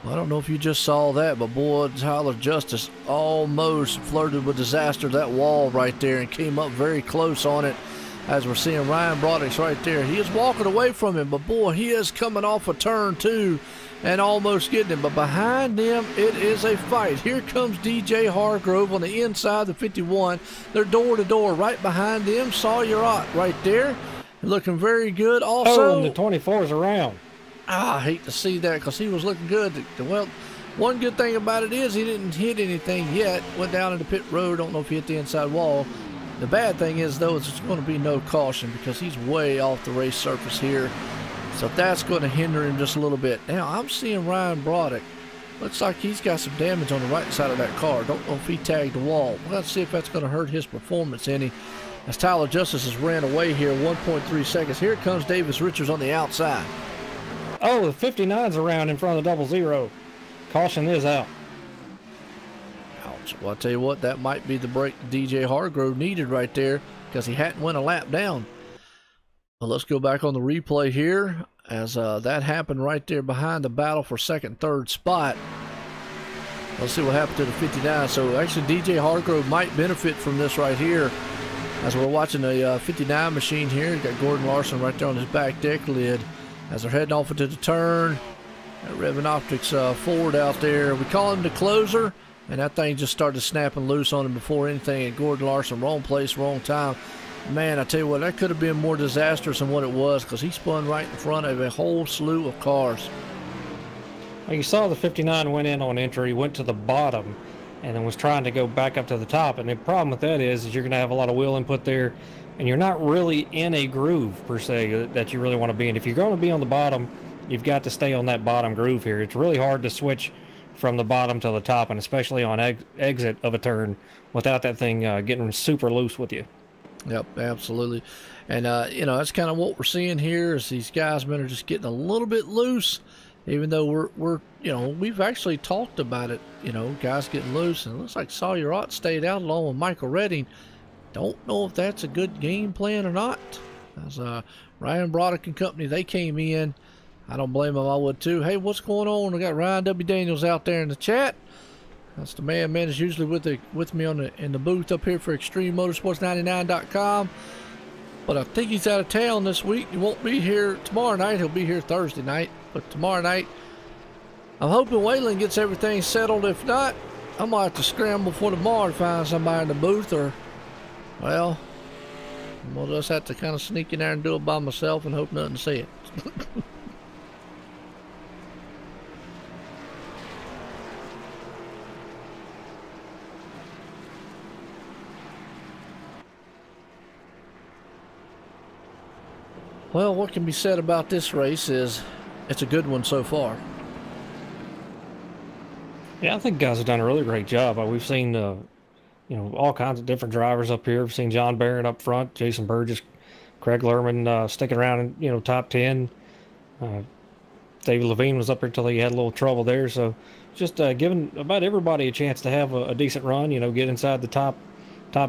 Well, I don't know if you just saw that, but boy, Tyler Justice almost flirted with disaster, that wall right there, and came up very close on it. As we're seeing Ryan Broddick's right there. He is walking away from him, but boy, he is coming off a turn 2 and almost getting him. But behind him, it is a fight. Here comes DJ Hargrove on the inside, the 51. They're door to door right behind them. Sawyer Ott right there, looking very good. Also, and the 24's around. I hate to see that, because he was looking good. Well, one good thing about it is he didn't hit anything yet. Went down in the pit road. Don't know if he hit the inside wall. The bad thing is, though, is it's going to be no caution, because he's way off the race surface here. So that's going to hinder him just a little bit. Now, I'm seeing Ryan Broddick. Looks like he's got some damage on the right side of that car. Don't know if he tagged the wall. Let's see if that's going to hurt his performance any. As Tyler Justice has ran away here, 1.3 seconds. Here comes Davis Richards on the outside. Oh, the 59's around in front of the 00. Caution is out. Ouch. Well, I'll tell you what, that might be the break DJ Hargrove needed right there, because he hadn't went a lap down. Well, let's go back on the replay here, as that happened right there behind the battle for second, third spot. Let's see what happened to the 59. So actually DJ Hargrove might benefit from this right here, as we're watching the 59 machine here. You got Gordon Larson right there on his back deck lid as they're heading off into the turn. Revin Optics Ford out there. We call him the closer, and that thing just started snapping loose on him before anything. And Gordon Larson, wrong place, wrong time. Man, I tell you what, that could have been more disastrous than what it was, because he spun right in front of a whole slew of cars. Well, you saw the 59 went in on entry, went to the bottom, and then was trying to go back up to the top. And the problem with that is you're going to have a lot of wheel input there, and you're not really in a groove, per se, that you really want to be in. If you're going to be on the bottom, you've got to stay on that bottom groove here. It's really hard to switch from the bottom to the top, and especially on exit of a turn, without that thing getting super loose with you. Yep, absolutely. And, you know, that's kind of what we're seeing here, is these guys men are just getting a little bit loose. even though we're we've actually talked about it, guys getting loose, and it looks like Sawyer Ott stayed out along with Michael Redding. Don't know if that's a good game plan or not. As Ryan Broderick and company, they came in. I don't blame them. I would too. Hey, what's going on? We got Ryan W. Daniels out there in the chat. That's the man. Man is usually with me in the booth up here for ExtremeMotorsports99.com. But I think he's out of town this week. He won't be here tomorrow night. He'll be here Thursday night. But tomorrow night, I'm hoping Waylon gets everything settled. If not, I might have to scramble for tomorrow to find somebody in the booth, or, well, we'll just have to kind of sneak in there and do it by myself and hope nothing to see it. Well, what can be said about this race is it's a good one so far. Yeah, I think guys have done a really great job. We've seen, all kinds of different drivers up here. We've seen John Barrett up front, Jason Burgess, Craig Lerman sticking around in, top 10. David Levine was up here until he had a little trouble there. So just giving about everybody a chance to have a decent run, get inside the top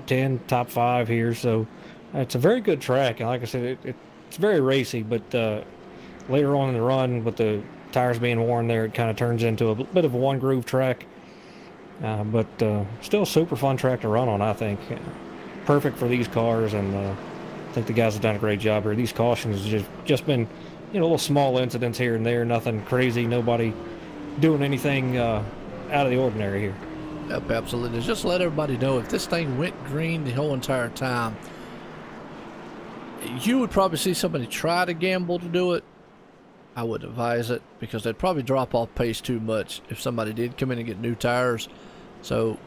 10, top 5 here. So it's a very good track. And like I said, it's very racy, but later on in the run, with the tires being worn there, it kind of turns into a bit of a one-groove track. But still a super fun track to run on, I think. Perfect for these cars, and I think the guys have done a great job here. These cautions have just been, little small incidents here and there, nothing crazy, nobody doing anything out of the ordinary here. Yep, absolutely. Just let everybody know, if this thing went green the whole entire time, you would probably see somebody try to gamble to do it. I would advise it, because they'd probably drop off pace too much if somebody did come in and get new tires. So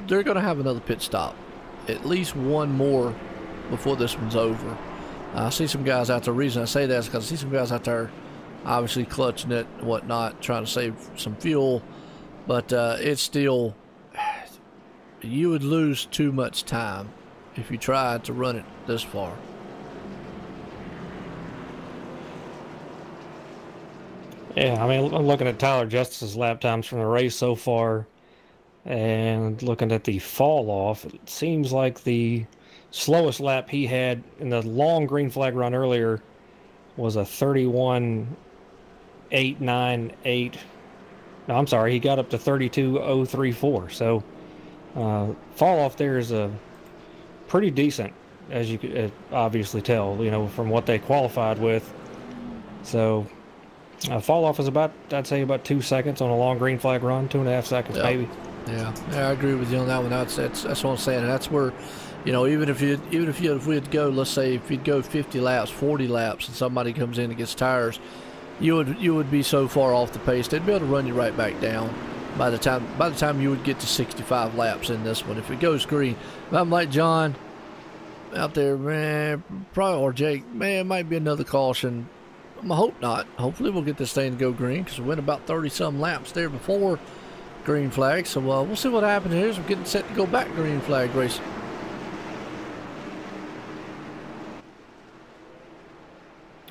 they're going to have another pit stop, at least one more before this one's over. I see some guys out there. The reason I say that is because I see some guys out there obviously clutching it and whatnot, trying to save some fuel. But it's still, you would lose too much time if you tried to run it this far. Yeah, I mean, I'm looking at Tyler Justice's lap times from the race so far, and looking at the fall off, it seems like the slowest lap he had in the long green flag run earlier was a 31.898. No, I'm sorry, he got up to 32.034. So fall off there is a pretty decent, as you could obviously tell, from what they qualified with. So fall off is I'd say about 2 seconds on a long green flag run, 2.5 seconds maybe. Yeah, I agree with you on that one. That's what I'm saying. And that's where, even if we'd go, let's say if you'd go 50 laps, 40 laps, and somebody comes in and gets tires, you would be so far off the pace, they'd be able to run you right back down by the time you would get to 65 laps in this one. If it goes green, if I'm like John out there, man, probably, or Jake, man, it might be another caution. I hope not. Hopefully we'll get this thing to go green, because we went about 30-some laps there before green flag. So we'll see what happens here as we're getting set to go back green flag racing.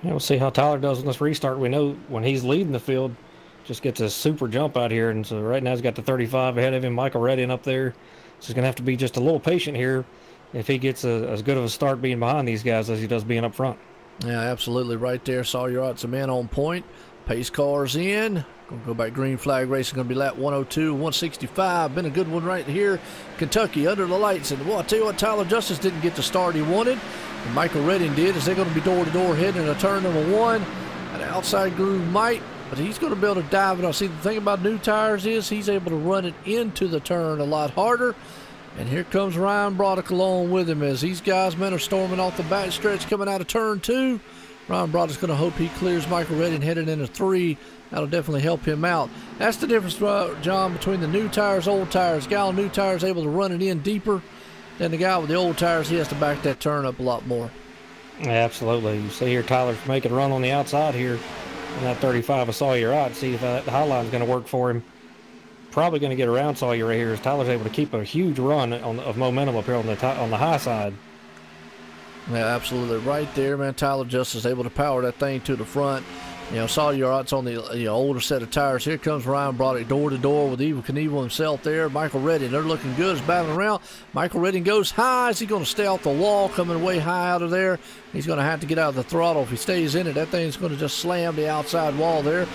Yeah, we'll see how Tyler does on this restart. We know when he's leading the field, just gets a super jump out here. And so right now he's got the 35 ahead of him, Michael Redding up there. So he's going to have to be just a little patient here if he gets as good of a start being behind these guys as he does being up front. Yeah, absolutely. Right there, Sawyer Ott's a man on point. Pace cars in. Going to go back green flag racing. Going to be lap 102, 165. Been a good one right here. Kentucky under the lights. And well, I'll tell you what, Tyler Justice didn't get the start he wanted. And Michael Redding did. Is they're going to be door-to-door heading into turn number 1. An outside groove might, but he's going to be able to dive it off. See, the thing about new tires is he's able to run it into the turn a lot harder. And here comes Ryan Broderick along with him as these guys, man, are storming off the back stretch coming out of turn 2. Ryan Broderick's going to hope he clears Michael Redding headed into 3. That'll definitely help him out. That's the difference, John, between the new tires, old tires. The guy on new tires able to run it in deeper than the guy with the old tires. He has to back that turn up a lot more. Yeah, absolutely. You see here Tyler's making a run on the outside here in that 35 of Sawyer out. See if that high line's going to work for him. Probably going to get around Sawyer right here as Tyler's able to keep a huge run of momentum up here on the high side. Yeah, absolutely. Right there, man. Tyler Justice able to power that thing to the front. You know, Sawyer's on the older set of tires. Here comes Ryan Broderick door to door with Evil Knievel himself there. Michael Redding, they're looking good. Is battling around. Michael Redding goes high. Is he going to stay off the wall, coming way high out of there? He's going to have to get out of the throttle. If he stays in it, that thing's going to just slam the outside wall there.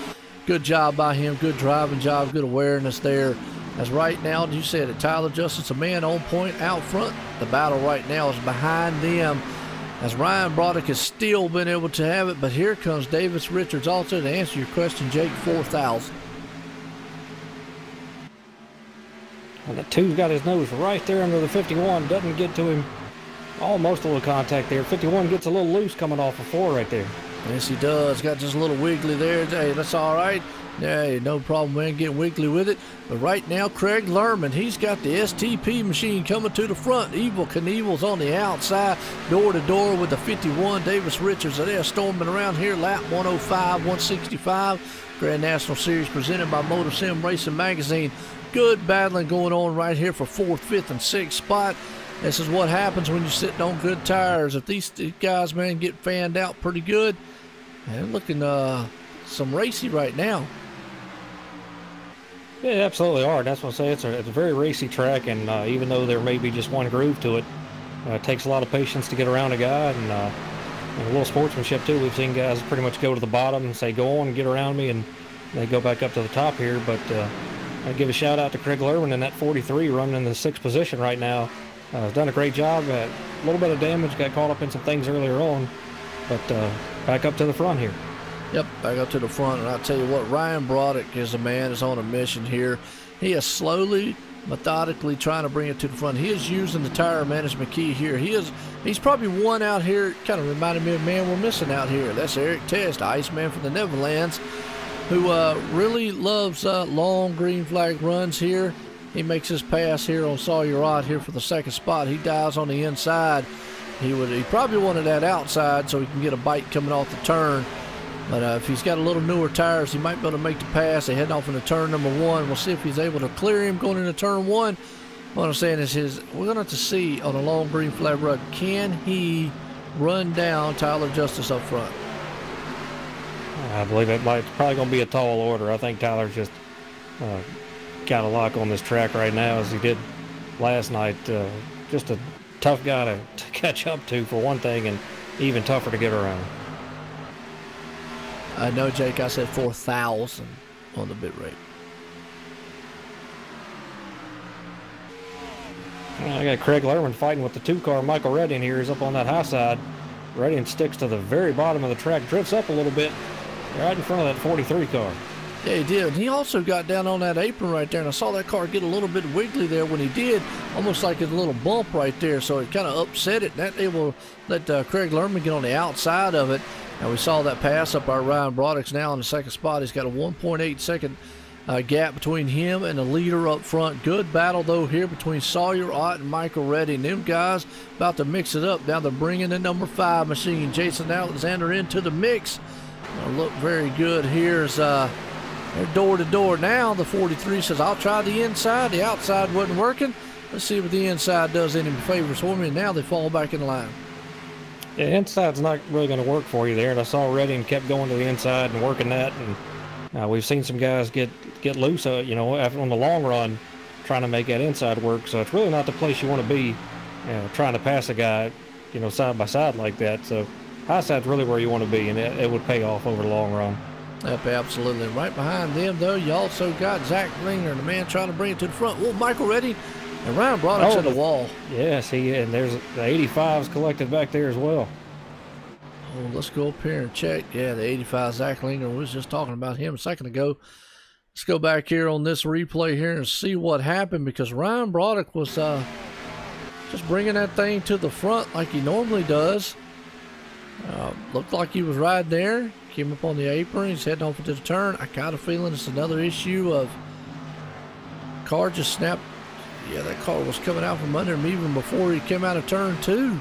Good job by him. Good driving job. Good awareness there. As right now, you said it, Tyler Justice, a man on point out front. The battle right now is behind them, as Ryan Broderick has still been able to have it. But here comes Davis Richards also to answer your question, Jake. 4,000. And the two's got his nose right there under the 51. Doesn't get to him. Almost a little contact there. 51 gets a little loose coming off of 4 right there. Yes, he does. Got just a little wiggly there. Hey, that's all right. Hey, no problem, man. Get wiggly with it. But right now, Craig Lerman, he's got the STP machine coming to the front. Evil Knievel's on the outside, door to door with the 51. Davis Richards, they're storming around here. Lap 105, 165. Grand National Series presented by MotorSim Racing Magazine. Good battling going on right here for 4th, 5th, and 6th spot. This is what happens when you're sitting on good tires. If these guys, man, get fanned out pretty good, they're looking some racy right now. Yeah, absolutely are. That's what I say. It's a very racy track, and even though there may be just one groove to it, it takes a lot of patience to get around a guy, and a little sportsmanship too. We've seen guys pretty much go to the bottom and say, "Go on and get around me," and they go back up to the top here. But I give a shout out to Craig Lerman in that 43, running in the 6th position right now. Has done a great job. A little bit of damage, got caught up in some things earlier on, but back up to the front here. Yep, back up to the front, and I'll tell you what, Ryan Broderick is a man that's on a mission here. He is slowly, methodically trying to bring it to the front. He is using the tire management key here. He's probably one out here, kind of reminded me of a man we're missing out here. That's Eric Test, Iceman from the Netherlands, who really loves long green flag runs here. He makes his pass here on Sawyer here for the 2nd spot. He dives on the inside. He probably wanted that outside so he can get a bite coming off the turn. But if he's got a little newer tires, he might be able to make the pass. They're heading off into turn number 1. We'll see if he's able to clear him going into turn 1. What I'm saying is we're going to have to see on a long green flag run, can he run down Tyler Justice up front? I believe it's probably going to be a tall order. I think Tyler's just got a lock on this track right now as he did last night. Just a tough guy to catch up to for one thing, and even tougher to get around. I know, Jake, I said 4,000 on the bit rate. I got Craig Lerman fighting with the 2-car. Michael Redding here is up on that high side. Redding sticks to the very bottom of the track, drifts up a little bit, right in front of that 43 car. Yeah, he did. He also got down on that apron right there, and I saw that car get a little bit wiggly there when he did, almost like a little bump right there, so it kind of upset it, and that able to let Craig Lerman get on the outside of it. And we saw that pass up our Ryan Broderick's now in the 2nd spot. He's got a 1.8 second gap between him and the leader up front. Good battle, though, here between Sawyer Ott and Michael Redding. Them guys about to mix it up. Now they're bringing the number 5 machine, Jason Alexander, into the mix. Look very good here as they're door to door now. The 43 says, I'll try the inside. The outside wasn't working. Let's see what the inside does any favors for me. And now they fall back in line. Yeah, inside's not really going to work for you there. And I saw Redding kept going to the inside and working that. And we've seen some guys get loose, on the long run, trying to make that inside work. So it's really not the place you want to be, trying to pass a guy, side by side like that. So high side's really where you want to be, and it would pay off over the long run. Yep, absolutely. Right behind them, though, you also got Zach Linger, the man trying to bring it to the front. Oh, Michael Redding. And Ryan Broderick's at the wall. Yes, and there's the 85s collected back there as well. Oh, let's go up here and check. Yeah, the 85 Zach Linger. We was just talking about him a second ago. Let's go back here on this replay here and see what happened, because Ryan Broderick was just bringing that thing to the front like he normally does. Looked like he was right there. Came up on the apron. He's heading off into the turn. I got a feeling it's another issue of car just snapped. Yeah, that car was coming out from under him even before he came out of turn 2.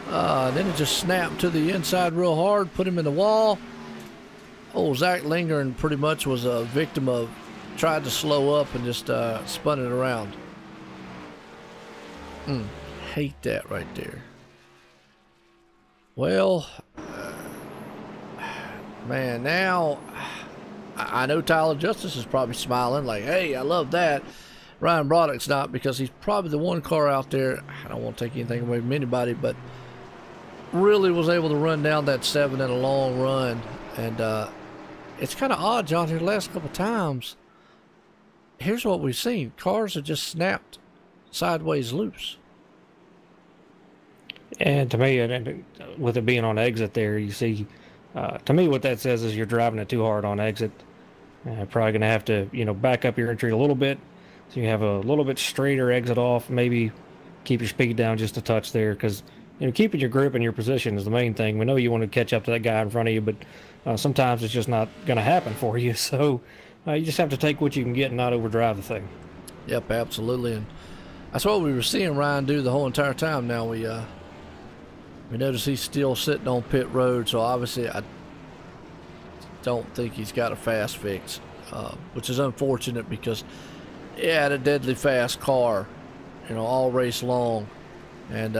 Then it just snapped to the inside real hard, put him in the wall. Oh, Zach Linger pretty much was a victim of, tried to slow up and just spun it around. Hate that right there. Well, Man, now I know Tyler Justice is probably smiling like, hey, I love that. Ryan Broderick's not, because he's probably the one car out there, I don't want to take anything away from anybody, but really was able to run down that 7 in a long run. And it's kind of odd, John, here the last couple of times. Here's what we've seen. Cars have just snapped sideways loose. And to me, and with it being on exit there, you see, to me what that says is you're driving it too hard on exit. Probably going to have to, back up your entry a little bit, so you have a little bit straighter exit off, maybe keep your speed down just a touch there, because keeping your grip and your position is the main thing. We know you want to catch up to that guy in front of you, but sometimes it's just not going to happen for you. So you just have to take what you can get and not overdrive the thing. Yep, absolutely. And that's what we were seeing Ryan do the whole entire time. Now we notice he's still sitting on pit road, so obviously I don't think he's got a fast fix, which is unfortunate because he had a deadly fast car, all race long, and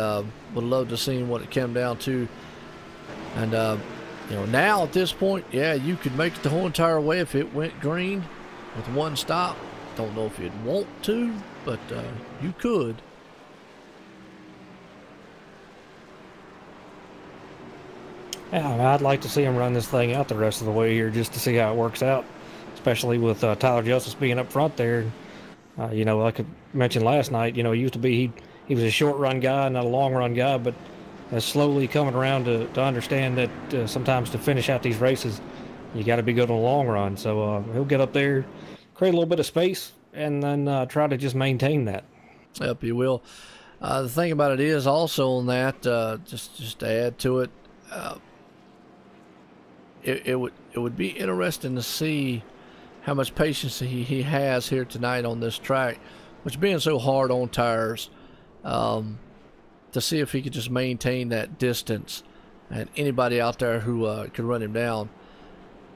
would love to see what it came down to. And now at this point, yeah, you could make it the whole entire way if it went green with one stop. Don't know if you'd want to, but you could. Yeah, I'd like to see him run this thing out the rest of the way here just to see how it works out, especially with Tyler Justice being up front there. Like I mentioned last night, he used to be, he was a short run guy, not a long run guy, but slowly coming around to understand that sometimes to finish out these races, you got to be good on the long run. So he'll get up there, create a little bit of space, and then try to just maintain that. Yep, he will. The thing about it is also on that, just to add to it, it would be interesting to see how much patience he has here tonight on this track, which being so hard on tires, to see if he could just maintain that distance and anybody out there who could run him down.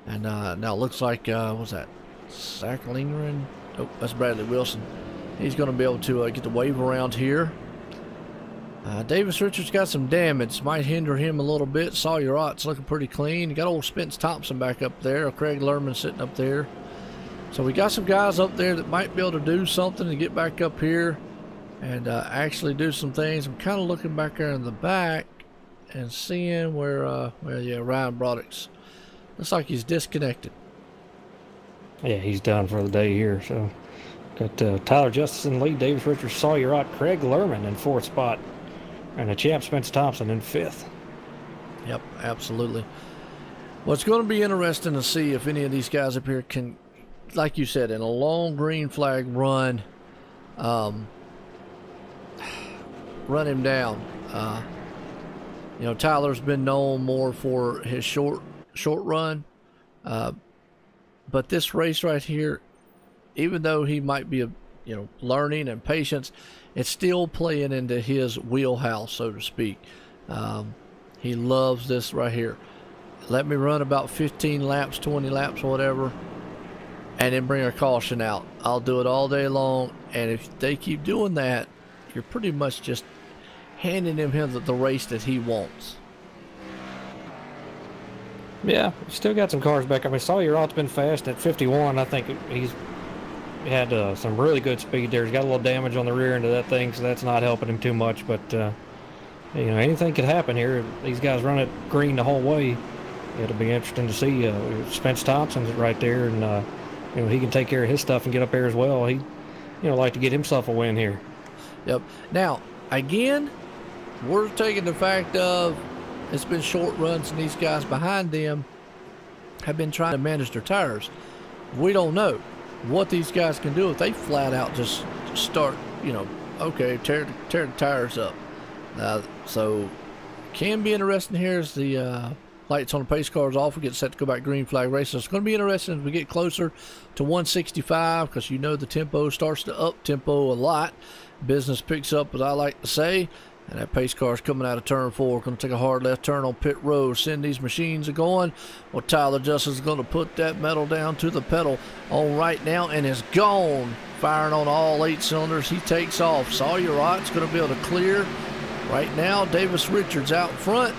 And now it looks like, what's that, Zach Lindgren? Oh, that's Bradley Wilson. He's going to be able to get the wave around here. Davis Richards got some damage, might hinder him a little bit. Sawyer Ott's looking pretty clean. You got old Spence Thompson back up there, Craig Lerman sitting up there. So we got some guys up there that might be able to do something to get back up here and actually do some things. I'm kind of looking back there in the back and seeing where, Ryan Broderick's. Looks like he's disconnected. Yeah, he's done for the day here. So got Tyler Justice in the lead, Davis Richards, Sawyer Ott, Craig Lerman in fourth spot, and the champ Spence Thompson in fifth. Yep, absolutely. Well, it's going to be interesting to see if any of these guys up here can, like you said, in a long green flag run, run him down. Tyler's been known more for his short run, but this race right here, even though he might be learning and patience, it's still playing into his wheelhouse, so to speak. He loves this right here. Let me run about 15 laps, 20 laps, whatever, and then bring a caution out. I'll do it all day long, and if they keep doing that, you're pretty much just handing him the race that he wants. Yeah, still got some cars back. I mean, Sawyer Ott's been fast at 51. I think he's had some really good speed there. He's got a little damage on the rear end of that thing, so that's not helping him too much. But, anything could happen here. These guys run it green the whole way. It'll be interesting to see. Spence Thompson's right there, and he can take care of his stuff and get up there as well. He, like to get himself a win here. Yep. Now, again, we're taking the fact of it's been short runs, and these guys behind them have been trying to manage their tires. We don't know what these guys can do if they flat out just start, tear the tires up. So can be interesting here as the lights on the pace cars off. We get set to go back green flag races. It's going to be interesting as we get closer to 165 because the tempo starts to up tempo a lot. Business picks up, as I like to say. And that pace car is coming out of turn 4. Going to take a hard left turn on pit road. Send these machines are going. Well, Tyler Justice is going to put that metal down to the pedal on right now and is gone. Firing on all 8 cylinders. He takes off. Sawyer Ott's going to be able to clear. Right now, Davis Richards out front.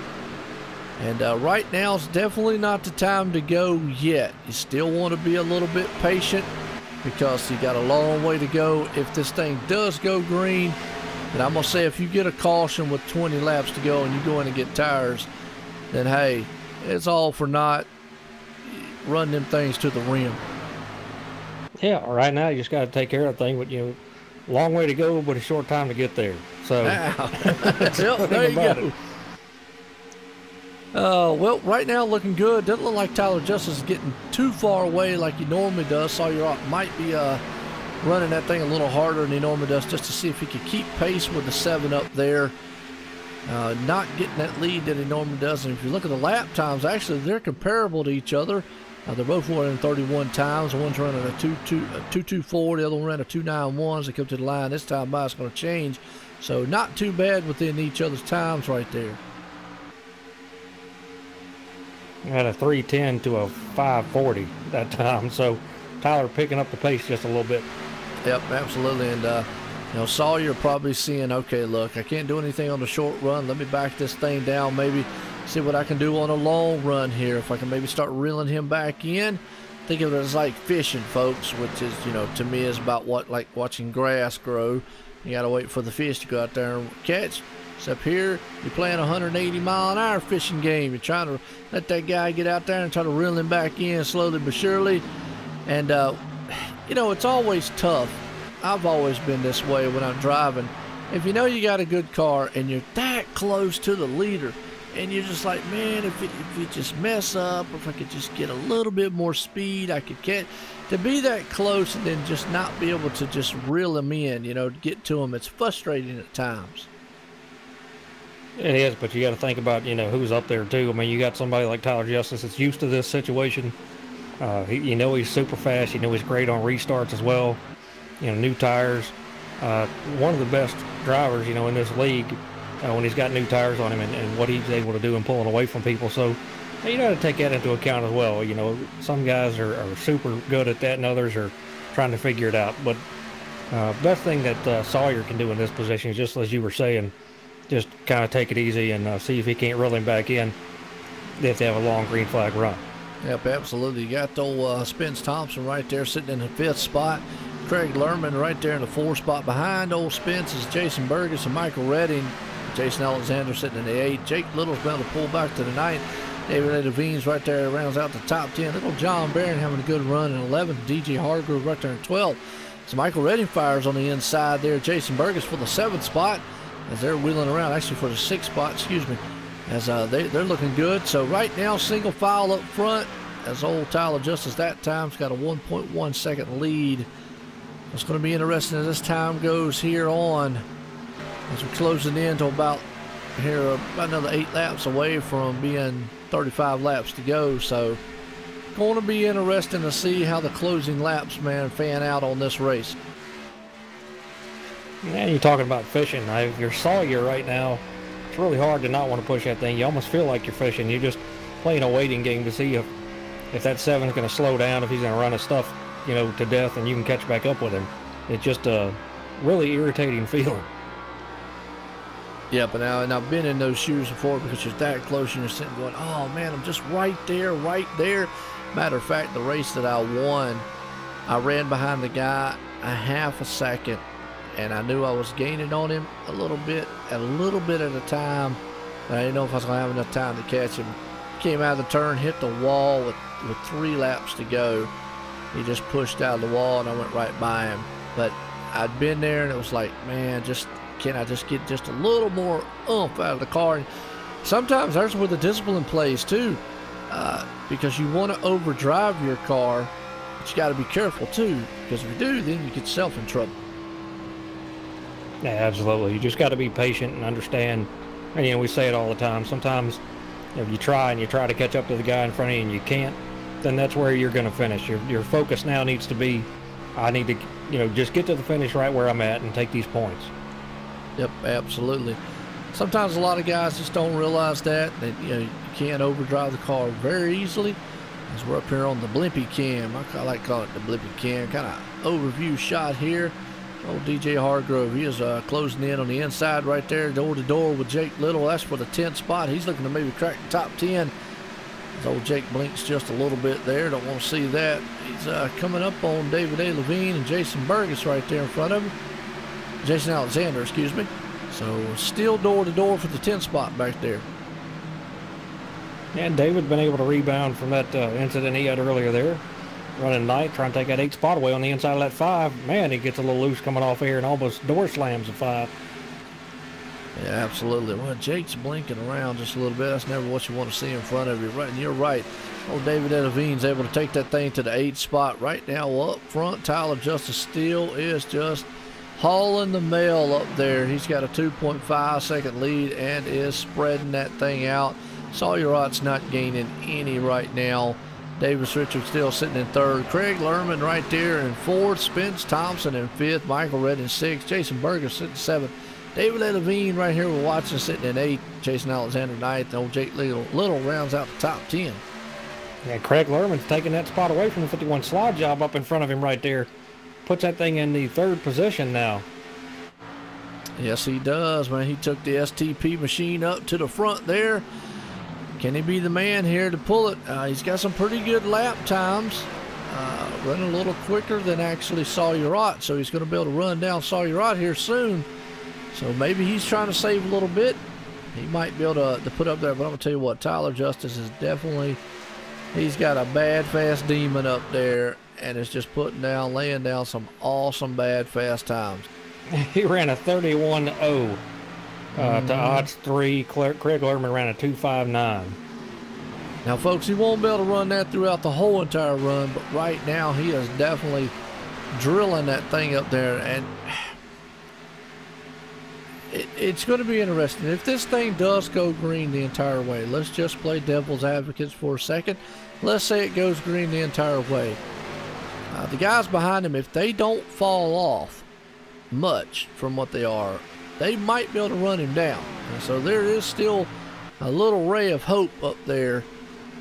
And right now is definitely not the time to go yet. You still want to be a little bit patient because you got a long way to go. If this thing does go green, and I'm going to say if you get a caution with 20 laps to go and you go in and get tires, then hey, it's all for naught. Run them things to the rim. Yeah, right now you just got to take care of the thing, but long way to go, but a short time to get there. So there you go. Well, right now looking good. Doesn't look like Tyler Justice is getting too far away like he normally does. Sawyer might be running that thing a little harder than he normally does just to see if he could keep pace with the 7 up there. Not getting that lead that he normally does. And if you look at the lap times, actually they're comparable to each other. They're both running 31 times. One's running a 2.24, the other one ran a 2.91 as they come to the line. This time by it's going to change. So not too bad within each other's times right there. I had a 3:10 to a 5:40 that time, so Tyler picking up the pace just a little bit. Yep, absolutely. And Sawyer probably seeing, okay, look, I can't do anything on the short run. Let me back this thing down, maybe see what I can do on a long run here. If I can maybe start reeling him back in. Think of it as like fishing, folks, which is, to me is about like watching grass grow. You got to wait for the fish to go out there and catch. Except here, you're playing a 180-mile-an-hour fishing game. You're trying to let that guy get out there and try to reel him back in slowly but surely. And, it's always tough. I've always been this way when I'm driving. If you know you got a good car and you're that close to the leader, and you're just like, man, if you just mess up, or if I could just get a little bit more speed, I could get to be that close and then just not be able to just reel him in, to get to him. It's frustrating at times. It is, but you got to think about, who's up there too. I mean, you got somebody like Tyler Justice that's used to this situation. He's super fast. He's great on restarts as well. New tires. One of the best drivers, in this league when he's got new tires on him and what he's able to do in pulling away from people. So you got to take that into account as well. Some guys are super good at that and others are trying to figure it out. But best thing that Sawyer can do in this position is just as you were saying, just kind of take it easy and see if he can't reel him back in if they have a long green flag run. Yep, absolutely. You got old Spence Thompson right there sitting in the 5th spot. Craig Lerman right there in the 4th spot. Behind old Spence is Jason Burgess and Michael Redding. Jason Alexander sitting in the 8th. Jake Little's been able to pull back to the 9th. David A. Devine's right there, rounds out the top 10. Little John Barron having a good run in 11th. DJ Hargrove right there in 12th. So Michael Redding fires on the inside there. Jason Burgess for the 7th spot as they're wheeling around, actually for the 6th spot, as they're looking good. So right now, single file up front as old Tyler Justice that time's got a 1.1 second lead. It's going to be interesting as this time goes here on as we're closing in to about another 8 laps away from being 35 laps to go. So going to be interesting to see how the closing laps, man, fan out on this race. Yeah, you're talking about fishing. If you're Sawyer right now, it's really hard to not want to push that thing. You almost feel like you're fishing. You're just playing a waiting game to see if that 7 is going to slow down, if he's going to run his stuff, to death, and you can catch back up with him. It's just a really irritating feeling. Yeah, but and I've been in those shoes before because you're that close and you're sitting going, oh man, I'm just right there. Matter of fact, the race that I won, I ran behind the guy a half a second, and I knew I was gaining on him a little bit at a time, but I didn't know if I was going to have enough time to catch him. Came out of the turn, hit the wall with 3 laps to go. He just pushed out of the wall, and I went right by him. But I'd been there, and it was like, man, can I just get just a little more oomph out of the car? And sometimes that's where the discipline plays too, because you want to overdrive your car, but you got to be careful too, because if you do, then you get yourself in trouble. Yeah, absolutely. You just got to be patient and understand. And we say it all the time. Sometimes if you try to catch up to the guy in front of you and you can't, then that's where you're going to finish. Your focus now needs to be, I need to, just get to the finish right where I'm at and take these points. Yep, absolutely. Sometimes a lot of guys just don't realize that you can't overdrive the car very easily. As we're up here on the Blimpy cam, I like to call it the Blimpy cam, kind of overview shot here. Old DJ Hargrove, he is closing in on the inside right there, door to door with Jake Little. That's for the 10th spot. He's looking to maybe crack the top 10. As old Jake blinks just a little bit there. Don't want to see that. He's coming up on David A. Levine and Jason Burgess right there in front of him. Jason Alexander, excuse me. So still door to door for the 10th spot back there. And David been able to rebound from that incident he had earlier there. Running night, trying to take that 8th spot away on the inside of that 5. Man, he gets a little loose coming off here and almost door slams the 5. Yeah, absolutely. Well, Jake's blinking around just a little bit. That's never what you want to see in front of you. Right, and you're right. Old David Levine's able to take that thing to the 8th spot. Right now up front, Tyler Justice still is just hauling the mail up there. He's got a 2.5 second lead and is spreading that thing out. Sawyerot's not gaining any right now. Davis Richards still sitting in 3rd. Craig Lerman right there in 4th. Spence Thompson in 5th. Michael Red in 6th. Jason Burgess sitting 7th. David A. Levine right here we're watching sitting in 8th. Jason Alexander 9th. Old Jake Little rounds out the top 10. Yeah, Craig Lerman's taking that spot away from the 51 slide job up in front of him right there. Puts that thing in the 3rd position now. Yes, he does, man. He took the STP machine up to the front there. Can he be the man here to pull it? He's got some pretty good lap times. Running a little quicker than actually Sawyerot, so he's going to be able to run down Sawyerot here soon. So maybe he's trying to save a little bit. He might be able to put up there, but I'm going to tell you what, Tyler Justice is definitely, he's got a bad fast demon up there, and it's just laying down some awesome bad fast times. He ran a 31.0 to odds 3. Craig Lerman ran a 2.59. Now, folks, he won't be able to run that throughout the whole entire run, but right now he is definitely drilling that thing up there, and it's going to be interesting. If this thing does go green the entire way, let's just play devil's advocates for a second. Let's say it goes green the entire way. The guys behind him, if they don't fall off much from what they are, they might be able to run him down. And so there is still a little ray of hope up there.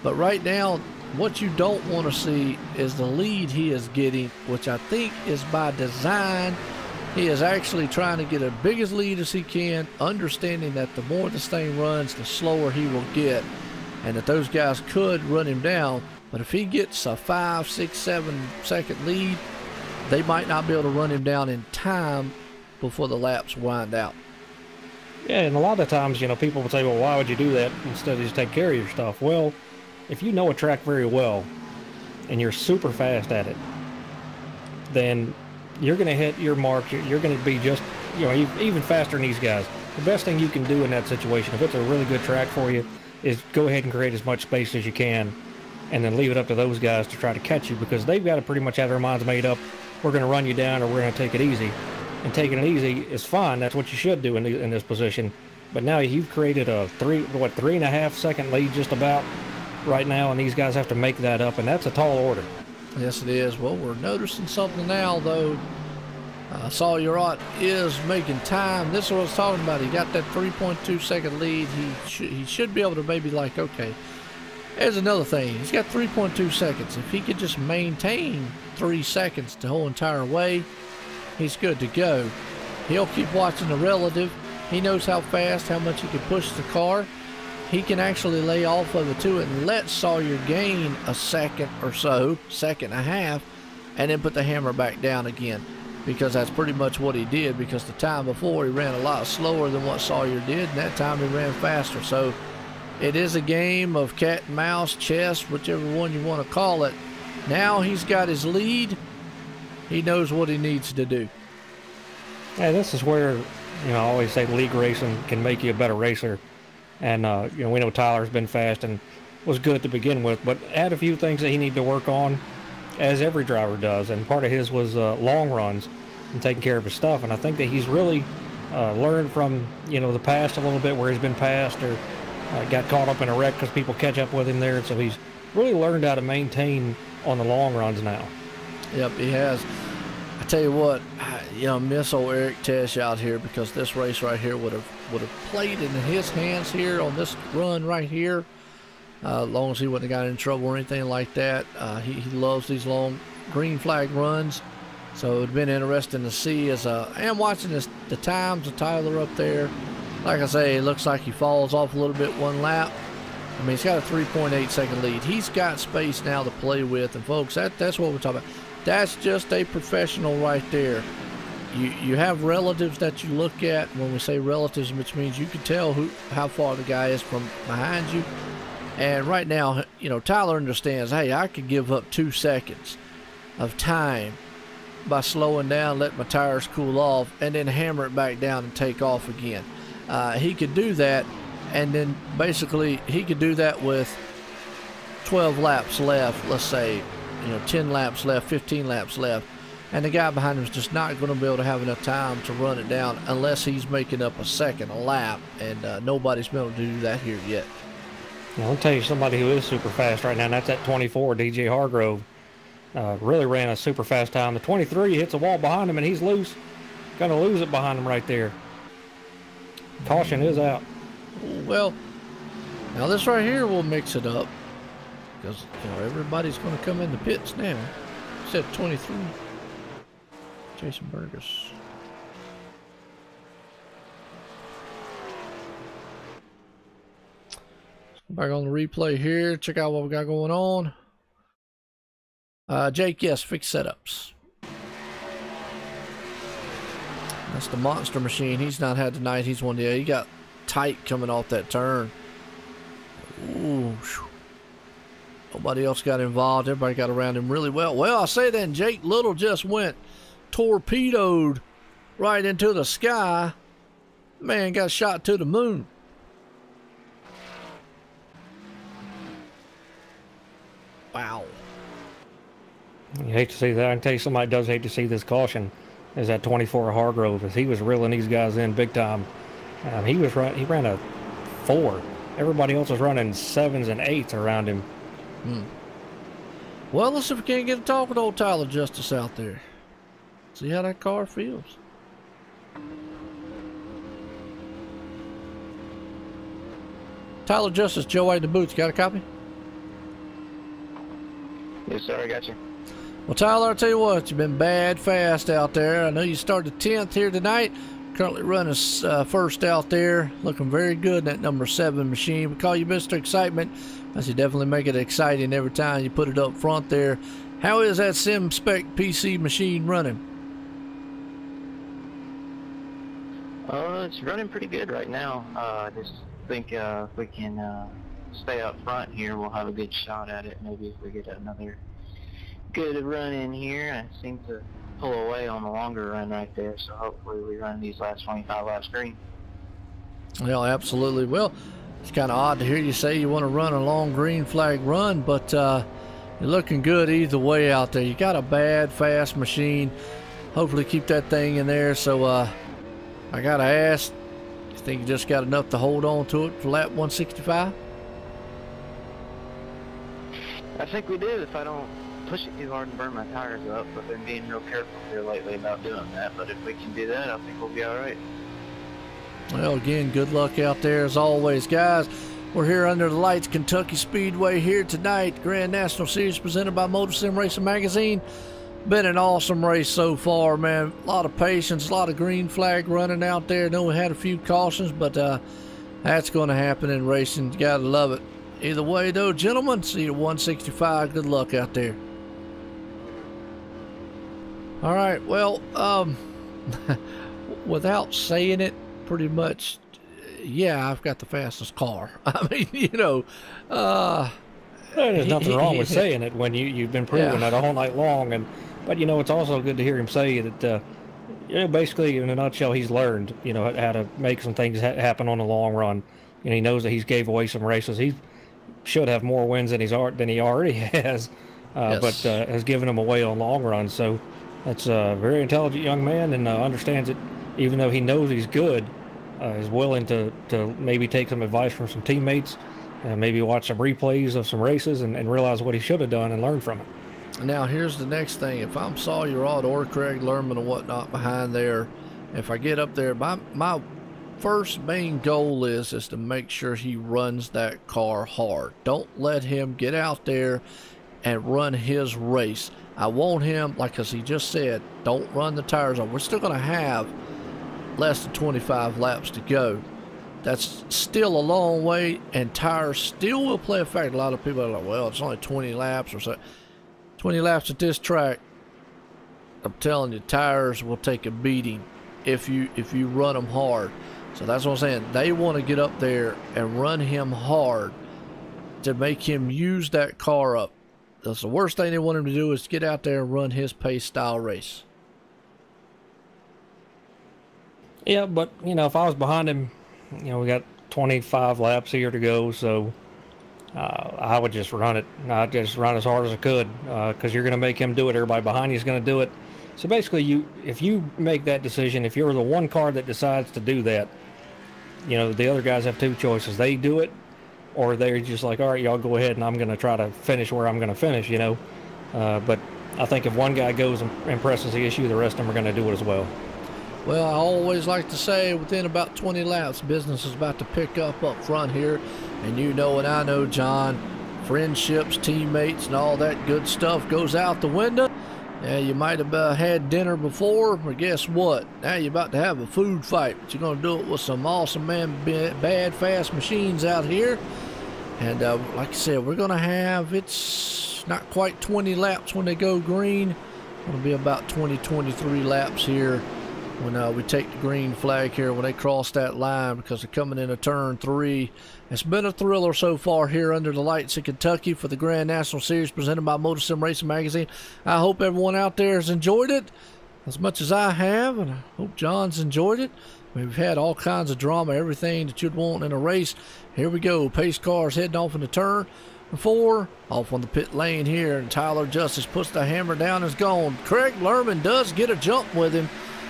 But right now, what you don't want to see is the lead he is getting, which I think is by design. He is actually trying to get as big a lead as he can, understanding that the more this thing runs, the slower he will get, and that those guys could run him down. But if he gets a 5, 6, 7 second lead, they might not be able to run him down in time before the laps wind out. Yeah, and a lot of times, people will say, well, why would you do that instead of just take care of your stuff? Well, if you know a track very well and you're super fast at it, then you're going to hit your mark. You're going to be just, even faster than these guys. The best thing you can do in that situation, if it's a really good track for you, is go ahead and create as much space as you can and then leave it up to those guys to try to catch you, because they've got to pretty much have their minds made up. We're going to run you down or we're going to take it easy. And taking it easy is fine. That's what you should do in this position. But now you've created a 3.5 second lead just about right now, and these guys have to make that up, and that's a tall order. Yes, it is. Well, we're noticing something now, though. Sawyerot is making time. This is what I was talking about. He got that 3.2 second lead. He should be able to maybe okay, there's another thing. He's got 3.2 seconds. If he could just maintain 3 seconds the whole entire way, he's good to go. He'll keep watching the relative. He knows how fast, how much he can push the car. He can actually lay off of it too and let Sawyer gain a second or so, second and a half, and then put the hammer back down again, because that's pretty much what he did, because the time before he ran a lot slower than what Sawyer did, and that time he ran faster. So it is a game of cat and mouse, chess, whichever one you want to call it. Now he's got his lead. He knows what he needs to do. Yeah, this is where, I always say league racing can make you a better racer. And, we know Tyler's been fast and was good to begin with, but had a few things that he needed to work on, as every driver does. And part of his was long runs and taking care of his stuff. And I think that he's really learned from, the past a little bit, where he's been passed or got caught up in a wreck because people catch up with him there. And so he's really learned how to maintain on the long runs now. Yep, he has. I tell you what, miss old Eric Tesh out here, because this race right here would have played in his hands here on this run right here, as long as he wouldn't have got in trouble or anything like that. He loves these long green flag runs. So it would have been interesting to see as I am watching the times of Tyler up there. Like I say, it looks like he falls off a little bit one lap. I mean, he's got a 3.8 second lead. He's got space now to play with. And folks, that's what we're talking about. That's just a professional right there. You have relatives that you look at. When we say relatives, which means you can tell how far the guy is from behind you. And right now, you know, Tyler understands, hey, I could give up 2 seconds of time by slowing down, let my tires cool off, and then hammer it back down and take off again. He could do that, and then basically he could do that with 12 laps left, let's say, you know, 10 laps left, 15 laps left, and the guy behind him is just not going to be able to have enough time to run it down unless he's making up a second a lap, and nobody's been able to do that here yet. I'll tell you somebody who is super fast right now, and that's that 24, DJ Hargrove. Really ran a super fast time. The 23 hits a wall behind him, and he's loose. Gonna lose it behind him right there. Caution is out. Well, now this right here will mix it up, because you know everybody's going to come in the pits now. Except 23, Jason Burgess. Back on the replay here. Check out what we got going on. Jake, yes, fix setups. That's the monster machine. He's not had tonight. He's one day. He got tight coming off that turn. Ooh. Nobody else got involved. Everybody got around him really well. Well, I say then, Jake Little just went torpedoed right into the sky. Man got shot to the moon. Wow. You hate to see that. I can tell you somebody does hate to see this caution is that 24 Hargrove, as he was reeling these guys in big time. He ran a 4. Everybody else was running 7s and 8s around him. Well, let's see if we can't get a talk with old Tyler Justice out there. See how that car feels. Tyler Justice, Joe White in the boots. Got a copy? Yes, sir. I got you. Well, Tyler, I'll tell you what, you've been bad fast out there. I know you started 10th here tonight. Currently running first out there. Looking very good in that number 7 machine. We call you Mr. Excitement, as you definitely make it exciting every time you put it up front there. How is that Sim Spec PC machine running? It's running pretty good right now. I just think if we can stay up front here, we'll have a good shot at it. Maybe if we get another good run in here. I seem to pull away on the longer run right there, so hopefully we run these last 25 laps green. Well, absolutely. Well, it's kind of odd to hear you say you want to run a long green flag run, but you're looking good either way out there. You got a bad, fast machine. Hopefully keep that thing in there. So I got to ask, you think you just got enough to hold on to it for lap 165? I think we do if I don't push it too hard and burn my tires up. I've been being real careful here lately about doing that, but if we can do that, I think we'll be all right. Well, again, good luck out there as always, guys. We're here under the lights, Kentucky Speedway here tonight. Grand National Series presented by MotorSim Racing Magazine. Been an awesome race so far, man. A lot of patience, a lot of green flag running out there. I know we had a few cautions, but that's going to happen in racing. You got to love it. Either way, though, gentlemen, see you at 165. Good luck out there. All right, well, without saying it, pretty much, yeah, I've got the fastest car. I mean, you know. There's nothing wrong with saying it when you've been proving it all night long. But, you know, it's also good to hear him say that, you know, basically, in a nutshell, he's learned, you know, how to make some things happen on the long run. And he knows that he's gave away some races. He should have more wins than he already has, but has given them away on long run. So that's a very intelligent young man and understands it, even though he knows he's good, is willing to maybe take some advice from some teammates, maybe watch some replays of some races and realize what he should have done and learn from it. Now, here's the next thing. If I'm Sawyer Rod or Craig Lerman or whatnot behind there, if I get up there, my first main goal is to make sure he runs that car hard. Don't let him get out there and run his race. I want him, like as he just said, don't run the tires on. We're still going to have less than 25 laps to go. That's still a long way, and tires still will play a factor. A lot of people are like, well, it's only 20 laps or so. 20 laps at this track, I'm telling you, tires will take a beating if you run them hard. So that's what I'm saying. They want to get up there and run him hard to make him use that car up. That's the worst thing they want him to do, is get out there and run his pace style race. Yeah, but, you know, if I was behind him, you know, we got 25 laps here to go, so I would just run it. I'd just run as hard as I could, because you're going to make him do it. Everybody behind you is going to do it. So basically, if you make that decision, if you're the one car that decides to do that, you know, the other guys have two choices. They do it, or they're just like, all right, y'all go ahead, and I'm going to try to finish where I'm going to finish, you know. But I think if one guy goes and presses the issue, the rest of them are going to do it as well. Well, I always like to say within about 20 laps, business is about to pick up front here. And you know, and I know, John, friendships, teammates, and all that good stuff goes out the window. Yeah, you might have had dinner before, but guess what? Now you're about to have a food fight. But you're going to do it with some awesome, bad, fast machines out here. And like I said, we're going to have, it's not quite 20 laps when they go green. It's going to be about 20, 23 laps here when we take the green flag here, when they cross that line, because they're coming into turn 3. It's been a thriller so far here under the lights in Kentucky for the Grand National Series presented by MotorSim Racing Magazine. I hope everyone out there has enjoyed it as much as I have, and I hope John's enjoyed it. We've had all kinds of drama, everything that you'd want in a race. Here we go, pace cars heading off into turn 4, off on the pit lane here, and Tyler Justice puts the hammer down and is gone. Craig Lerman does get a jump with him.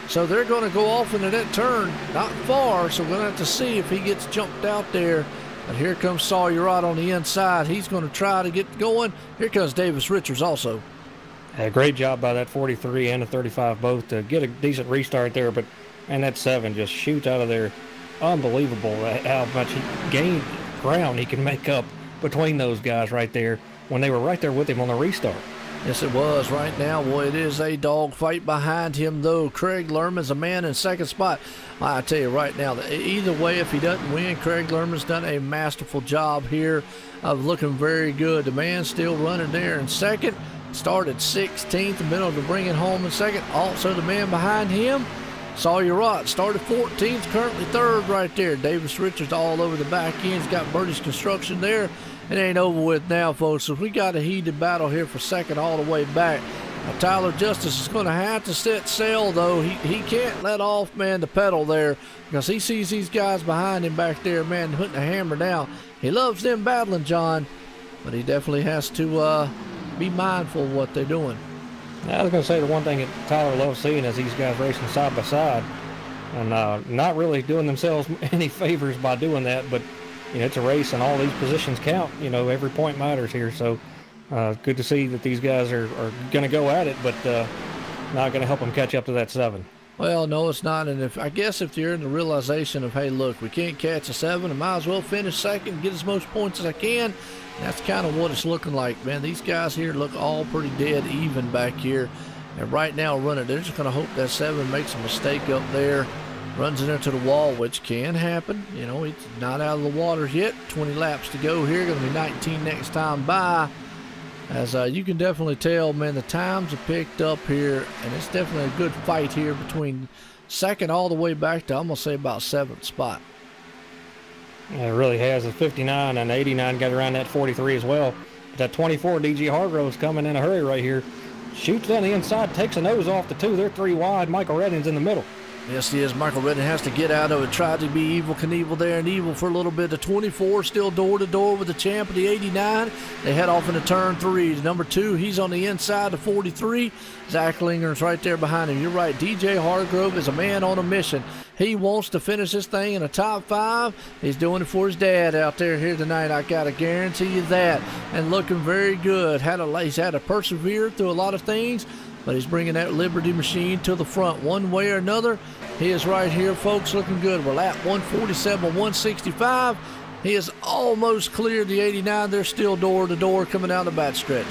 So they're going to go off into that turn, not far, so we're going to have to see if he gets jumped out there. But here comes Sawyer out on the inside. He's going to try to get going. Here comes Davis Richards also. Great job by that 43 and the 35 both to get a decent restart there, but and that 7 just shoots out of there. Unbelievable how much he gained ground he can make up between those guys right there when they were right there with him on the restart. Yes, it was. Right now, boy, it is a dog fight behind him, though. Craig Lerman's a man in second spot. I tell you right now, either way, if he doesn't win, Craig Lerman's done a masterful job here of looking very good. The man's still running there in second. Started 16th, the middle to bring it home in second. Also, the man behind him, Sawyer Rott, started 14th, currently third right there. Davis Richards all over the back end. He's got Birdie's Construction there. It ain't over with now, folks. So we got a heated battle here for second all the way back. Now, Tyler Justice is going to have to set sail, though. He can't let off, man, the pedal there, because he sees these guys behind him back there, man, putting the hammer down. He loves them battling, John, but he definitely has to be mindful of what they're doing. I was going to say the one thing that Tyler loves seeing is these guys racing side by side and not really doing themselves any favors by doing that, but you know, it's a race and all these positions count. You know, every point matters here. So good to see that these guys are going to go at it, but not going to help them catch up to that 7. Well, no, it's not. And I guess if you're in the realization of, hey, look, we can't catch a 7, I might as well finish second and get as much points as I can. That's kind of what it's looking like, man. These guys here look all pretty dead even back here. And right now running, they're just going to hope that 7 makes a mistake up there. Runs it into the wall, which can happen. You know, it's not out of the water yet. 20 laps to go here. Going to be 19 next time by. As you can definitely tell, man, the times have picked up here. And it's definitely a good fight here between second all the way back to, I'm going to say, about 7th spot. Yeah, it really has. The 59 and 89 got around that 43 as well. But that 24, DJ Hargrove's coming in a hurry right here. Shoots down the inside, takes a nose off the 2. They're 3 wide. Michael Redding's in the middle. Yes, he is. Michael Redding has to get out of it. Tried to be Evil Knievel there, and Evil for a little bit. The 24 still door-to-door with the champ of the 89. They head off into turn 3. The number 2, he's on the inside, the 43. Zach Linger's right there behind him. You're right. DJ Hargrove is a man on a mission. He wants to finish this thing in the top 5. He's doing it for his dad out there here tonight. I got to guarantee you that. And looking very good. He's had to persevere through a lot of things, but he's bringing that Liberty machine to the front one way or another. He is right here, folks, looking good. We're lap 147, 165. He has almost cleared the 89. They're still door to door coming down the back stretch.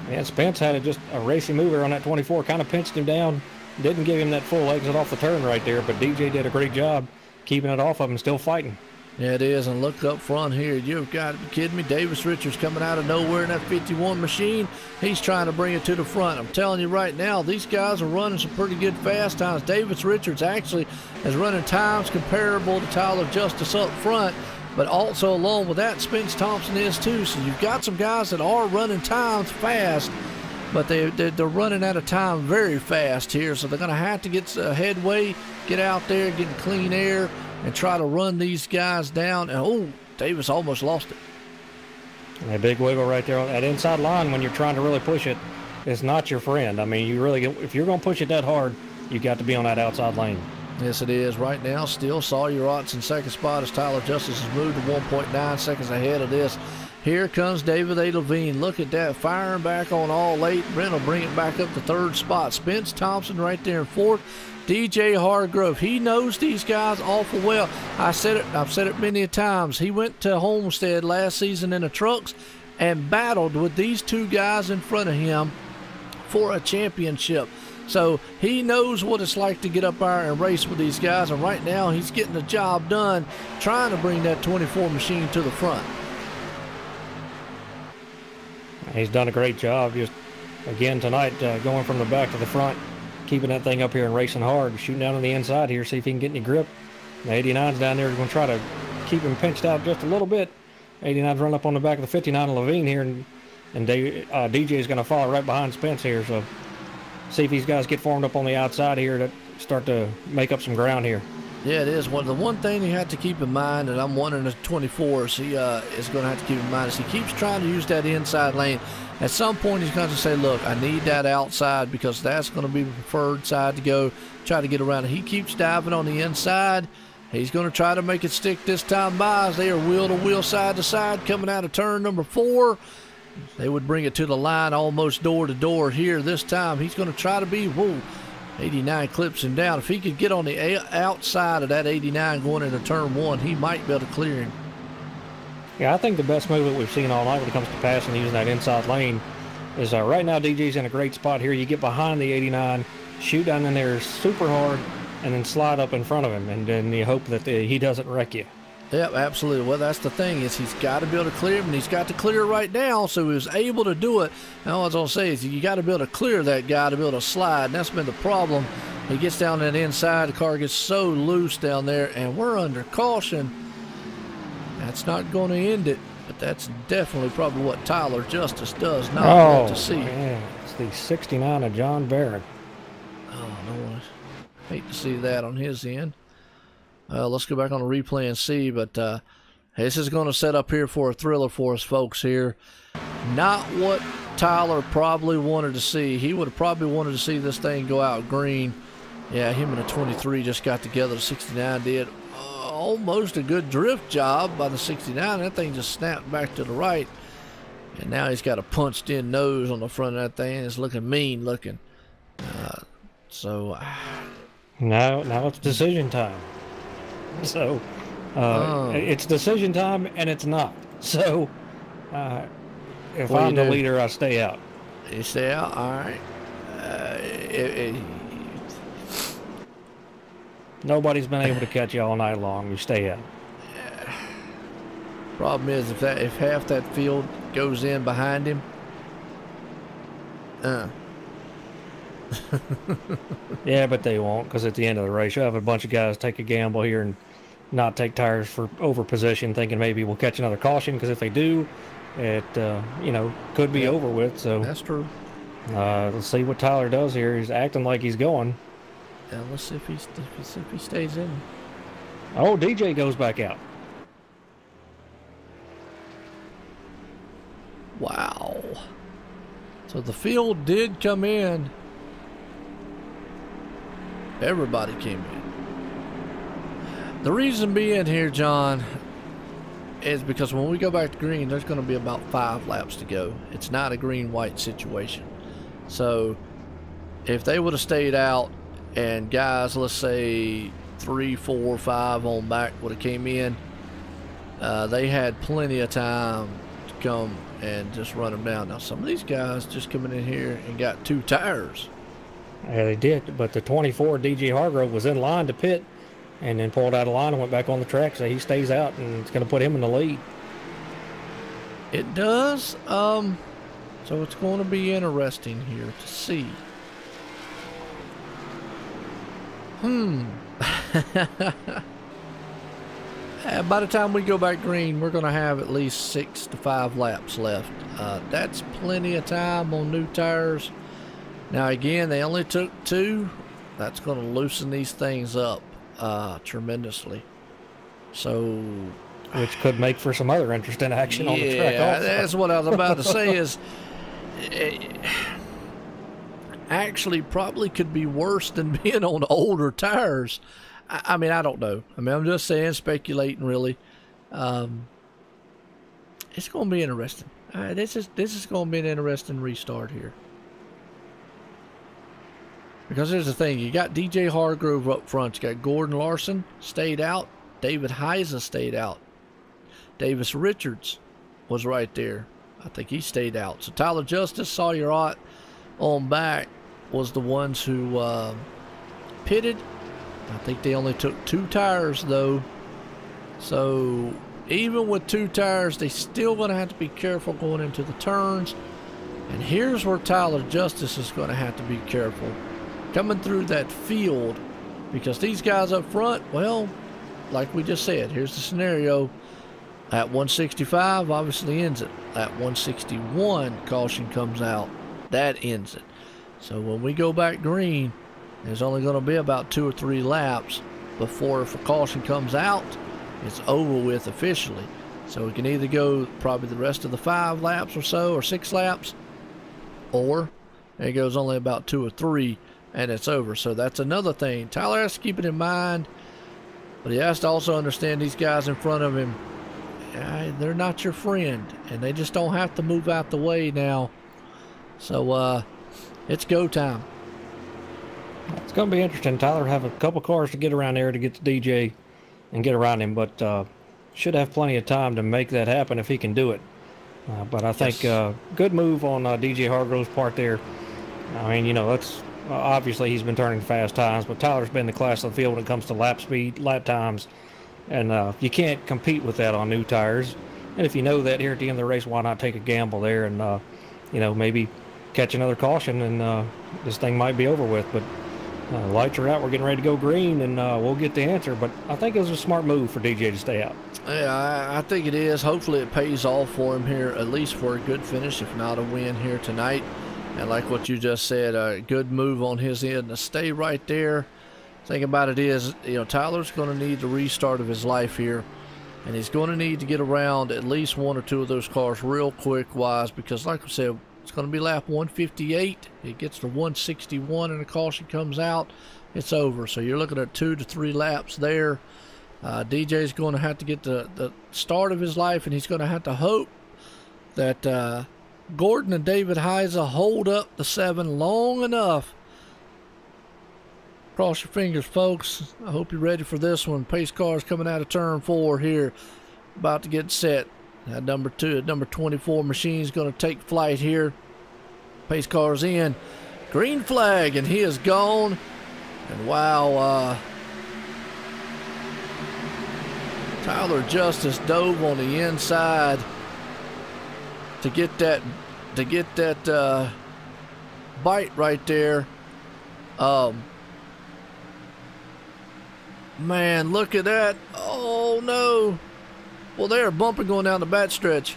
Yeah, Spence had just a racy mover on that 24, kind of pinched him down, didn't give him that full exit off the turn right there, but DJ did a great job keeping it off of him, still fighting. Yeah, it is, and look up front here. You've got to be kidding me. Davis Richards coming out of nowhere in that 51 machine. He's trying to bring it to the front. I'm telling you right now, these guys are running some pretty good fast times. Davis Richards actually is running times comparable to Tyler Justice up front, but also along with that, Spence Thompson is too. So you've got some guys that are running times fast, but they're running out of time very fast here. So they're going to have to get a headway, get out there, get clean air, and try to run these guys down. And oh, Davis almost lost it. And a big wiggle right there on that inside line when you're trying to really push it is not your friend. I mean, you really, if you're going to push it that hard, you got to be on that outside lane. Yes, it is. Right now, still Sawyer Ott's in second spot as Tyler Justice has moved to 1.9 seconds ahead of this. Here comes David A. Levine. Look at that, firing back on all eight. Brent will bring it back up to third spot. Spence Thompson right there in fourth. DJ Hargrove, he knows these guys awful well. I've said it many a times. He went to Homestead last season in the trucks and battled with these two guys in front of him for a championship. So he knows what it's like to get up there and race with these guys, and right now he's getting the job done trying to bring that 24 machine to the front. He's done a great job just, again, tonight, going from the back to the front, keeping that thing up here and racing hard, shooting down on the inside here, see if he can get any grip. The 89's down there going to try to keep him pinched out just a little bit. 89's run up on the back of the 59 Levine here, and DJ's going to follow right behind Spence here, so see if these guys get formed up on the outside here to start to make up some ground here. Yeah, it is. The one thing you have to keep in mind, and I'm wondering the 24s, he is going to have to keep in mind, is he keeps trying to use that inside lane. At some point, he's going to say, look, I need that outside because that's going to be the preferred side to go, try to get around it. He keeps diving on the inside. He's going to try to make it stick this time by as they are wheel to wheel, side to side, coming out of turn number 4. They would bring it to the line almost door to door here this time. He's going to try to be, 89 clips him down. If he could get on the outside of that 89 going into turn 1, he might be able to clear him. Yeah, I think the best move that we've seen all night when it comes to passing using that inside lane is right now DJ's in a great spot here. You get behind the 89, shoot down in there super hard, and then slide up in front of him, and then you hope that he doesn't wreck you. Yep, absolutely. Well, that's the thing is he's got to be able to clear him, and he's got to clear right now, so he was able to do it. And all I was going to say is you got to be able to clear that guy to be able to slide, and that's been the problem. He gets down that inside, the car gets so loose down there, and we're under caution. That's not going to end it, but that's definitely probably what Tyler Justice does not want to see. Yeah, it's the 69 of John Barron. Oh, no, I hate to see that on his end. Let's go back on the replay and see, but this is going to set up here for a thriller for us folks here. Not what Tyler probably wanted to see. He would have probably wanted to see this thing go out green. Yeah, him and the 23 just got together. The 69 did almost a good drift job by the 69. That thing just snapped back to the right, and now he's got a punched-in nose on the front of that thing. It's looking mean looking. Now it's decision time. So it's decision time, and it's not. So if I'm the leader, I stay out. You stay out? All right. Nobody's been able to catch you all night long. You stay out. Problem is, if half that field goes in behind him, yeah, but they won't, because at the end of the race, you'll have a bunch of guys take a gamble here and not take tires for over position, thinking maybe we'll catch another caution, because if they do, it could be over with. So that's true. Let's see what Tyler does here. He's acting like he's going. Yeah, let's see if he stays in. Oh, DJ goes back out. Wow. So the field did come in. Everybody came in. The reason being here, John, is because when we go back to green, there's going to be about 5 laps to go. It's not a green-white situation. So if they would have stayed out and guys, let's say 3, 4, 5 on back would have came in, they had plenty of time to come and just run them down. Now, some of these guys just coming in here and got 2 tires. Yeah, they did, but the 24 DJ Hargrove was in line to pit and then pulled out of line and went back on the track, so he stays out, and it's going to put him in the lead. It does. So it's going to be interesting here to see. By the time we go back green, we're going to have at least 6 to 5 laps left. That's plenty of time on new tires. Now, again, they only took 2. That's going to loosen these things up tremendously. So, which could make for some other interesting action on the track. Yeah, that's what I was about to say. Is actually probably could be worse than being on older tires. I mean, I don't know. I mean, I'm just saying, speculating, really. It's going to be interesting. This is going to be an interesting restart here. Because here's the thing. You got DJ Hargrove up front. You got Gordon Larson stayed out. David Heisa stayed out. Davis Richards was right there. I think he stayed out. So Tyler Justice, Sawyer Ott on back was the ones who pitted. I think they only took 2 tires, though. So even with 2 tires, they still going to have to be careful going into the turns. And here's where Tyler Justice is going to have to be careful. Coming through that field, because these guys up front, well, like we just said, here's the scenario. At 165, obviously ends it. At 161, caution comes out. That ends it. So when we go back green, there's only going to be about 2 or 3 laps before, if a caution comes out, it's over with officially. So we can either go probably the rest of the 5 laps or so, or 6 laps, or it goes only about 2 or 3, and it's over. So that's another thing. Tyler has to keep it in mind, but he has to also understand these guys in front of him, they're not your friend, and they just don't have to move out the way now. So it's go time. It's going to be interesting. Tyler have a couple cars to get around there to get to DJ and get around him, but should have plenty of time to make that happen if he can do it. But I think good move on DJ Hargrove's part there. I mean, you know, that's obviously he's been turning fast times, but Tyler's been the class of the field when it comes to lap speed, lap times, and you can't compete with that on new tires. And if you know that here at the end of the race, why not take a gamble there and, you know, maybe catch another caution and this thing might be over with. But lights are out. We're getting ready to go green, and we'll get the answer. But I think it was a smart move for DJ to stay out. Yeah, I think it is. Hopefully it pays off for him here, at least for a good finish, if not a win here tonight. And like what you just said, a good move on his end to stay right there. Thing about it is, you know, Tyler's going to need the restart of his life here. And he's going to need to get around at least 1 or 2 of those cars real quick-wise, because like I said, it's going to be lap 158. It gets to 161 and the caution comes out. It's over. So you're looking at 2 to 3 laps there. DJ's going to have to get the start of his life, and he's going to have to hope that Gordon and David Heisa hold up the 7 long enough. Cross your fingers, folks. I hope you're ready for this one. Pace cars coming out of turn 4 here. About to get set. That number 24 machine's going to take flight here. Pace car's in. Green flag, and he is gone. And wow, Tyler Justice dove on the inside to get that bite right there. Man, look at that. Oh no. Well, they're bumping going down the back stretch.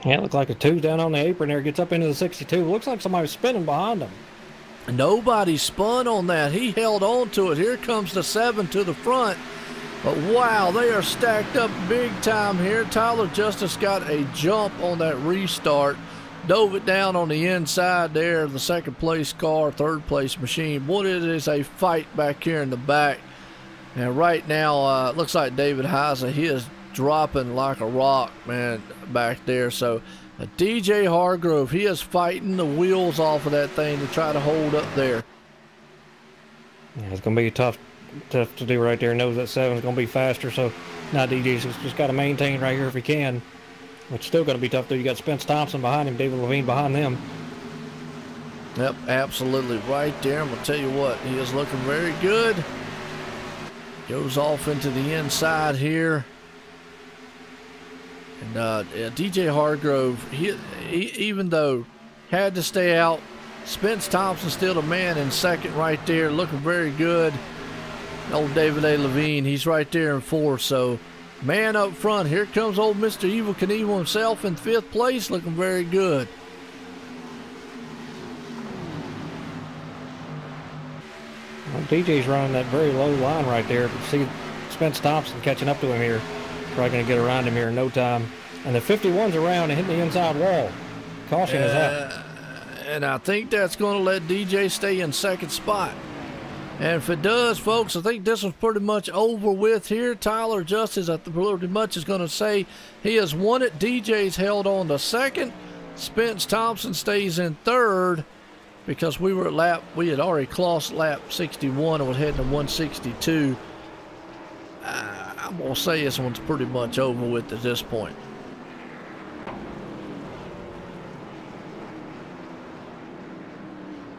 Yeah, it looked like a 2 down on the apron there. Gets up into the 62. Looks like somebody's spinning behind him. Nobody spun on that. He held on to it. Here comes the 7 to the front. But wow, they are stacked up big time here. Tyler Justice got a jump on that restart. Dove it down on the inside there. The second place car, third place machine. Boy, it is a fight back here in the back. And right now, it looks like David Heisa, he is dropping like a rock, man, back there. So DJ Hargrove, he is fighting the wheels off of that thing to try to hold up there. Yeah, it's going to be tough to do right there. Knows that 7 is going to be faster, so Now DJ's just got to maintain right here if he can. It's still going to be tough, though. You got Spence Thompson behind him, David Levine behind them. Yep, absolutely right there. I'm going to tell you what, he is looking very good. Goes off into the inside here. And DJ Hargrove, he even though had to stay out, Spence Thompson still the man in second right there, looking very good. Old David A. Levine, he's right there in fourth. So, man up front, here comes old Mr. Evil Knievel himself in fifth place, looking very good. Well, DJ's running that very low line right there, but see Spence Thompson catching up to him here. Probably going to get around him here in no time. And the 51's around and hitting the inside wall. Caution is out. And I think that's going to let DJ stay in second spot. And if it does, folks, I think this was pretty much over with here. Tyler Justice, I pretty much is going to say he has won it. DJ's held on to second. Spence Thompson stays in third because we had already crossed lap 61 and was heading to 162. I'm going to say this one's pretty much over with at this point.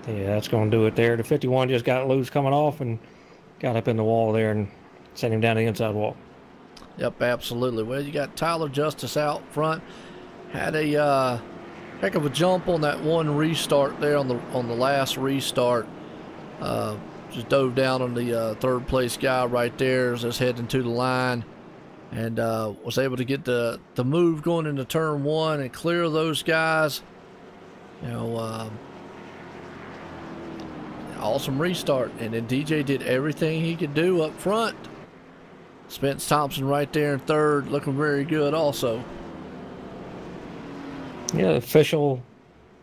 Yeah, that's going to do it there. The 51 just got loose coming off and got up in the wall there and sent him down the inside wall. Yep, absolutely. Well, you got Tyler Justice out front. Had a heck of a jump on that one restart there on the last restart. Just dove down on the third place guy right there as it's heading to the line, and was able to get the move going into turn one and clear those guys. You know, awesome restart, and then DJ did everything he could do up front. Spence Thompson right there in third, looking very good also. Yeah, the official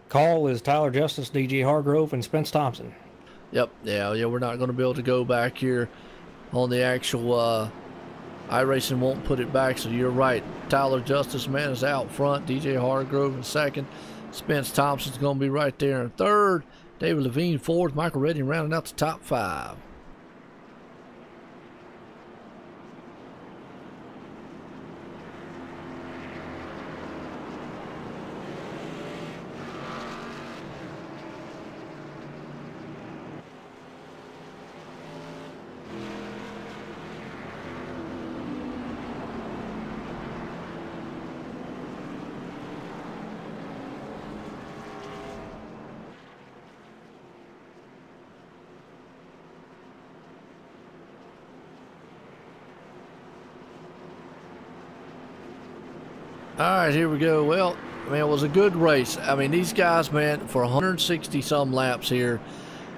call is Tyler Justice, DJ Hargrove, and Spence Thompson. Yep, yeah, we're not going to be able to go back here on the actual iRacing won't put it back, so you're right. Tyler Justice, man, is out front. DJ Hargrove in second. Spence Thompson's going to be right there in third. David Levine fourth. Michael Redding rounding out the top five. All right, here we go. Well, I mean, it was a good race. I mean, these guys, man, for 160-some laps here,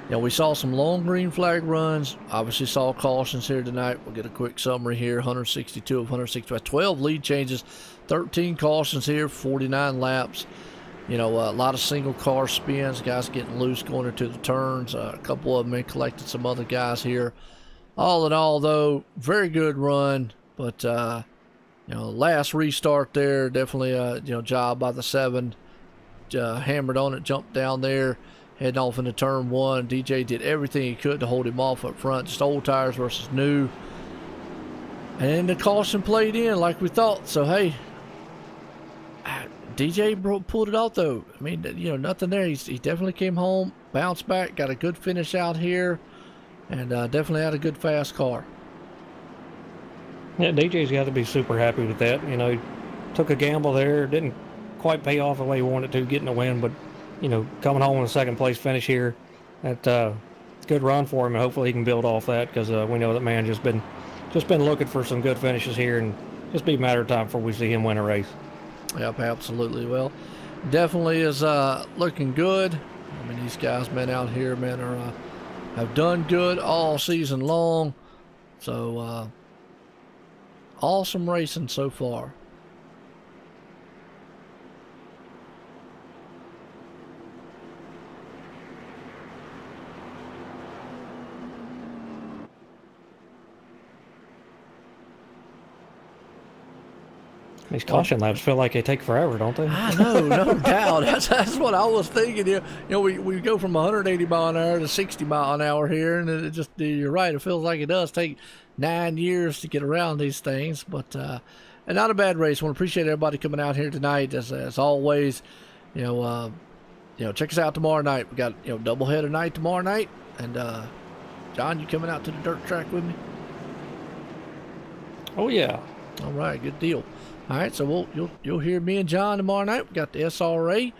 you know, we saw some long green flag runs. Obviously saw cautions here tonight. We'll get a quick summary here. 162 of 165. 12 lead changes, 13 cautions here, 49 laps. You know, a lot of single car spins, guys getting loose going into the turns. A couple of them collected some other guys here. All in all, though, very good run, but you know, last restart there, definitely a job by the 7. Hammered on it, jumped down there, heading off into turn 1. DJ did everything he could to hold him off up front, just old tires versus new. And the caution played in like we thought. So, hey, DJ pulled it off, though. I mean, you know, nothing there. He definitely came home, bounced back, got a good finish out here, and definitely had a good fast car. Yeah, DJ's got to be super happy with that. You know, he took a gamble there, didn't quite pay off the way he wanted to, getting a win, but, you know, coming home with a second place finish here, that good run for him, and hopefully he can build off that, because we know that man just been looking for some good finishes here, and just be a matter of time before we see him win a race. Yep, absolutely. Well, definitely is looking good. I mean, these guys, man, out here, man, are have done good all season long. So, awesome racing so far. These caution laps feel like they take forever, don't they? I know, no doubt. That's what I was thinking. You know, we go from 180 mile an hour to 60 mile an hour here, and it just, you're right. It feels like it does take 9 years to get around these things, but and not a bad race. I want to appreciate everybody coming out here tonight. As always, you know, check us out tomorrow night. We got doubleheader night tomorrow night, and John, you coming out to the dirt track with me? Oh yeah. All right, good deal. All right, so you'll hear me and John tomorrow night. We got the SRA,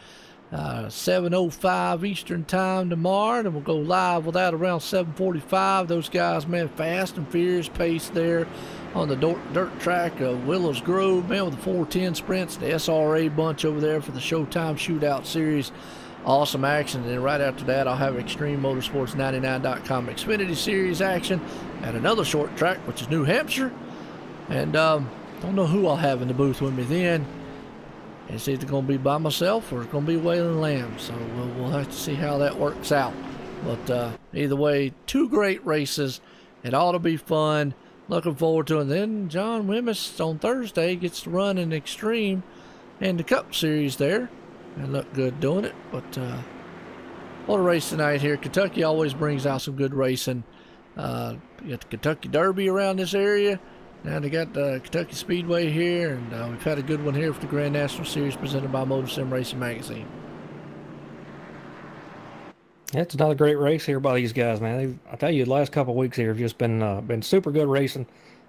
7:05 Eastern time tomorrow, and we'll go live with that around 7:45. Those guys, man, fast and furious pace there on the dirt track of Willows Grove, man, with the 410 sprints. The SRA bunch over there for the Showtime Shootout Series. Awesome action. And then right after that, I'll have Extreme Motorsports 99.com Xfinity Series action at another short track, which is New Hampshire. And don't know who I'll have in the booth with me then. It's either going to be by myself or it's going to be Waylon Lamb. So we'll have to see how that works out. But either way, 2 great races. It ought to be fun. Looking forward to it. And then John Wemyss on Thursday gets to run in Extreme and the Cup Series there. And look good doing it. But what a race tonight here. Kentucky always brings out some good racing. You got the Kentucky Derby around this area. Now they got the Kentucky Speedway here, and we've had a good one here for the Grand National Series presented by MotorSim Racing Magazine. That's another great race here by these guys, man. I tell you, the last couple of weeks here have just been super good racing.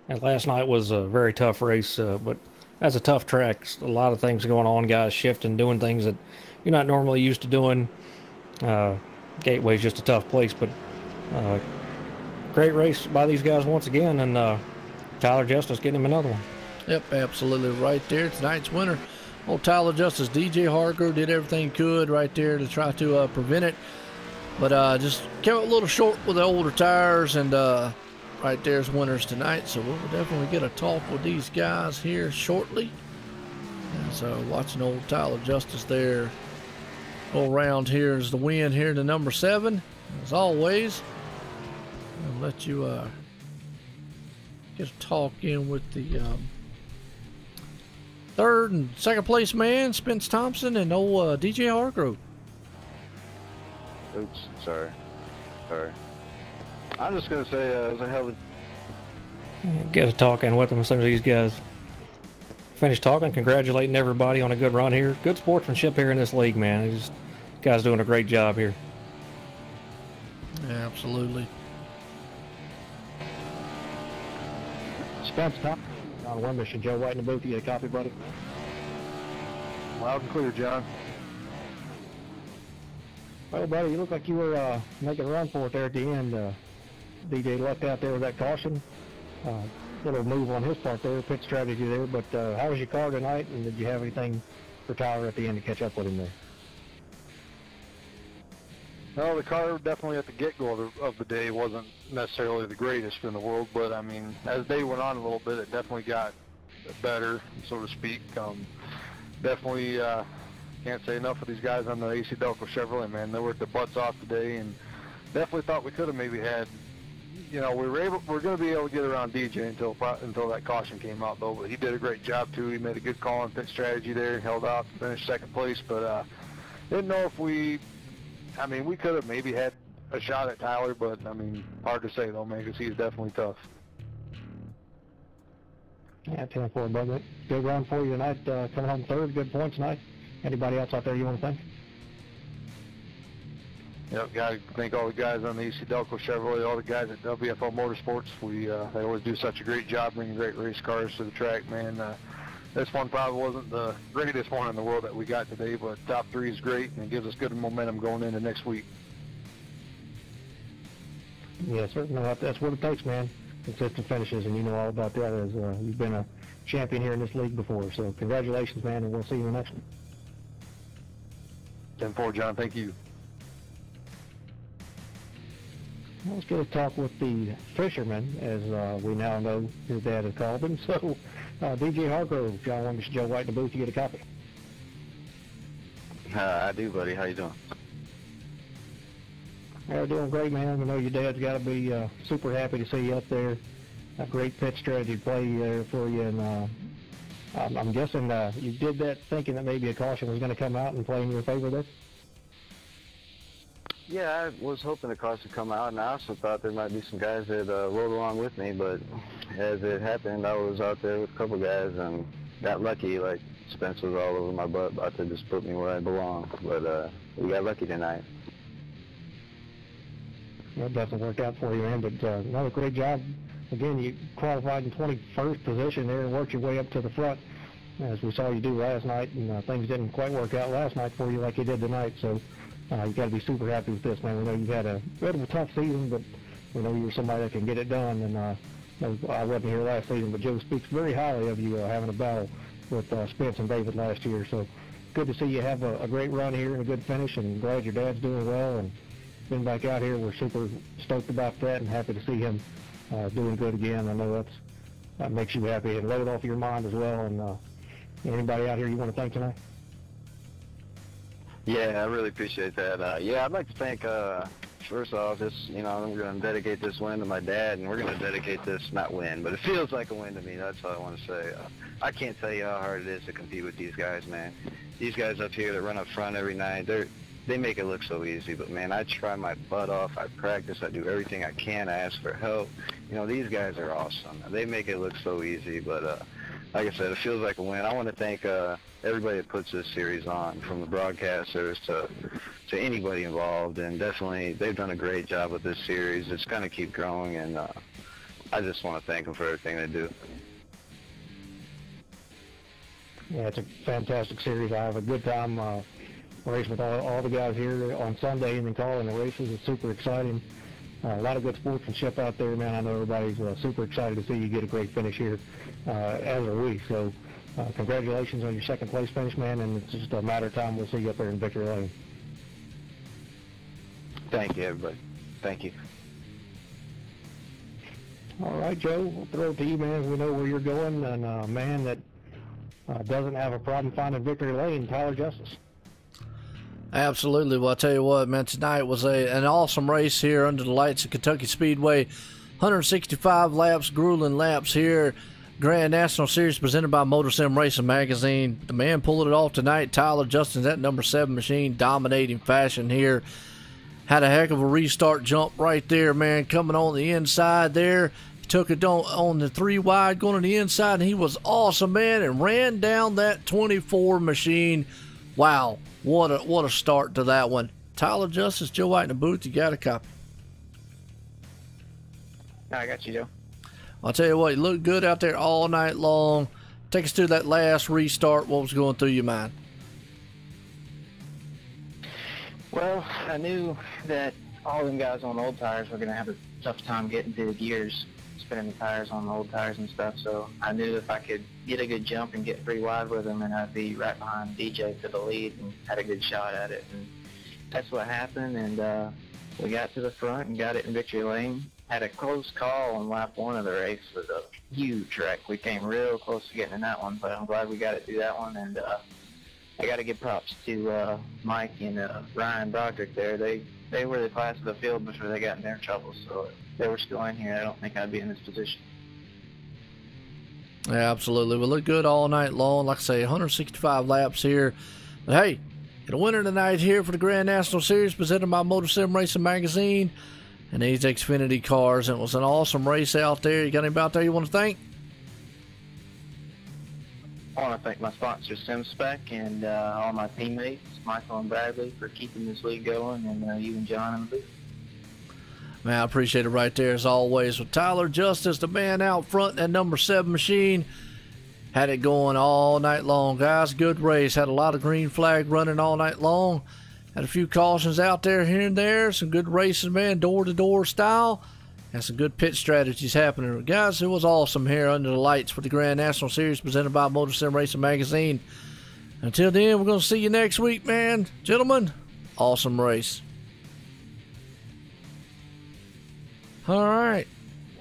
And last night was a very tough race, but that's a tough track. A lot of things going on, guys shifting, doing things that you're not normally used to doing. Gateway's just a tough place, but great race by these guys once again, and Tyler Justice getting him another one. Yep, absolutely right there. Tonight's winner, old Tyler Justice. DJ Hargrove did everything he could right there to try to prevent it. But just came up a little short with the older tires, and right there's winners tonight. So we'll definitely get a talk with these guys here shortly. And so watching old Tyler Justice there go around here is the win here to number 7. As always, I'll let you get a talk in with the third and second place man, Spence Thompson, and old DJ Hargrove. Oops, sorry. I'm just going to say it was a hell of Get a talk in with them. Some of these guys finish talking, congratulating everybody on a good run here. Good sportsmanship here in this league, man. These guys doing a great job here. Yeah, absolutely. Spence Thompson, John Wemyss, and Joe White in the booth. You get a copy, buddy? loud and clear, John. Well, buddy, you look like you were making a run for it there at the end. DJ lucked out there with that caution. Little move on his part there, pit strategy there. But how was your car tonight, and did you have anything for Tyler at the end to catch up with him there? Well, the car definitely at the get-go of the day wasn't necessarily the greatest in the world, but I mean, as the day went on a little bit, it definitely got better, so to speak. Definitely can't say enough of these guys on the AC Delco Chevrolet, man. They worked their butts off today, and definitely thought we could have maybe had, you know, we're going to be able to get around DJ until that caution came out, though. But he did a great job too. He made a good call on pit strategy there, held out, finished second place. But didn't know if we could have maybe had a shot at Tyler, but I mean, hard to say though, man, because he's definitely tough. Yeah, 10-4, brother. Good run for you tonight. Coming home third, good points tonight. Anybody else out there you want to thank? Yep, got to thank all the guys on the EC Delco Chevrolet, all the guys at WFO Motorsports. They always do such a great job bringing great race cars to the track, man. This one probably wasn't the greatest one in the world that we got today, but top three is great, and it gives us good momentum going into next week. Yeah, certainly. That's what it takes, man. Consistent finishes, and you know all about that, as you've been a champion here in this league before. So congratulations, man, and we'll see you in the next one. 10-4, John. Thank you. Well, let's get a talk with the fisherman, as we now know his dad has called him. So, DJ Hargrove, John Wemyss, Joe White in the booth. You get a copy. I do, buddy. How you doing? They're doing great, man. I know your dad's got to be super happy to see you up there. A great pit strategy play there for you, and I'm guessing you did that thinking that maybe a caution was going to come out and play in your favor there? Yeah, I was hoping the caution would come out, and I also thought there might be some guys that rode along with me, but as it happened, I was out there with a couple guys and got lucky. Like, Spence was all over my butt, about to just put me where I belong, but we got lucky tonight. Well, it doesn't work out for you, man, but another great job. Again, you qualified in 21st position there and worked your way up to the front, as we saw you do last night, and things didn't quite work out last night for you like you did tonight, so you got to be super happy with this, man. We know you've had a bit of a tough season, but we know you're somebody that can get it done, and I wasn't here last season, but Joe speaks very highly of you having a battle with Spence and David last year, so good to see you have a great run here and a good finish, and glad your dad's doing well, and been back out here. We're super stoked about that and happy to see him doing good again. I know that makes you happy and let it off your mind as well. And anybody out here you want to thank tonight? Yeah, I really appreciate that. Yeah, I'd like to thank, first off, I'm going to dedicate this win to my dad, and we're going to dedicate this, not win, but it feels like a win to me. That's all I want to say. I can't tell you how hard it is to compete with these guys, man. These guys up here that run up front every night, they make it look so easy, but man, I try my butt off. I practice. I do everything I can. I ask for help. These guys are awesome. They make it look so easy, but like I said, it feels like a win. I want to thank everybody that puts this series on, from the broadcasters to anybody involved, and definitely they've done a great job with this series. It's going to keep growing, and I just want to thank them for everything they do. Yeah, it's a fantastic series. I have a good time racing with all the guys here on Sunday and then calling the races. It's super exciting. A lot of good sportsmanship out there, man. I know everybody's super excited to see you get a great finish here, as are we. So congratulations on your second place finish, man, and it's just a matter of time we'll see you up there in victory lane. Thank you, everybody. Thank you. All right, Joe, we'll throw it to you, man. We know where you're going, and a man that doesn't have a problem finding victory lane, Tyler Justice. Absolutely. Well, I'll tell you what, man, tonight was an awesome race here under the lights of Kentucky Speedway. 165 laps, grueling laps here. Grand National Series presented by MotorSim Racing Magazine. The man pulling it off tonight, Tyler Justin, that number 7 machine, dominating fashion here. Had a heck of a restart jump right there, man, coming on the inside there. Took it on the 3 wide, going on the inside, and he was awesome, man, and ran down that 24 machine. Wow, what a start to that one. Tyler Justice, Joe White in the booth, you got a copy. I got you, Joe. I'll tell you what, you looked good out there all night long. Take us through that last restart. What was going through your mind? Well, I knew that all them guys on old tires were going to have a tough time getting through the gears, spinning the tires on the old tires and stuff, so I knew if I could get a good jump and get 3 wide with them, and I'd be right behind DJ to the lead and had a good shot at it. And that's what happened, and we got to the front and got it in victory lane. Had a close call on lap 1 of the race. It was a huge wreck. We came real close to getting in that one, but I'm glad we got it through that one. And I got to give props to Mike and Ryan Broderick there. They were the class of the field before they got in their trouble, so if they were still in here, I don't think I'd be in this position. Yeah, absolutely. We looked good all night long. Like I say, 165 laps here. But hey, got a winner tonight here for the Grand National Series presented by MotorSim Racing Magazine and these Xfinity cars. And it was an awesome race out there. You got anybody out there you want to thank? I want to thank my sponsor, SimSpec, and all my teammates, Michael and Bradley, for keeping this league going, and you and John in the booth. Man, I appreciate it right there as always. With Tyler Justice, the man out front, that number 7 machine, had it going all night long. Guys, good race. Had a lot of green flag running all night long. Had a few cautions out there here and there. Some good racing, man, door-to-door style. And some good pit strategies happening. Guys, it was awesome here under the lights for the Grand National Series presented by MotorSim Racing Magazine. Until then, we're going to see you next week, man. Gentlemen, awesome race. All right.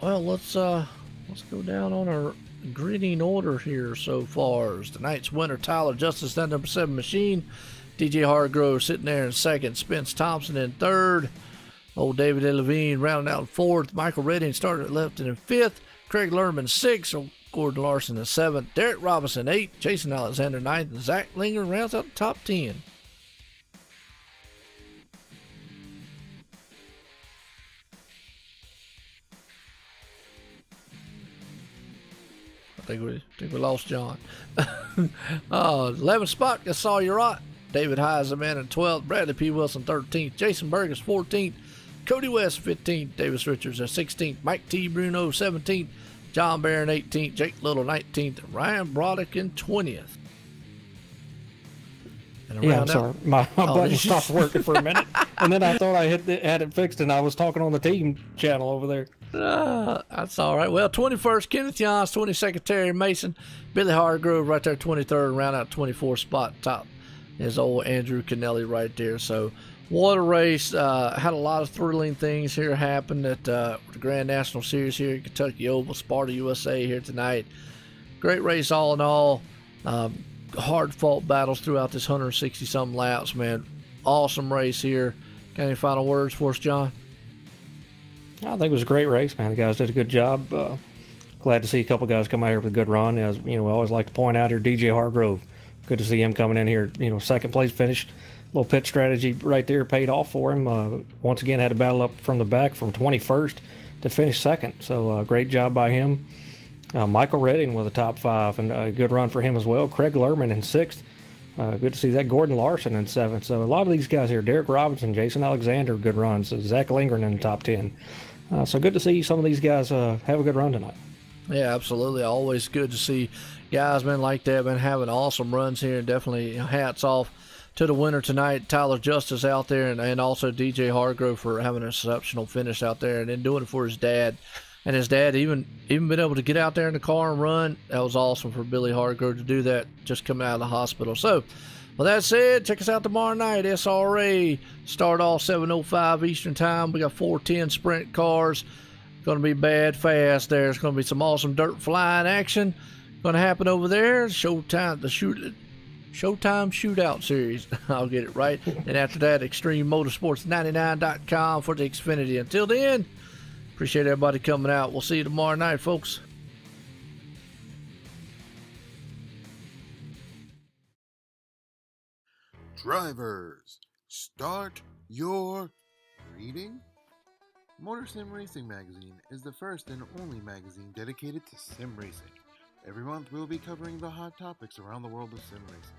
Well, let's go down on our grading order here so far. As tonight's winner, Tyler Justice, that number 7 machine. DJ Hargrove sitting there in second. Spence Thompson in third. Old David A. Levine rounding out in 4th. Michael Redding started at left and in 5th. Craig Lerman 6th. So Gordon Larson in 7th, Derek Robinson 8th, Jason Alexander 9th, and Zach Linger rounds out the top 10. I think we lost John. 11th spot, I saw you right. David Heiseman in 12th, Bradley P. Wilson 13th, Jason Burgess 14th, Cody West 15th, Davis Richards at 16th, Mike T. Bruno 17th, John Barron 18th, Jake Little 19th, and Ryan Broderick in 20th. Yeah, I'm sorry. My button stopped working for a minute, and then I thought I had it fixed, and I was talking on the team channel over there. That's all right. Well, 21st, Kenneth Yance, 22nd, Terry Mason, Billy Hargrove right there, 23rd, round out 24th spot. Top is old Andrew Kennelly right there. So, what a race. Had a lot of thrilling things here happen at the Grand National Series here at Kentucky Oval, Sparta, USA here tonight. Great race all in all. Hard fought battles throughout this 160-something laps, man. Awesome race here. Got any final words for us, John? I think it was a great race, man. The guys did a good job. Glad to see a couple guys come out here with a good run. As you know, we always like to point out here, DJ Hargrove. Good to see him coming in here. You know, second place finish. Little pit strategy right there paid off for him. Once again, had to battle up from the back from 21st to finish second. So great job by him. Michael Redding with a top 5 and a good run for him as well. Craig Lerman in 6th. Good to see that. Gordon Larson in 7th. So a lot of these guys here, Derek Robinson, Jason Alexander, good runs. Zach Lingren in the top 10. So good to see some of these guys have a good run tonight. Yeah, absolutely. Always good to see guys, man, like that, man, having awesome runs here. And definitely hats off to the winner tonight, Tyler Justice out there, and also DJ Hargrove for having an exceptional finish out there and then doing it for his dad. And his dad even been able to get out there in the car and run. That was awesome for Billy Hargrove to do that, just coming out of the hospital. So, with that said, check us out tomorrow night. SRA start off 7:05 Eastern Time. We got 410 sprint cars. Going to be bad fast there. It's going to be some awesome dirt flying action going to happen over there. Showtime Shootout Series. I'll get it right. And after that, ExtremeMotorsports99.com for the Xfinity. Until then, appreciate everybody coming out. We'll see you tomorrow night, folks. Drivers, start your reading. MotorSim Racing Magazine is the first and only magazine dedicated to sim racing. Every month we'll be covering the hot topics around the world of sim racing.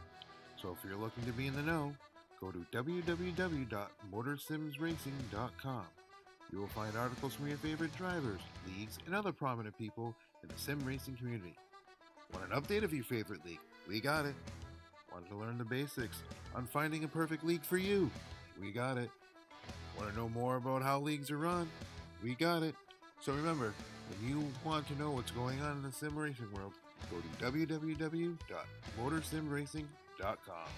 So if you're looking to be in the know, go to www.motorsimsracing.com. You will find articles from your favorite drivers, leagues, and other prominent people in the sim racing community. Want an update of your favorite league? We got it. Want to learn the basics on finding a perfect league for you? We got it. Want to know more about how leagues are run? We got it. So remember, when you want to know what's going on in the sim racing world, go to www.motorsimracing.com.